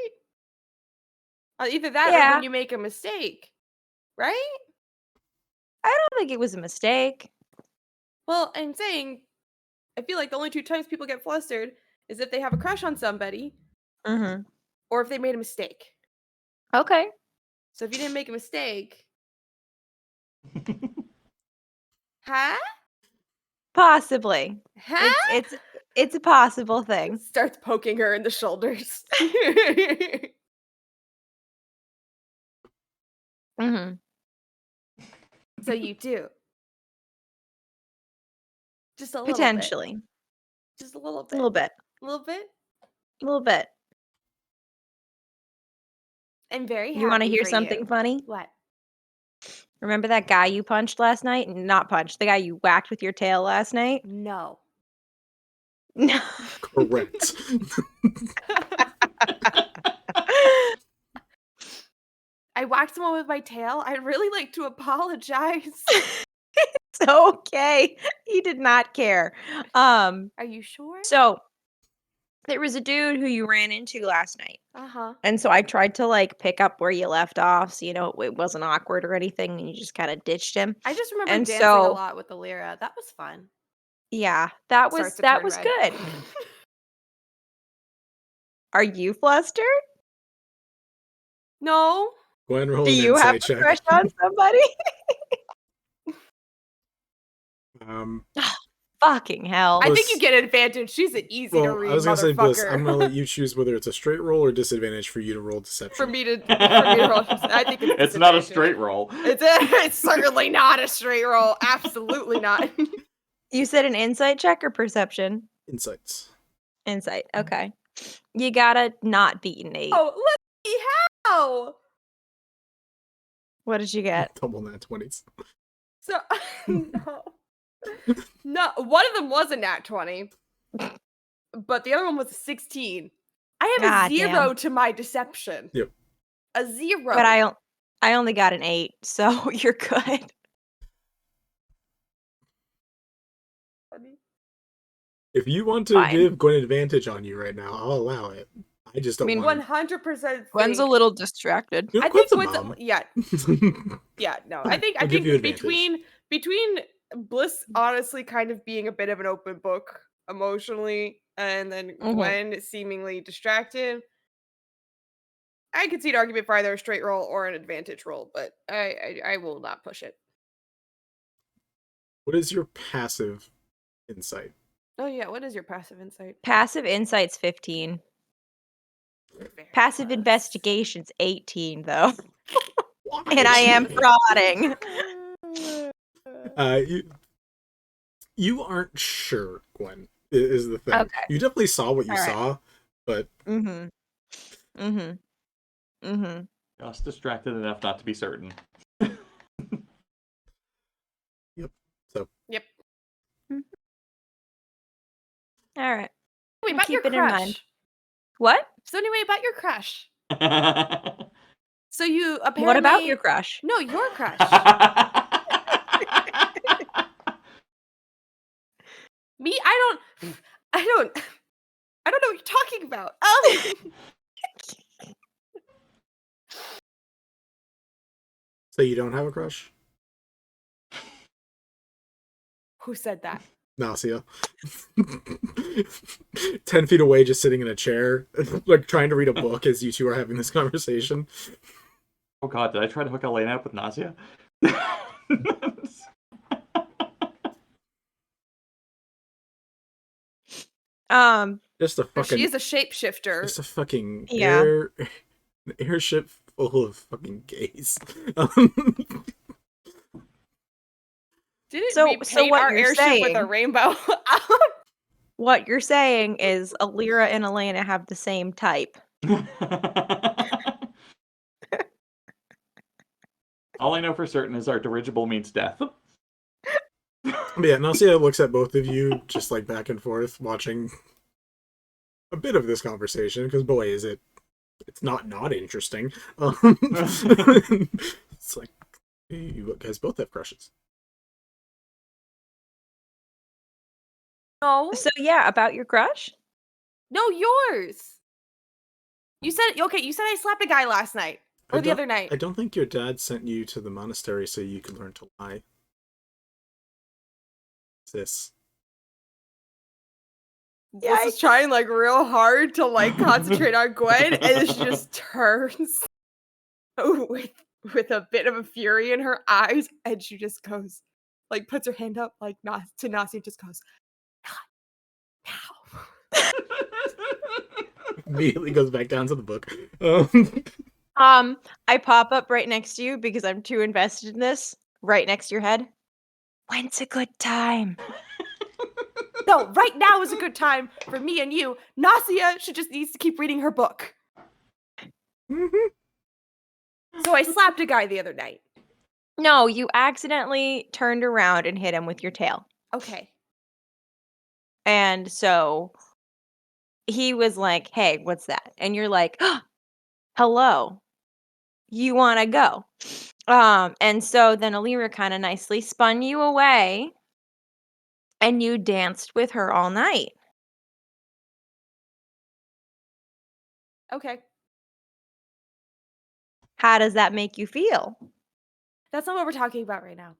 Either that or Yeah. when you make a mistake, right? I don't think it was a mistake. Well, I'm saying, I feel like the only two times people get flustered is if they have a crush on somebody Mm-hmm. or if they made a mistake. Okay. So if you didn't make a mistake, huh? Possibly. Huh? It's a possible thing. Starts poking her in the shoulders. Mm-hmm. So you do. Just a little Potentially. bit. Just a little bit. A little bit. A little bit. A little bit. I'm very happy. You want to hear for something you. funny? What? Remember that guy you punched last night? Not punched. The guy you whacked with your tail last night? No. No. Correct. I whacked someone with my tail. I'd really like to apologize. It's okay. He did not care. Are you sure? So there was a dude who you ran into last night. Uh-huh. And so I tried to like pick up where you left off, so it wasn't awkward or anything, and you just kind of ditched him. I just remember And dancing a so lot with Eleira. That was fun. yeah, that was Starts to turn red. good. Are you flustered? No. Gwen, roll Do an you have a insight check. crush on somebody? Fucking hell. I think you get an advantage. She's an easy to read I was gonna say, Bliss, motherfucker. I'm gonna let you choose whether it's a straight roll or disadvantage for you to roll deception. for me to roll. I think It's not a straight roll. It's certainly not a straight roll. Absolutely not. You said an insight check or perception? Insights. Insight. Okay. You gotta not beat an 8. Oh, let's see how. What did you get? Double nat 20s. So no, one of them was a nat 20, but the other one was a 16. I have God a 0 damn. to my deception. Yep. A 0. But I only got an 8, so you're good. If you want to Fine. give Gwen advantage on you right now, I'll allow it. I just don't want 100%. Gwen's a little distracted. You know, I think Gwen's a Gwen's mom. yeah. Yeah, no. I think I'll give you advantage. between Bliss honestly kind of being a bit of an open book emotionally, and then Gwen seemingly distracted, I could see an argument for either a straight roll or an advantage roll, but I will not push it. What is your passive insight? Oh yeah, what is your passive insight? Passive insight's 15. Very Passive close. investigation's 18, though. And I am frauding. You aren't sure, Gwen, is the thing. Okay. You definitely saw what you All right. saw, but Just distracted enough not to be certain. Yep. So Yep. All right. Wait, I'll about your keep it in mind. crush. What? So anyway, about your crush. So you apparently. What about your crush? No, your crush. Me, I don't know what you're talking about. So you don't have a crush? Who said that? Nausea. 10 feet away, just sitting in a chair, like trying to read a book as you two are having this conversation. Oh god, did I try to hook Elena up with nausea? Just a fucking. She is a shapeshifter. Just a fucking Yeah. airship full of fucking gays. Didn't So- we so paint what our you're airship with a saying- rainbow? What you're saying is Eleira and Elena have the same type. All I know for certain is our dirigible means death. But yeah, Nausea looks at both of you, just like back and forth, watching a bit of this conversation, because boy, is it. It's not interesting. It's like, you guys both have crushes. No. So yeah, about your crush? No, yours. You said I slapped a guy last night. Or the other night. I don't think your dad sent you to the monastery so you could learn to lie. Sis. Yeah, Bliss is trying like real hard to like concentrate on Gwen, and then she just turns with a bit of a fury in her eyes, and she just goes, like puts her hand up like to Nasi, just goes, "Not now." Immediately goes back down to the book. I pop up right next to you because I'm too invested in this. Right next to your head. When's a good time? No, right now is a good time for me and you. Nausea needs to keep reading her book. So I slapped a guy the other night. No, you accidentally turned around and hit him with your tail. Okay. And so he was like, "Hey, what's that?" And you're like, "Hello. You want to go?" And so then Eleira kind of nicely spun you away and you danced with her all night. Okay. How does that make you feel? That's not what we're talking about right now.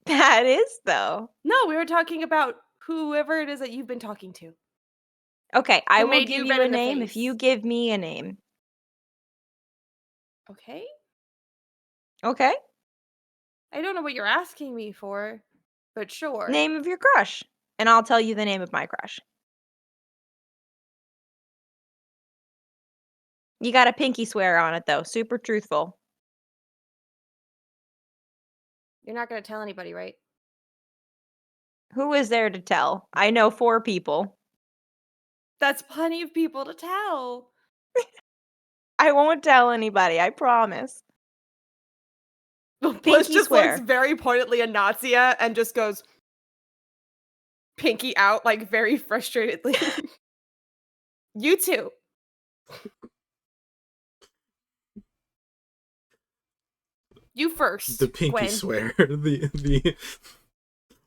That is, though. No, we were talking about whoever it is that you've been talking to. Okay, I Who will made give you you red a in the name if you face. give me a name. Okay. Okay? I don't know what you're asking me for, but sure. Name of your crush. And I'll tell you the name of my crush. You got a pinky swear on it, though. Super truthful. You're not going to tell anybody, right? Who is there to tell? I know 4 people. That's plenty of people to tell. I won't tell anybody, I promise. Bliss Pinky just swear. looks very pointedly at Nazia and just goes pinky out, like very frustratedly. You too. You first. The pinky Gwen. swear. The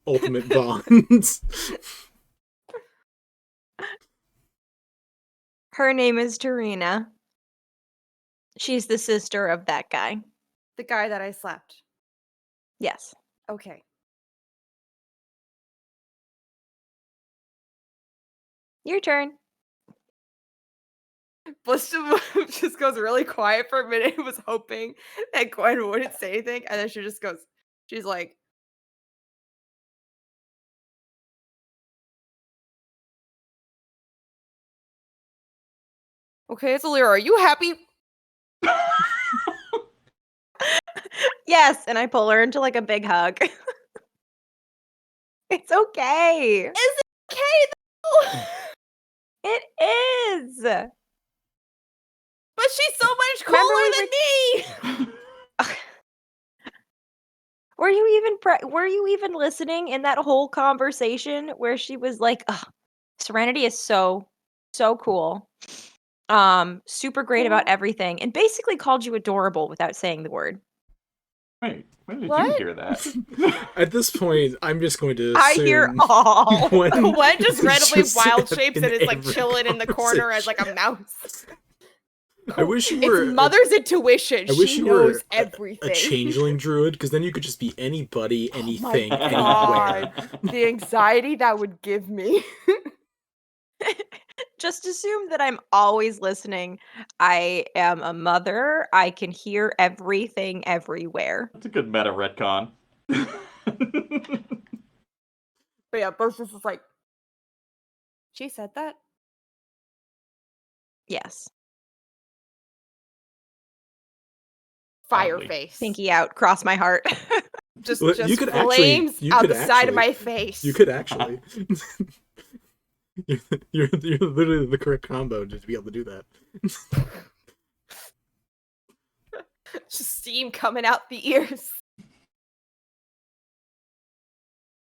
ultimate bonds. Her name is Tarina. She's the sister of that guy. The guy that I slapped. Yes. Okay. Your turn. Bliss just goes really quiet for a minute. Was hoping that Gwen wouldn't say anything, and then she just goes. She's like, "Okay, it's Eleira. Are you happy?" Yes, and I pull her into like a big hug. It's okay. Is it okay though? It is. But she's so much Remember cooler we than me. Were you even listening in that whole conversation where she was like, "Ugh, Serenity is so cool. Super great about everything," and basically called you adorable without saying the word. Wait, when did you What? hear that? At this point, I'm just going to I hear assume all. Gwen just randomly just wild said shapes in and is like every chilling in the corner as like a conversation. mouse. I wish you were It's mother's intuition. I wish She you knows were everything. a changeling druid, because then you could just be anybody, anything, God. anywhere. The anxiety that would give me. Just assume that I'm always listening. I am a mother. I can hear everything everywhere. That's a good meta retcon. But yeah, Bliss is just like, she said that? Yes. Fire Lovely. face. Pinky out, cross my heart. Just Well, you could flames actually, out the side of my face. You could actually. you're literally the correct combo to be able to do that. Just steam coming out the ears.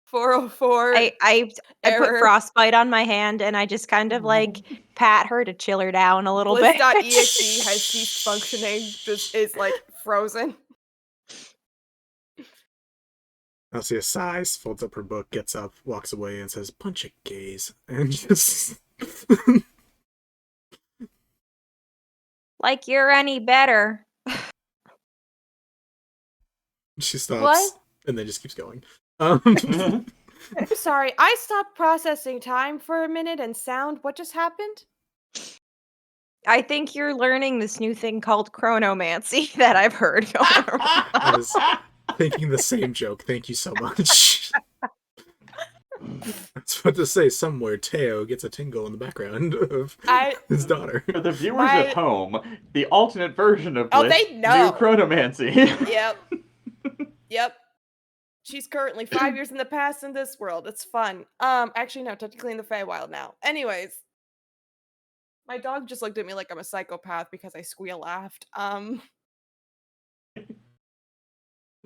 404. I put error. frostbite on my hand and I just kind of like pat her to chill her down a little bit. Bliss.exe has ceased functioning. Just is like frozen. Alcia sighs, folds up her book, gets up, walks away, and says, "Bunch of gays," and just Like you're any better. she stops What? and then just keeps going. I'm sorry, I stopped processing time for a minute and sound. What just happened? I think you're learning this new thing called chronomancy that I've heard going around. I was thinking the same joke. Thank you so much. I was about to say somewhere Teo gets a tingle in the background of his daughter. For the viewers at home, the alternate version of Bliss they know. knew chronomancy. Yep. She's currently 5 years in the past in this world. It's fun. Actually, no, technically in the Feywild now. Anyways. My dog just looked at me like I'm a psychopath because I squeal laughed.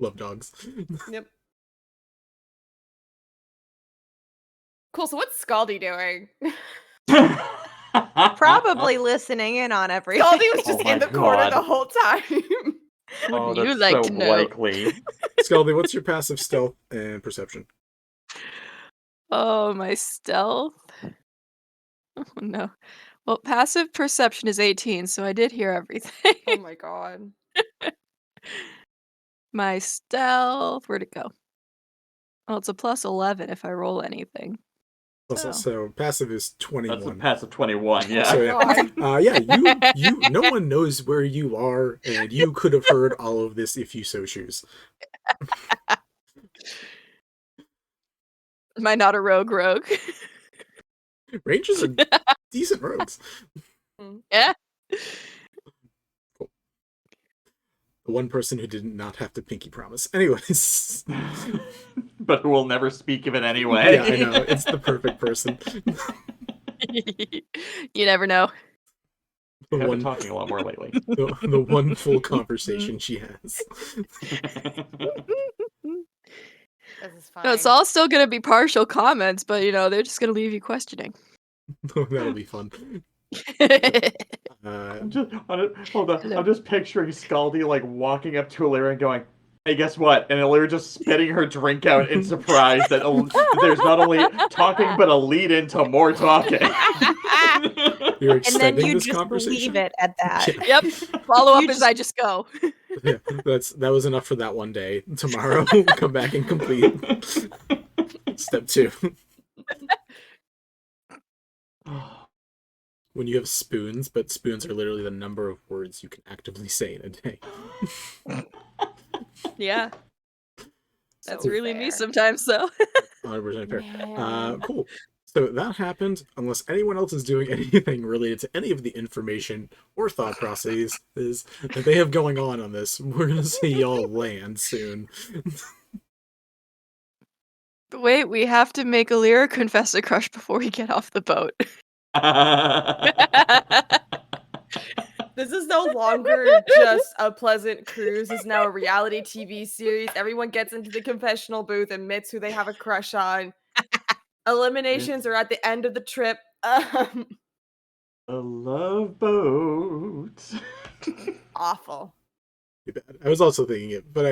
Love dogs. Yep. Cool. So what's Skaldi doing? Probably listening in on everything. Skaldi was just Oh my in the corner God. the whole time. Oh, Wouldn't you that's like so to know? likely. Skaldi, what's your passive stealth and perception? Oh, my stealth. Oh no. Well, passive perception is 18, so I did hear everything. Oh my god. My stealth, where'd it go? Oh, it's a plus 11 if I roll anything. Also, Oh. so passive is 21. That's a passive 21, yeah. So Oh yeah, you no one knows where you are, and you could have heard all of this if you so choose. Am I not a rogue? Rangers are decent rogues. Yeah. Cool. The one person who did not have to pinky promise. Anyways. But who will never speak of it anyway. Yeah, I know. It's the perfect person. You never know. The I've been one talking a lot more lately. the one full conversation she has. This is fine. No, it's all still gonna be partial comments, but they're just gonna leave you questioning. That'll be fun. Hold on. I'm just picturing Skaldi like walking up to Eleira and going, "Hey, guess what?" And Eleira just spitting her drink out in surprise that there's not only talking but a lead into more talking. You're And then extending you this just conversation. leave it at that. Yeah. Yep. Follow up You as I just go. Yeah, that was enough for that one day. Tomorrow, we'll come back and complete step 2. When you have spoons, but spoons are literally the number of words you can actively say in a day. Yeah. That's So really me fair. sometimes, though. 100% fair. Man. Cool. So that happened. Unless anyone else is doing anything related to any of the information or thought processes that they have going on this, we're gonna see y'all land soon. Wait, we have to make Eleira confess a crush before we get off the boat. This is no longer just a pleasant cruise. It's now a reality TV series. Everyone gets into the confessional booth, admits who they have a crush on. Eliminations are at the end of the trip. A love boat. Awful. Too bad. I was also thinking it, but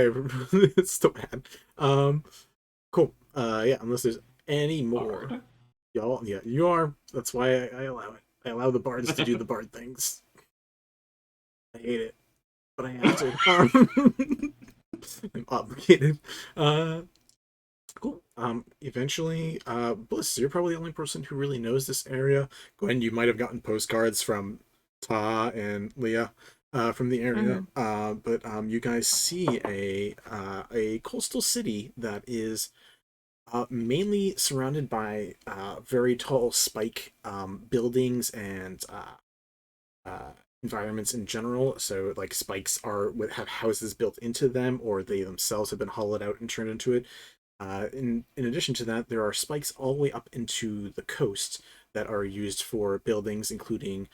it's still bad. Cool. Yeah, unless there's any more. Y'all, yeah, you are. That's why I allow it. I allow the bards to do the bard things. I hate it, but I have to. I'm obligated. Cool. Eventually, Bliss, you're probably the only person who really knows this area. Gwen, you might have gotten postcards from Ta and Leah from the area. But you guys see a coastal city that is mainly surrounded by very tall spike buildings and environments in general. So like spikes have houses built into them, or they themselves have been hollowed out and turned into it. In addition to that, there are spikes all the way up into the coast that are used for buildings, including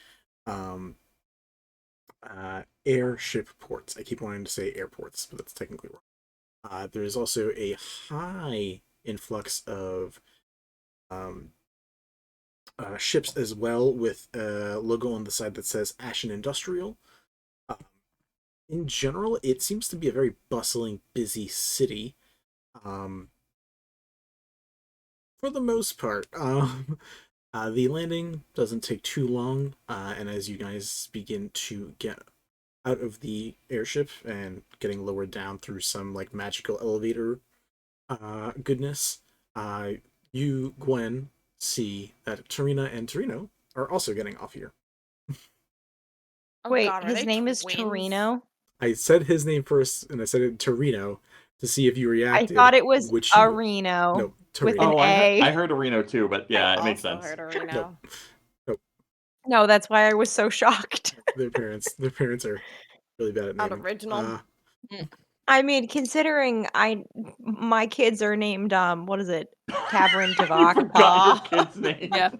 airship ports. I keep wanting to say airports, but that's technically wrong. There is also a high influx of ships as well, with a logo on the side that says Ashen Industrial. In general, it seems to be a very bustling, busy city. For the most part, the landing doesn't take too long, and as you guys begin to get out of the airship and getting lowered down through some like magical elevator goodness, you, Gwen, see that Tarina and Torino are also getting off here. Oh, Wait, God, are his they name is twins? Torino? I said his name first, and I said it Torino to see if you I reacted. thought it was which Areno No, with Torino. an A. I heard Areno too, but yeah, it makes Also sense. heard Areno. Nope. No, that's why I was so shocked. Their parents are really bad at Not naming. original. I mean, considering my kids are named what is it? Tavern Tavak. Forgot your kid's name. Yeah.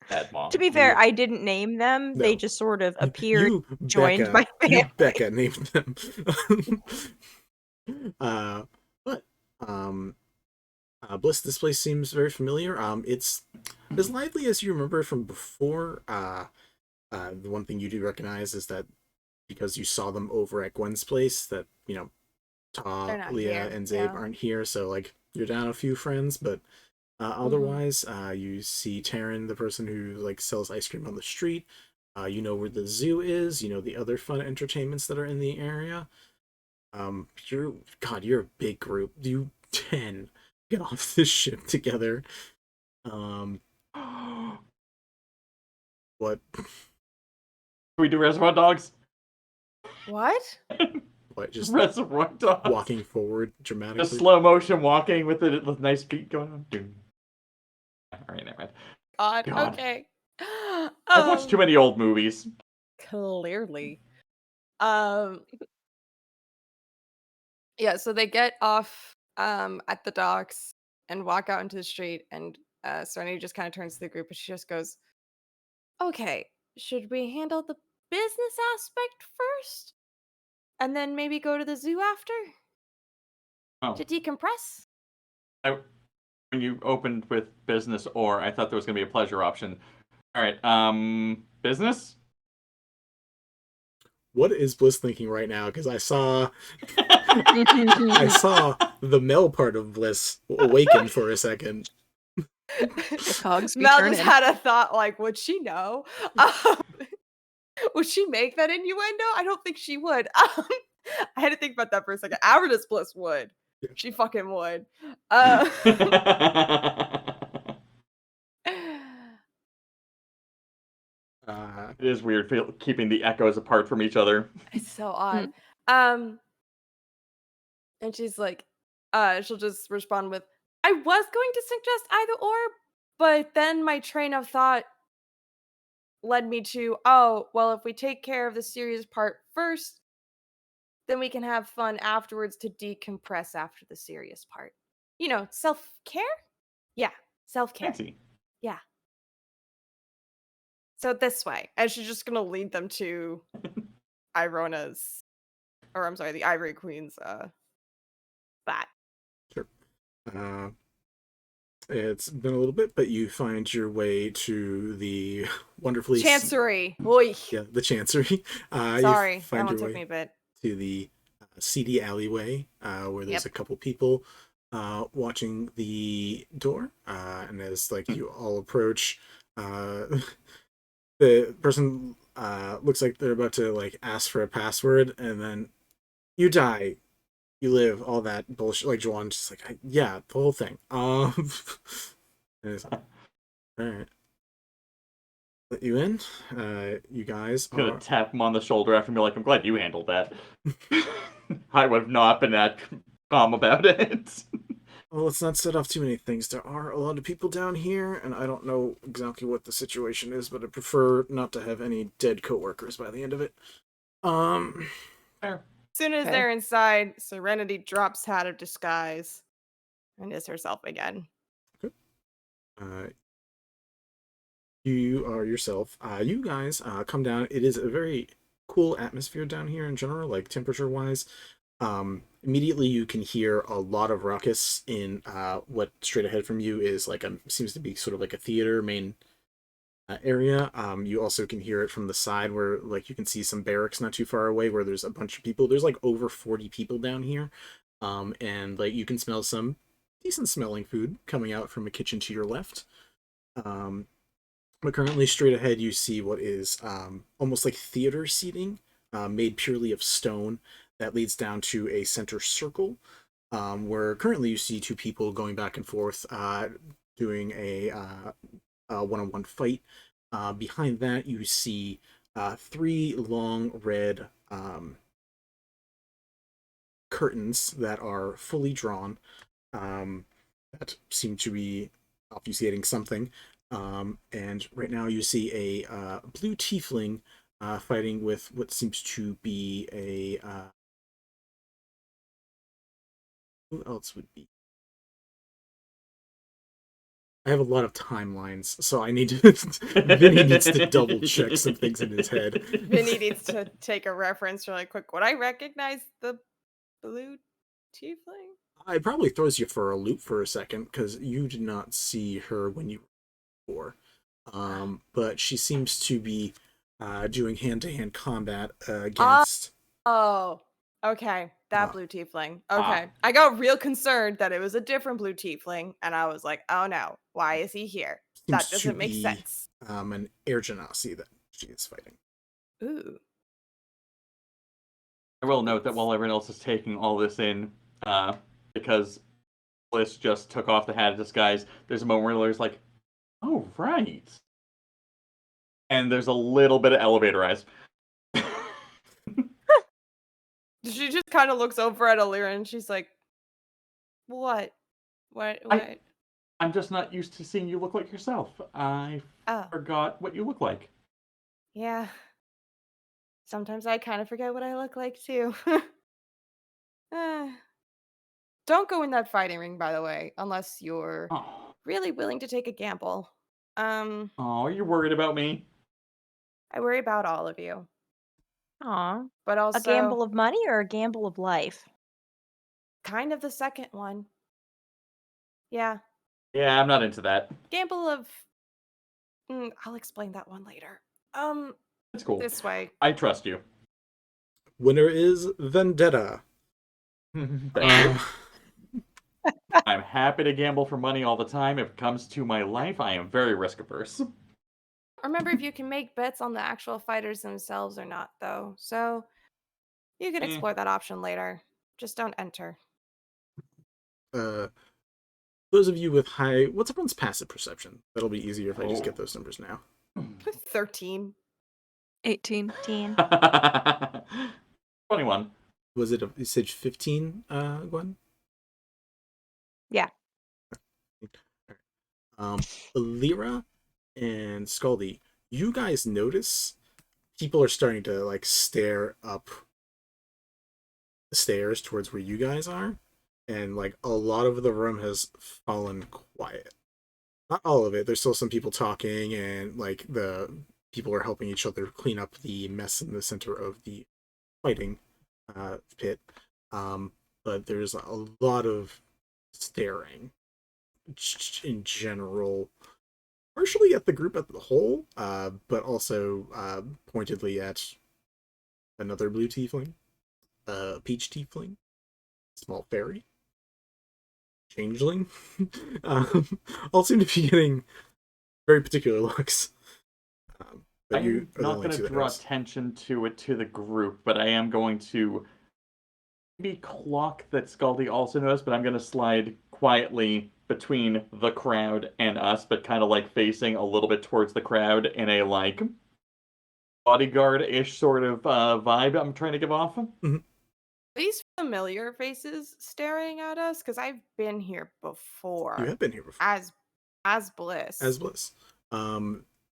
Bad mom. To be fair, I didn't name them. They No. just sort of appeared, You, joined Becca, my family. you, Becca, named them. But Bliss, this place seems very familiar. It's as lively as you remember from before. The one thing you do recognize is that because you saw them over at Gwen's place, that They're not Leah, here, and Zabe yeah. aren't here. So like you're down a few friends, but otherwise, you see Taryn, the person who like sells ice cream on the street. You know where the zoo is. You know the other fun entertainments that are in the area. You're a big group. You 10 get off this ship together. What? Can we do Reservoir Dogs? What? What? Just Reservoir Dogs. walking forward dramatically. Just slow motion walking with it with nice beat going on. Alright, never mind. God. Okay. I've watched too many old movies. Clearly. Yeah, so they get off at the docks and walk out into the street, and Serenity just kind of turns to the group and she just goes, "Okay, should we handle the business aspect first? And then maybe go to the zoo after? Oh. To decompress?" When you opened with business I thought there was gonna be a pleasure option. Alright, business? What is Bliss thinking right now? Because I saw the Mel part of Bliss awaken for a second. The cogs be Mel turning. just had a thought like, would she know? Would she make that innuendo? I don't think she would. I had to think about that for a second. Avernus Bliss would. She fucking would. It is weird keeping the echoes apart from each other. It's so odd. And she's like, she'll just respond with, "I was going to suggest either or, but then my train of thought led me to, oh, well, if we take care of the serious part first, then we can have fun afterwards to decompress after the serious part. You know, self-care? Yeah, self-care. Fancy. Yeah. So this way, and she's just gonna lead them to Irona's, or I'm sorry, the Ivory Queen's spot. Sure. It's been a little bit, but you find your way to the wonderfully Chancery. Oy. Yeah, the Chancery. Sorry, you that find one your took way me a bit. to the seedy alleyway where there's Yep. a couple people watching the door, and as like you all approach, the person looks like they're about to like ask for a password, and then you die, you live, all that bullshit. Like Juwan's just like, yeah, the whole thing. And it's like, all right, let you in. You guys I'm gonna are. tap him on the shoulder after and be like, I'm glad you handled that. I would have not been that calm about it. Well, let's not set off too many things. There are a lot of people down here, and I don't know exactly what the situation is, but I prefer not to have any dead coworkers by the end of it. Fair. As soon as they're inside, Serenity drops out of disguise and is herself again. You are yourself. You guys come down. It is a very cool atmosphere down here in general, like temperature-wise. Immediately you can hear a lot of ruckus in what straight ahead from you is like seems to be sort of like a theater main area. You also can hear it from the side where like you can see some barracks not too far away where there's a bunch of people. There's like over 40 people down here. And like you can smell some decent smelling food coming out from a kitchen to your left. But currently straight ahead you see what is almost like theater seating made purely of stone that leads down to a center circle where currently you see two people going back and forth doing a one-on-one fight. Behind that you see three long red curtains that are fully drawn that seem to be obfuscating something. And right now you see a blue tiefling fighting with what seems to be a who else would be I have a lot of timelines, so I need to. Vinny needs to double check some things in his head. Vinny needs to take a reference really quick. Would I recognize the blue tiefling? It probably throws you for a loop for a second because you did not see her when you were before. But she seems to be doing hand-to-hand combat against. Oh, okay. That blue tiefling. Okay. I got real concerned that it was a different blue tiefling, and I was like, oh no, why is he here? That doesn't make sense. An air genasi that she is fighting. Ooh. I will note that while everyone else is taking all this in, because Bliss just took off the hat of disguise, there's a moment where Laura's like, oh, right. And there's a little bit of elevator eyes. She just kind of looks over at Eleira and she's like, what? What? I'm just not used to seeing you look like yourself. I forgot what you look like. Yeah. Sometimes I kind of forget what I look like too. Don't go in that fighting ring, by the way, unless you're really willing to take a gamble. Oh, are you worried about me? I worry about all of you. Aw. But also a gamble of money or a gamble of life? Kind of the second one. Yeah. Yeah, I'm not into that. Gamble of I'll explain that one later. It's cool. This way. I trust you. Winner is Vendetta. Thank you. I'm happy to gamble for money all the time. If it comes to my life, I am very risk averse. Remember if you can make bets on the actual fighters themselves or not, though. So you can explore that option later. Just don't enter. Those of you with high... What's everyone's passive perception? That'll be easier if I just get those numbers now. 13. 18. 21. Was it you said 15, Gwen? Yeah. Eleira and Skaldi, you guys notice people are starting to like stare up the stairs towards where you guys are, and like a lot of the room has fallen quiet. Not all of it. There's still some people talking, and like the people are helping each other clean up the mess in the center of the fighting pit. But there's a lot of staring in general, partially at the group as a whole, but also pointedly at another blue tiefling, peach tiefling, small fairy, changeling. All seem to be getting very particular looks. But I'm not going to draw attention to it to the group, but I am going to maybe clock that Skaldi also knows, but I'm going to slide quietly between the crowd and us, but kind of like facing a little bit towards the crowd in a like bodyguard-ish sort of vibe I'm trying to give off. Mm-hmm. These familiar faces staring at us, because I've been here before. You have been here before. As Bliss. As Bliss.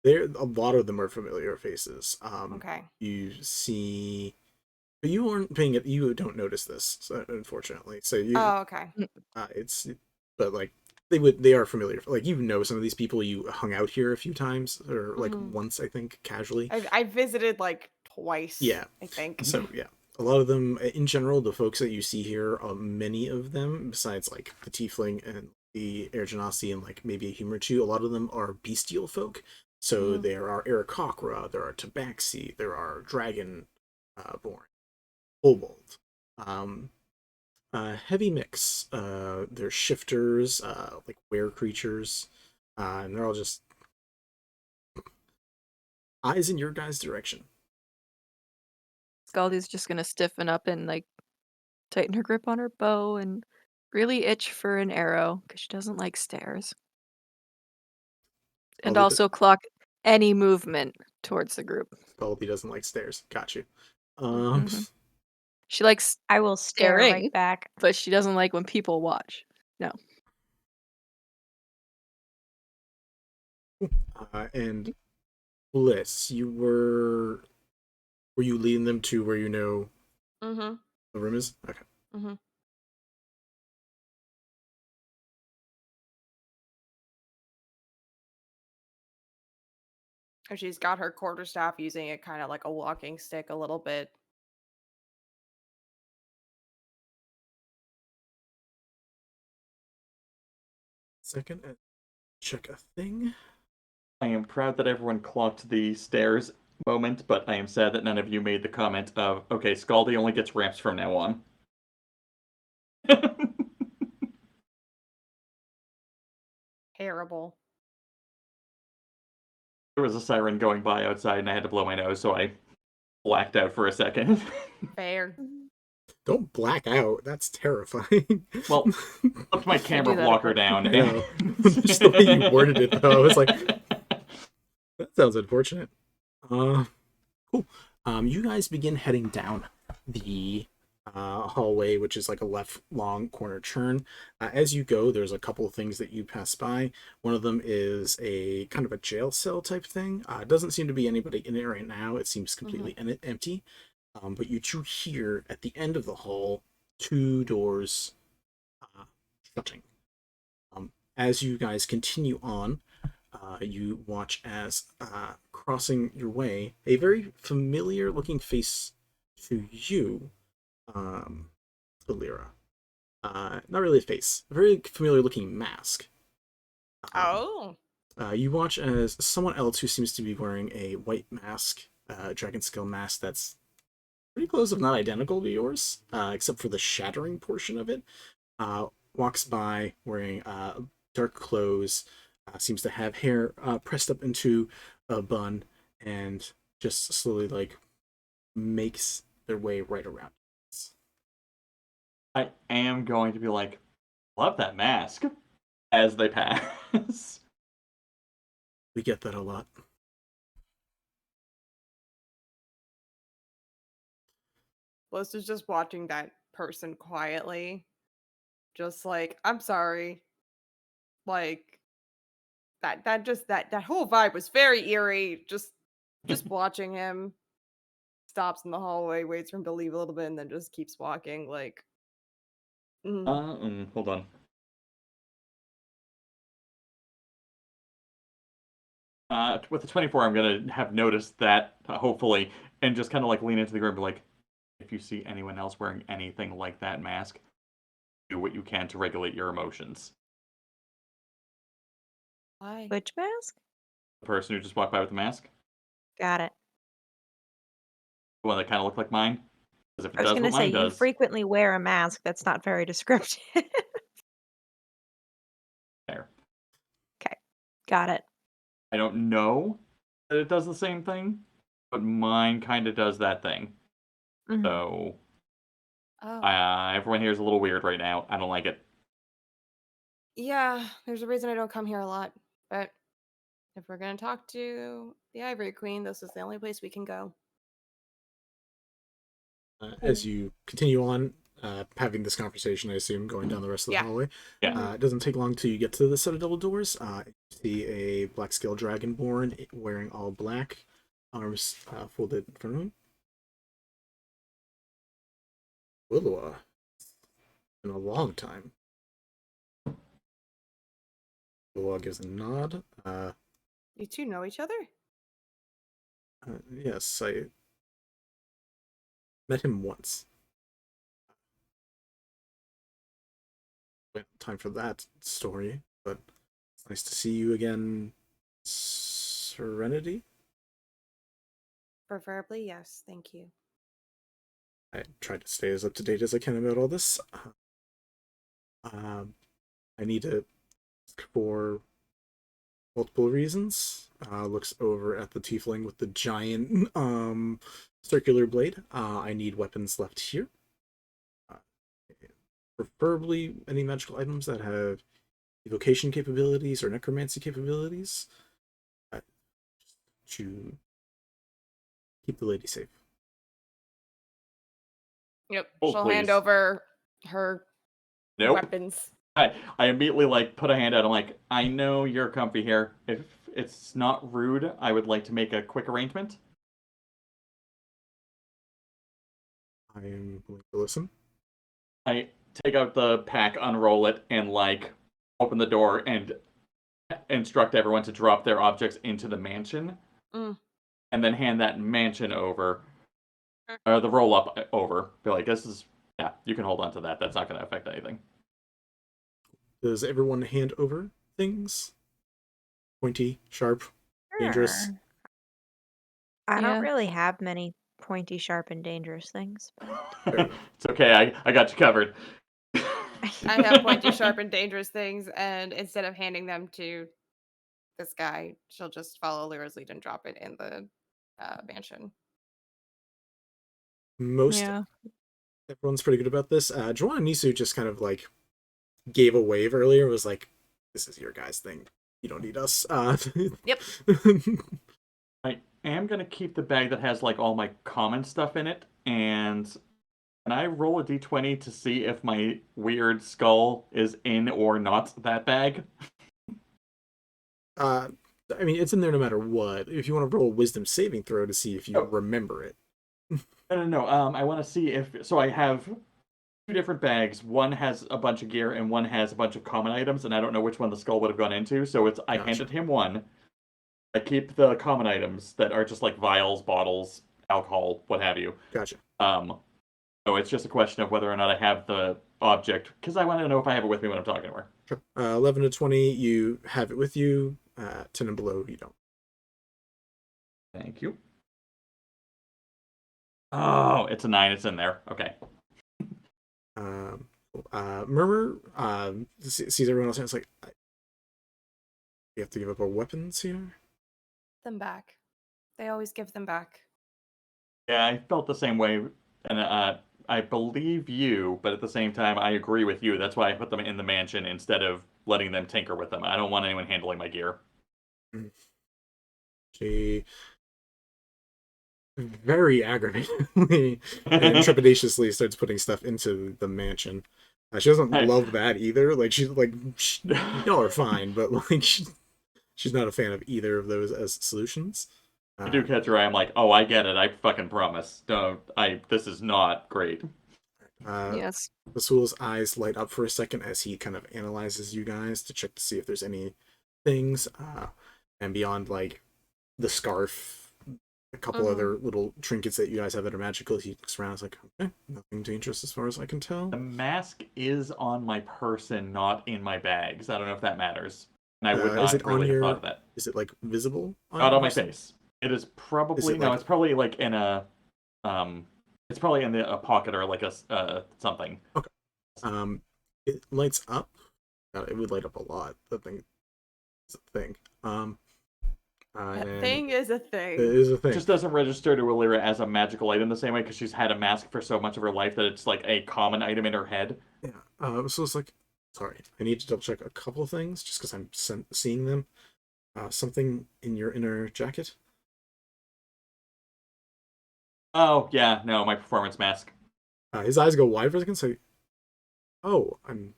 There, a lot of them are familiar faces. Okay. You see, but you aren't paying it. You don't notice this, unfortunately. So you. Oh, okay. But like they are familiar. Like you know some of these people. You hung out here a few times, or like once, I think, casually. I visited like twice. Yeah, I think. So yeah, a lot of them in general. The folks that you see here, many of them, besides like the tiefling and the air genasi and like maybe a humor or two, a lot of them are bestial folk. So there are Aarakocra, there are Tabaxi, there are Dragon born, Kobold. Heavy mix. There's shifters, like were creatures, and they're all just eyes in your guys' direction. Skaldi's just gonna stiffen up and like tighten her grip on her bow and really itch for an arrow because she doesn't like stairs. And also clock any movement towards the group. Skaldi doesn't like stairs. Got you. She likes I will stare staring, right back. but she doesn't like when people watch. No. And Bliss, were you leading them to where you know the room is? Okay. And she's got her quarterstaff, using it kind of like a walking stick a little bit. Second, check a thing. I am proud that everyone clocked the stairs moment, but I am sad that none of you made the comment of, okay, Skaldi only gets ramps from now on. Terrible. There was a siren going by outside and I had to blow my nose, so I blacked out for a second. Fair. Don't black out. That's terrifying. Well, left my camera blocker down. I know. Just the way you worded it, though, I was like, that sounds unfortunate. Cool. You guys begin heading down the hallway, which is like a left long corner turn. As you go, there's a couple of things that you pass by. One of them is a kind of a jail cell type thing. It doesn't seem to be anybody in it right now. It seems completely empty. But you do hear at the end of the hall 2 doors shutting. As you guys continue on, you watch as crossing your way, a very familiar looking face to you, Eleira. Not really a face, a very familiar looking mask. You watch as someone else who seems to be wearing a white mask, dragon scale mask that's pretty close, if not identical to yours, except for the shattering portion of it, walks by wearing dark clothes, seems to have hair pressed up into a bun, and just slowly like makes their way right around. I am going to be like, love that mask, as they pass. We get that a lot. Bliss is just watching that person quietly. Just like, I'm sorry. Like, that whole vibe was very eerie. Just watching him. Stops in the hallway, waits for him to leave a little bit, and then just keeps walking. Like, hold on. With the 24, I'm gonna have noticed that, hopefully, and just kind of like lean into the group and be like, if you see anyone else wearing anything like that mask, do what you can to regulate your emotions. why? Which mask? The person who just walked by with the mask, Got it. the one that kind of looked like mine, because if it I was does going to what say, mine you does, frequently wear a mask. That's not very descriptive. there. Okay, got it. I don't know that it does the same thing, but mine kind of does that thing. Mhm. So, Oh. everyone here is a little weird right now. I don't like it. Yeah, there's a reason I don't come here a lot. But if we're gonna talk to the Ivory Queen, this is the only place we can go. As you continue on having this conversation, I assume, going down the rest of the hallway, it doesn't take long till you get to the set of double doors. You see a black scale dragonborn wearing all black, arms folded in front of him. Willua. In a long time. Willua gives a nod. You two know each other? Yes, I met him once. Time for that story, but it's nice to see you again, Serenity. Preferably, yes. Thank you. I tried to stay as up to date as I can about all this. I need to ask for multiple reasons. Looks over at the tiefling with the giant circular blade. I need weapons left here. Preferably any magical items that have evocation capabilities or necromancy capabilities. To keep the lady safe. Yep. Oh, She'll hand please. over her weapons. I immediately like put a hand out. I'm like, I know you're comfy here. If it's not rude, I would like to make a quick arrangement. I am willing to listen. I take out the pack, unroll it, and like open the door and instruct everyone to drop their objects into the mansion. and then hand that mansion over, or the roll up over. Be like, this is, yeah, you can hold on to that. That's not going to affect anything. Does everyone hand over things? Pointy, sharp, dangerous. Sure. I Yeah. don't really have many pointy, sharp, and dangerous things. It's okay. I got you covered. I have pointy, sharp, and dangerous things, and instead of handing them to this guy, she'll just follow Lyra's lead and drop it in the mansion. Most Yeah. everyone's pretty good about this. Joanna and Nisu just kind of like gave a wave earlier. Was like, "This is your guys' thing. You don't need us." Yep. I am going to keep the bag that has like all my common stuff in it, and can I roll a d20 to see if my weird skull is in or not that bag? I mean, it's in there no matter what. If you want to roll a wisdom saving throw to see if you remember it. No. I want to see if... So I have 2 different bags. One has a bunch of gear, and one has a bunch of common items, and I don't know which one the skull would have gone into, so it's I handed him one. I keep the common items that are just like vials, bottles, alcohol, what have you. Gotcha. So it's just a question of whether or not I have the object, because I want to know if I have it with me when I'm talking to her. Sure. 11 to 20, you have it with you. 10 and below, you don't. Thank you. Oh, it's a 9. It's in there. Okay. Murmur sees everyone else and it's like, you have to give up our weapons here? Them back. They always give them back. Yeah, I felt the same way, and I believe you, but at the same time, I agree with you. That's why I put them in the mansion instead of letting them tinker with them. I don't want anyone handling my gear. She very aggravatingly and trepidatiously starts putting stuff into the mansion. She doesn't love that either. Like, she's like, y'all are fine, but like, she's not a fan of either of those as solutions. I do catch her eye. I'm like, oh, I get it. I fucking promise. This is not great. Yes. Rasul's eyes light up for a second as he kind of analyzes you guys to check to see if there's any things. And beyond, like, the scarf, a couple other little trinkets that you guys have that are magical, he looks around and is like, okay, nothing dangerous as far as I can tell. The mask is on my person, not in my bags. I don't know if that matters. And I would not really have thought of that. Is it, like, visible? Not on my face. It is probably... it's probably, like, in a... it's probably in a pocket or, like, a something. Okay. It lights up. It would light up a lot. The thing is a thing. That thing is a thing. It is a thing. It just doesn't register to Eleira as a magical item the same way because she's had a mask for so much of her life that it's like a common item in her head. Yeah. So it's like, sorry, I need to double check a couple of things just because I'm seeing them. Something in your inner jacket. Oh yeah, no, my performance mask. His eyes go wide for a second. So, oh, I'm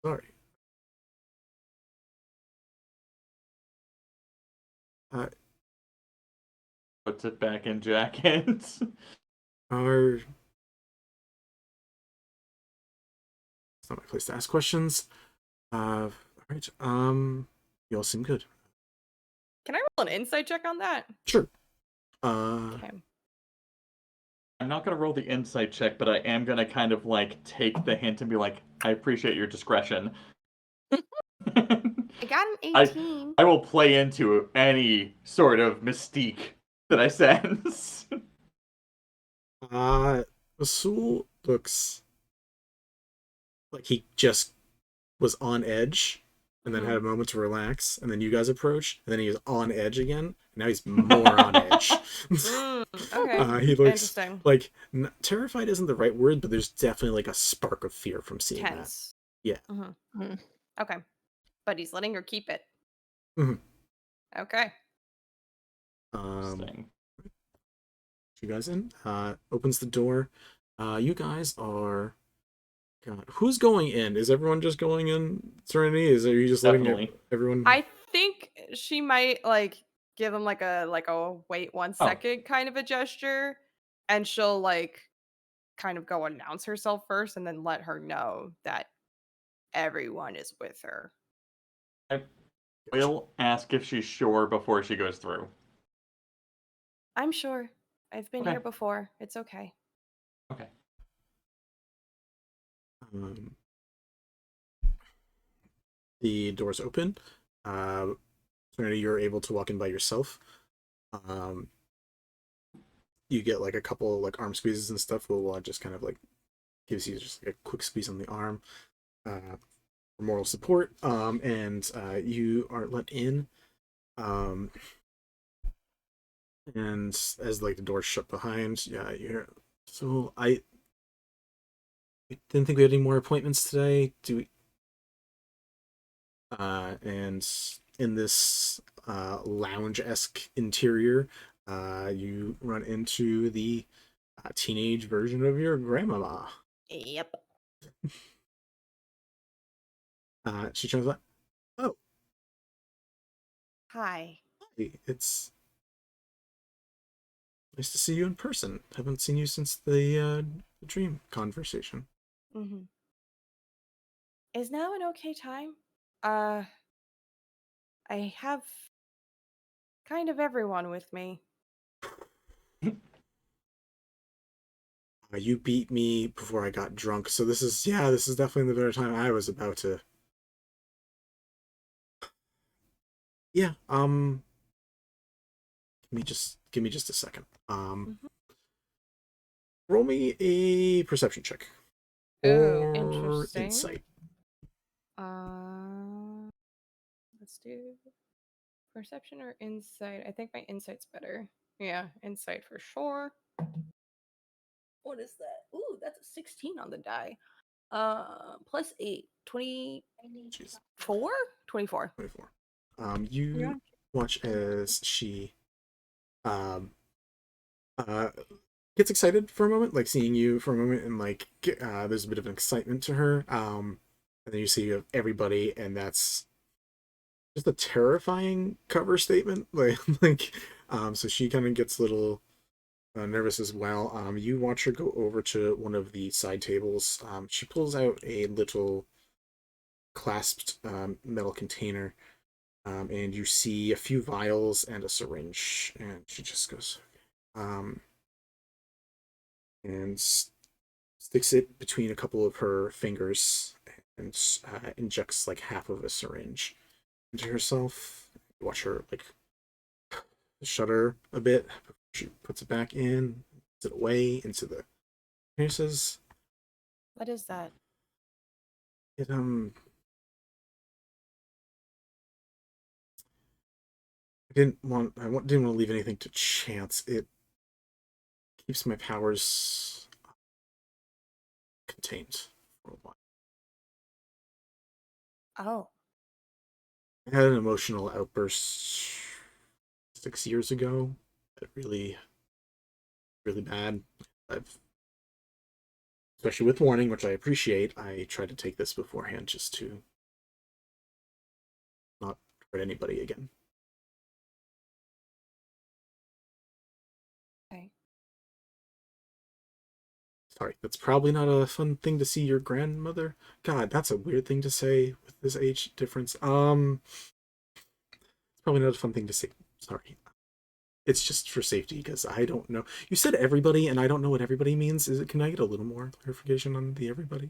sorry. Puts it back in jacket. It's not my place to ask questions. All right. You all seem good. Can I roll an insight check on that? Sure. Okay. I'm not going to roll the insight check, but I am going to kind of like take the hint and be like, I appreciate your discretion. I got an 18. I will play into any sort of mystique that I sense. Rasul looks like he just was on edge and then had a moment to relax, and then you guys approach, and then he was on edge again, and now he's more on edge. Okay. He looks interesting. like terrified isn't the right word, but there's definitely like a spark of fear from seeing Tense. that. Yeah. Okay. But he's letting her keep it. Okay. You guys in? Opens the door. You guys are... God, who's going in? Is everyone just going in, Serenity? Are you just letting everyone... I think she might like give him like a wait 1 second kind of a gesture, and she'll like kind of go announce herself first and then let her know that everyone is with her. We'll ask if she's sure before she goes through. I'm sure. I've been Okay. here before. It's okay. Okay. The doors open. Serenity, you're able to walk in by yourself. You get like a couple like arm squeezes and stuff. Will just kind of like gives you just like a quick squeeze on the arm for moral support. And you are let in. And as like the doors shut behind, yeah, you're. So I didn't think we had any more appointments today. Do we? And in this lounge-esque interior, you run into the teenage version of your grandmama. Yep. She turns like, "Oh, Hi. hey, it's nice to see you in person. Haven't seen you since the dream conversation." Mm-hmm. Is now an okay time? I have kind of everyone with me. You beat me before I got drunk, so this is definitely the better time. I was about to. Yeah. Give me just a second. Roll me a perception check. Oh, Or interesting. insight. Let's do perception or insight. I think my insight's better. Yeah, insight for sure. What is that? Ooh, that's a 16 on the die. Plus 8. 24? 24. 24. You watch as she gets excited for a moment, like seeing you for a moment, and like there's a bit of an excitement to her. And then you see everybody, and that's just a terrifying cover statement. So she kind of gets a little nervous as well. You watch her go over to one of the side tables. She pulls out a little clasped metal container, and you see a few vials and a syringe, and she just goes, and sticks it between a couple of her fingers and injects like half of a syringe into herself. You watch her like shudder a bit. She puts it back in, puts it away into the nurses. What is that? It didn't want to leave anything to chance. It keeps my powers contained for a while. Oh. I had an emotional outburst 6 years ago. Really, really bad. Especially with warning, which I appreciate. I tried to take this beforehand just to not hurt anybody again. Okay. Sorry, that's probably not a fun thing to see your grandmother. God, that's a weird thing to say with this age difference. It's probably not a fun thing to say. Sorry. It's just for safety because I don't know. You said everybody, and I don't know what everybody means. Can I get a little more clarification on the everybody?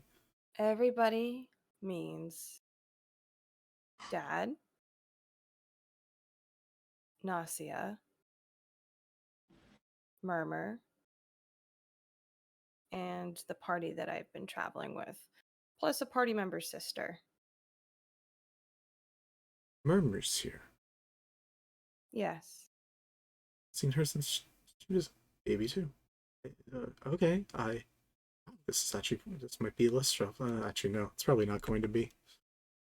Everybody means Dad, Nausea, Murmur, and the party that I've been traveling with, plus a party member's sister. Murmur's here. Yes. Seen her since she was a baby too. Okay, this might be less rough. Actually, no, it's probably not going to be.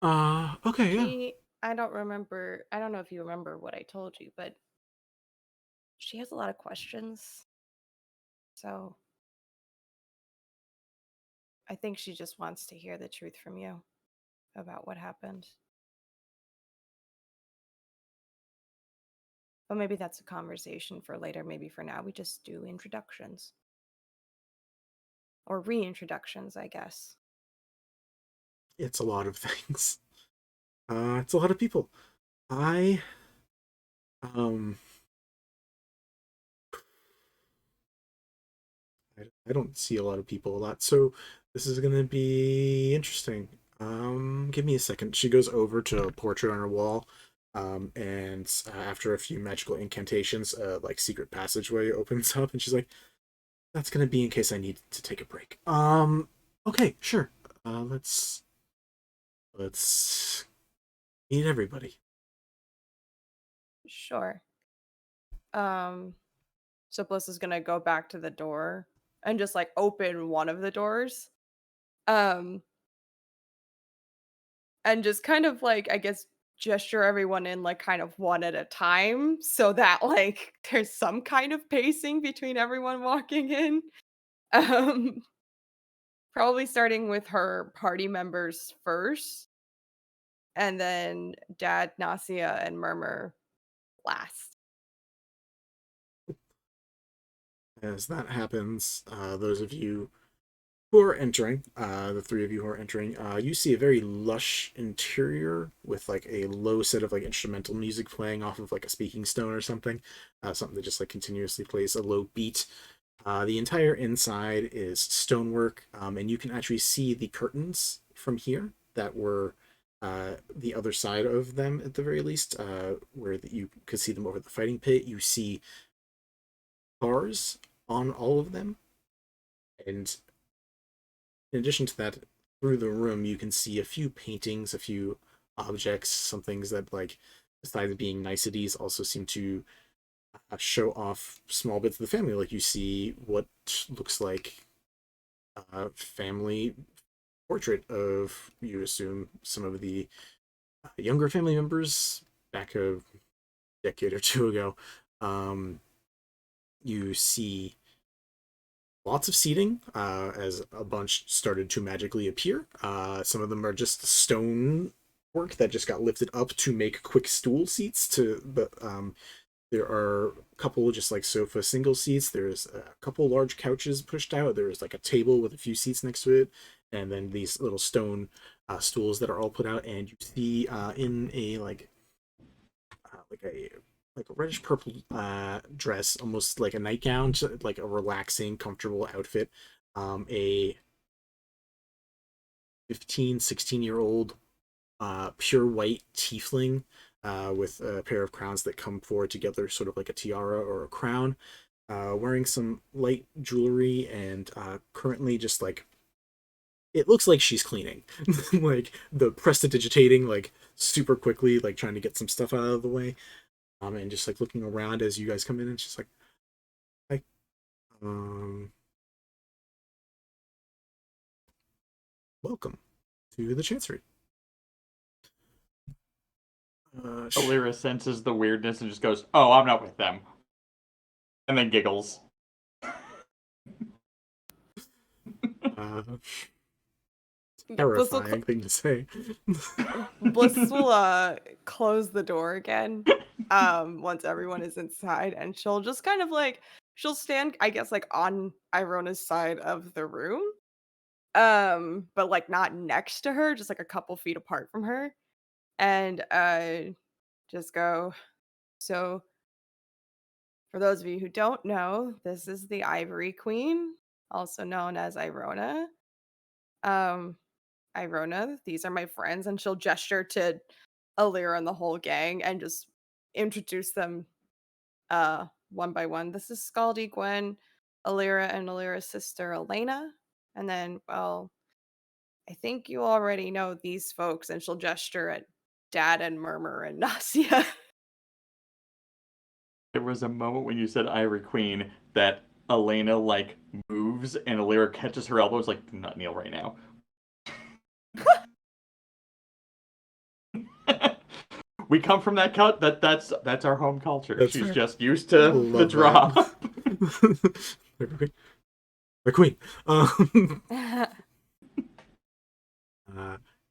Okay, yeah. I don't know if you remember what I told you, but she has a lot of questions. So I think she just wants to hear the truth from you about what happened. But maybe that's a conversation for later. Maybe for now, we just do introductions. Or reintroductions, I guess. It's a lot of things. It's a lot of people. I um I don't see a lot of people a lot, so this is gonna be interesting. Give me a second. She goes over to a portrait on her wall, and after a few magical incantations, like secret passageway opens up, and she's like, "That's gonna be in case I need to take a break." Okay, sure. Let's meet everybody. Sure. So Bliss is gonna go back to the door and just like open one of the doors. Um, and just kind of like, I guess, gesture everyone in like kind of one at a time so that like there's some kind of pacing between everyone walking in. Um, probably starting with her party members first, and then Dad, Nasia, and Murmur last. As that happens, those of you who are entering, the three of you who are entering, you see a very lush interior with like a low set of like instrumental music playing off of like a speaking stone or something, something that just like continuously plays a low beat. The entire inside is stonework, and you can actually see the curtains from here that were the other side of them at the very least, where you could see them over the fighting pit. You see bars on all of them, and in addition to that, through the room, you can see a few paintings, a few objects, some things that, like, besides being niceties, also seem to show off small bits of the family. Like, you see what looks like a family portrait of, you assume, some of the younger family members back a decade or two ago. You see lots of seating, as a bunch started to magically appear. Some of them are just stone work that just got lifted up to make quick stool seats. But there are a couple just like sofa single seats. There's a couple large couches pushed out. There's like a table with a few seats next to it, and then these little stone stools that are all put out. And you see in a like a reddish purple dress, almost like a nightgown, like a relaxing, comfortable outfit. A 15, 16-year-old pure white tiefling with a pair of crowns that come forward together, sort of like a tiara or a crown, wearing some light jewelry, and currently just like, it looks like she's cleaning. Like the prestidigitating, like super quickly, like trying to get some stuff out of the way. And just like looking around as you guys come in, and she's like, "Hi, welcome to the Chancery." Eleira senses the weirdness and just goes, "Oh, I'm not with them," and then giggles. Terrifying thing to say. Bliss will close the door again once everyone is inside, and she'll just kind of like, she'll stand, I guess, like on Irona's side of the room, but like not next to her, just like a couple feet apart from her, and just go, "So for those of you who don't know, this is the Ivory Queen, also known as Irona. Irona, these are my friends," and she'll gesture to Eleira and the whole gang and just introduce them one by one. "This is Skaldi, Gwen, Eleira, and Elira's sister Elena. And then, well, I think you already know these folks," and she'll gesture at Dad and Murmur and Nasia. There was a moment when you said Ivory Queen that Elena like moves and Eleira catches her elbows like, "Do not kneel right now." We come from that cut. That's our home culture. That's She's fair. just used to the drop. The queen.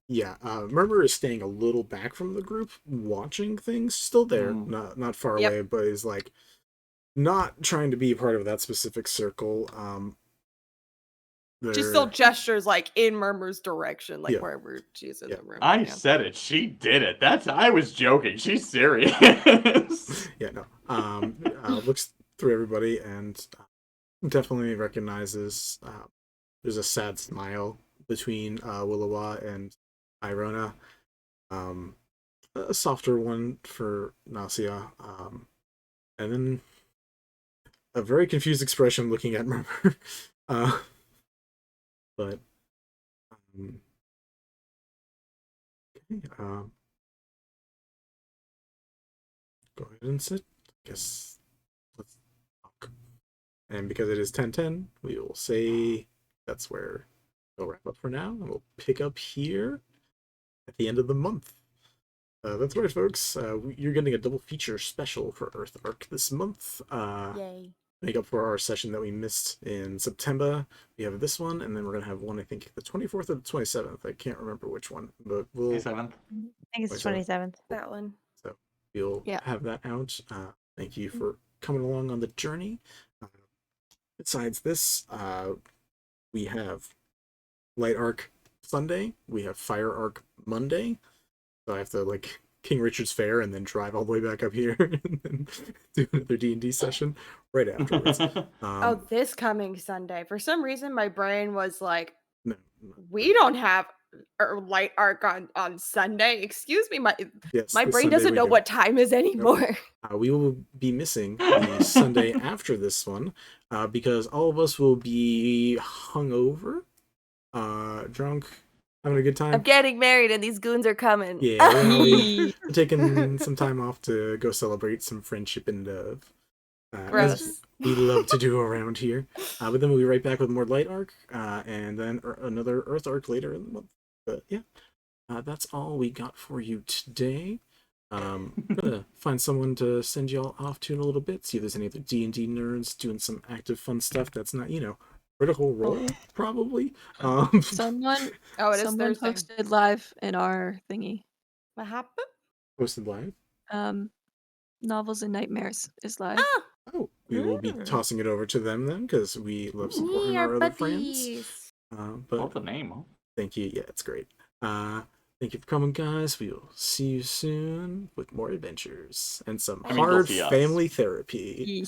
Yeah, Murmur is staying a little back from the group, watching things. Still there, not far away, but is like not trying to be part of that specific circle. She still gestures like in Murmur's direction, like wherever she's in the room. I said it. She did it. I was joking. She's serious. Yeah, no. Looks through everybody and definitely recognizes there's a sad smile between Willowa and Irona. A softer one for Nausea. And then a very confused expression looking at Murmur. But okay, go ahead and sit. Guess let's talk. And because it is 10:10, we will say that's where we'll wrap up for now, and we'll pick up here at the end of the month. That's right, folks. You're getting a double feature special for Earth Arc this month. Yay. Make up for our session that we missed in September. We have this one, and then we're gonna have one, I think, the 24th or the 27th. I can't remember which one, but we'll 27th. I think it's 27th. That one. So we'll have that out. Thank you for coming along on the journey. Besides this, we have Light Arc Sunday. We have Fire Arc Monday. So I have to like King Richard's Fair and then drive all the way back up here and then do another D&D session right afterwards. This coming Sunday. For some reason, my brain was like, no. We don't have Light Arc on Sunday. Excuse me, my brain Sunday doesn't know what time is anymore. We will be missing the Sunday after this one because all of us will be hungover, drunk, having a good time. I'm getting married and these goons are coming. Yeah, we're taking some time off to go celebrate some friendship and love. As we love to do around here. But then we'll be right back with more Light Arc and then another Earth Arc later in the month. But yeah, that's all we got for you today. I'm gonna find someone to send y'all off to in a little bit. See if there's any other D&D nerds doing some active fun stuff that's not, Critical Role, probably. Someone Thursday. posted live in our thingy. What happened? Posted live? Novels and Nightmares is live. Oh, we will be tossing it over to them then, because we love supporting our other friends. But Love the name, huh? Thank you. Yeah, it's great. Thank you for coming, guys. We will see you soon with more adventures and some hard you'll see us. family therapy.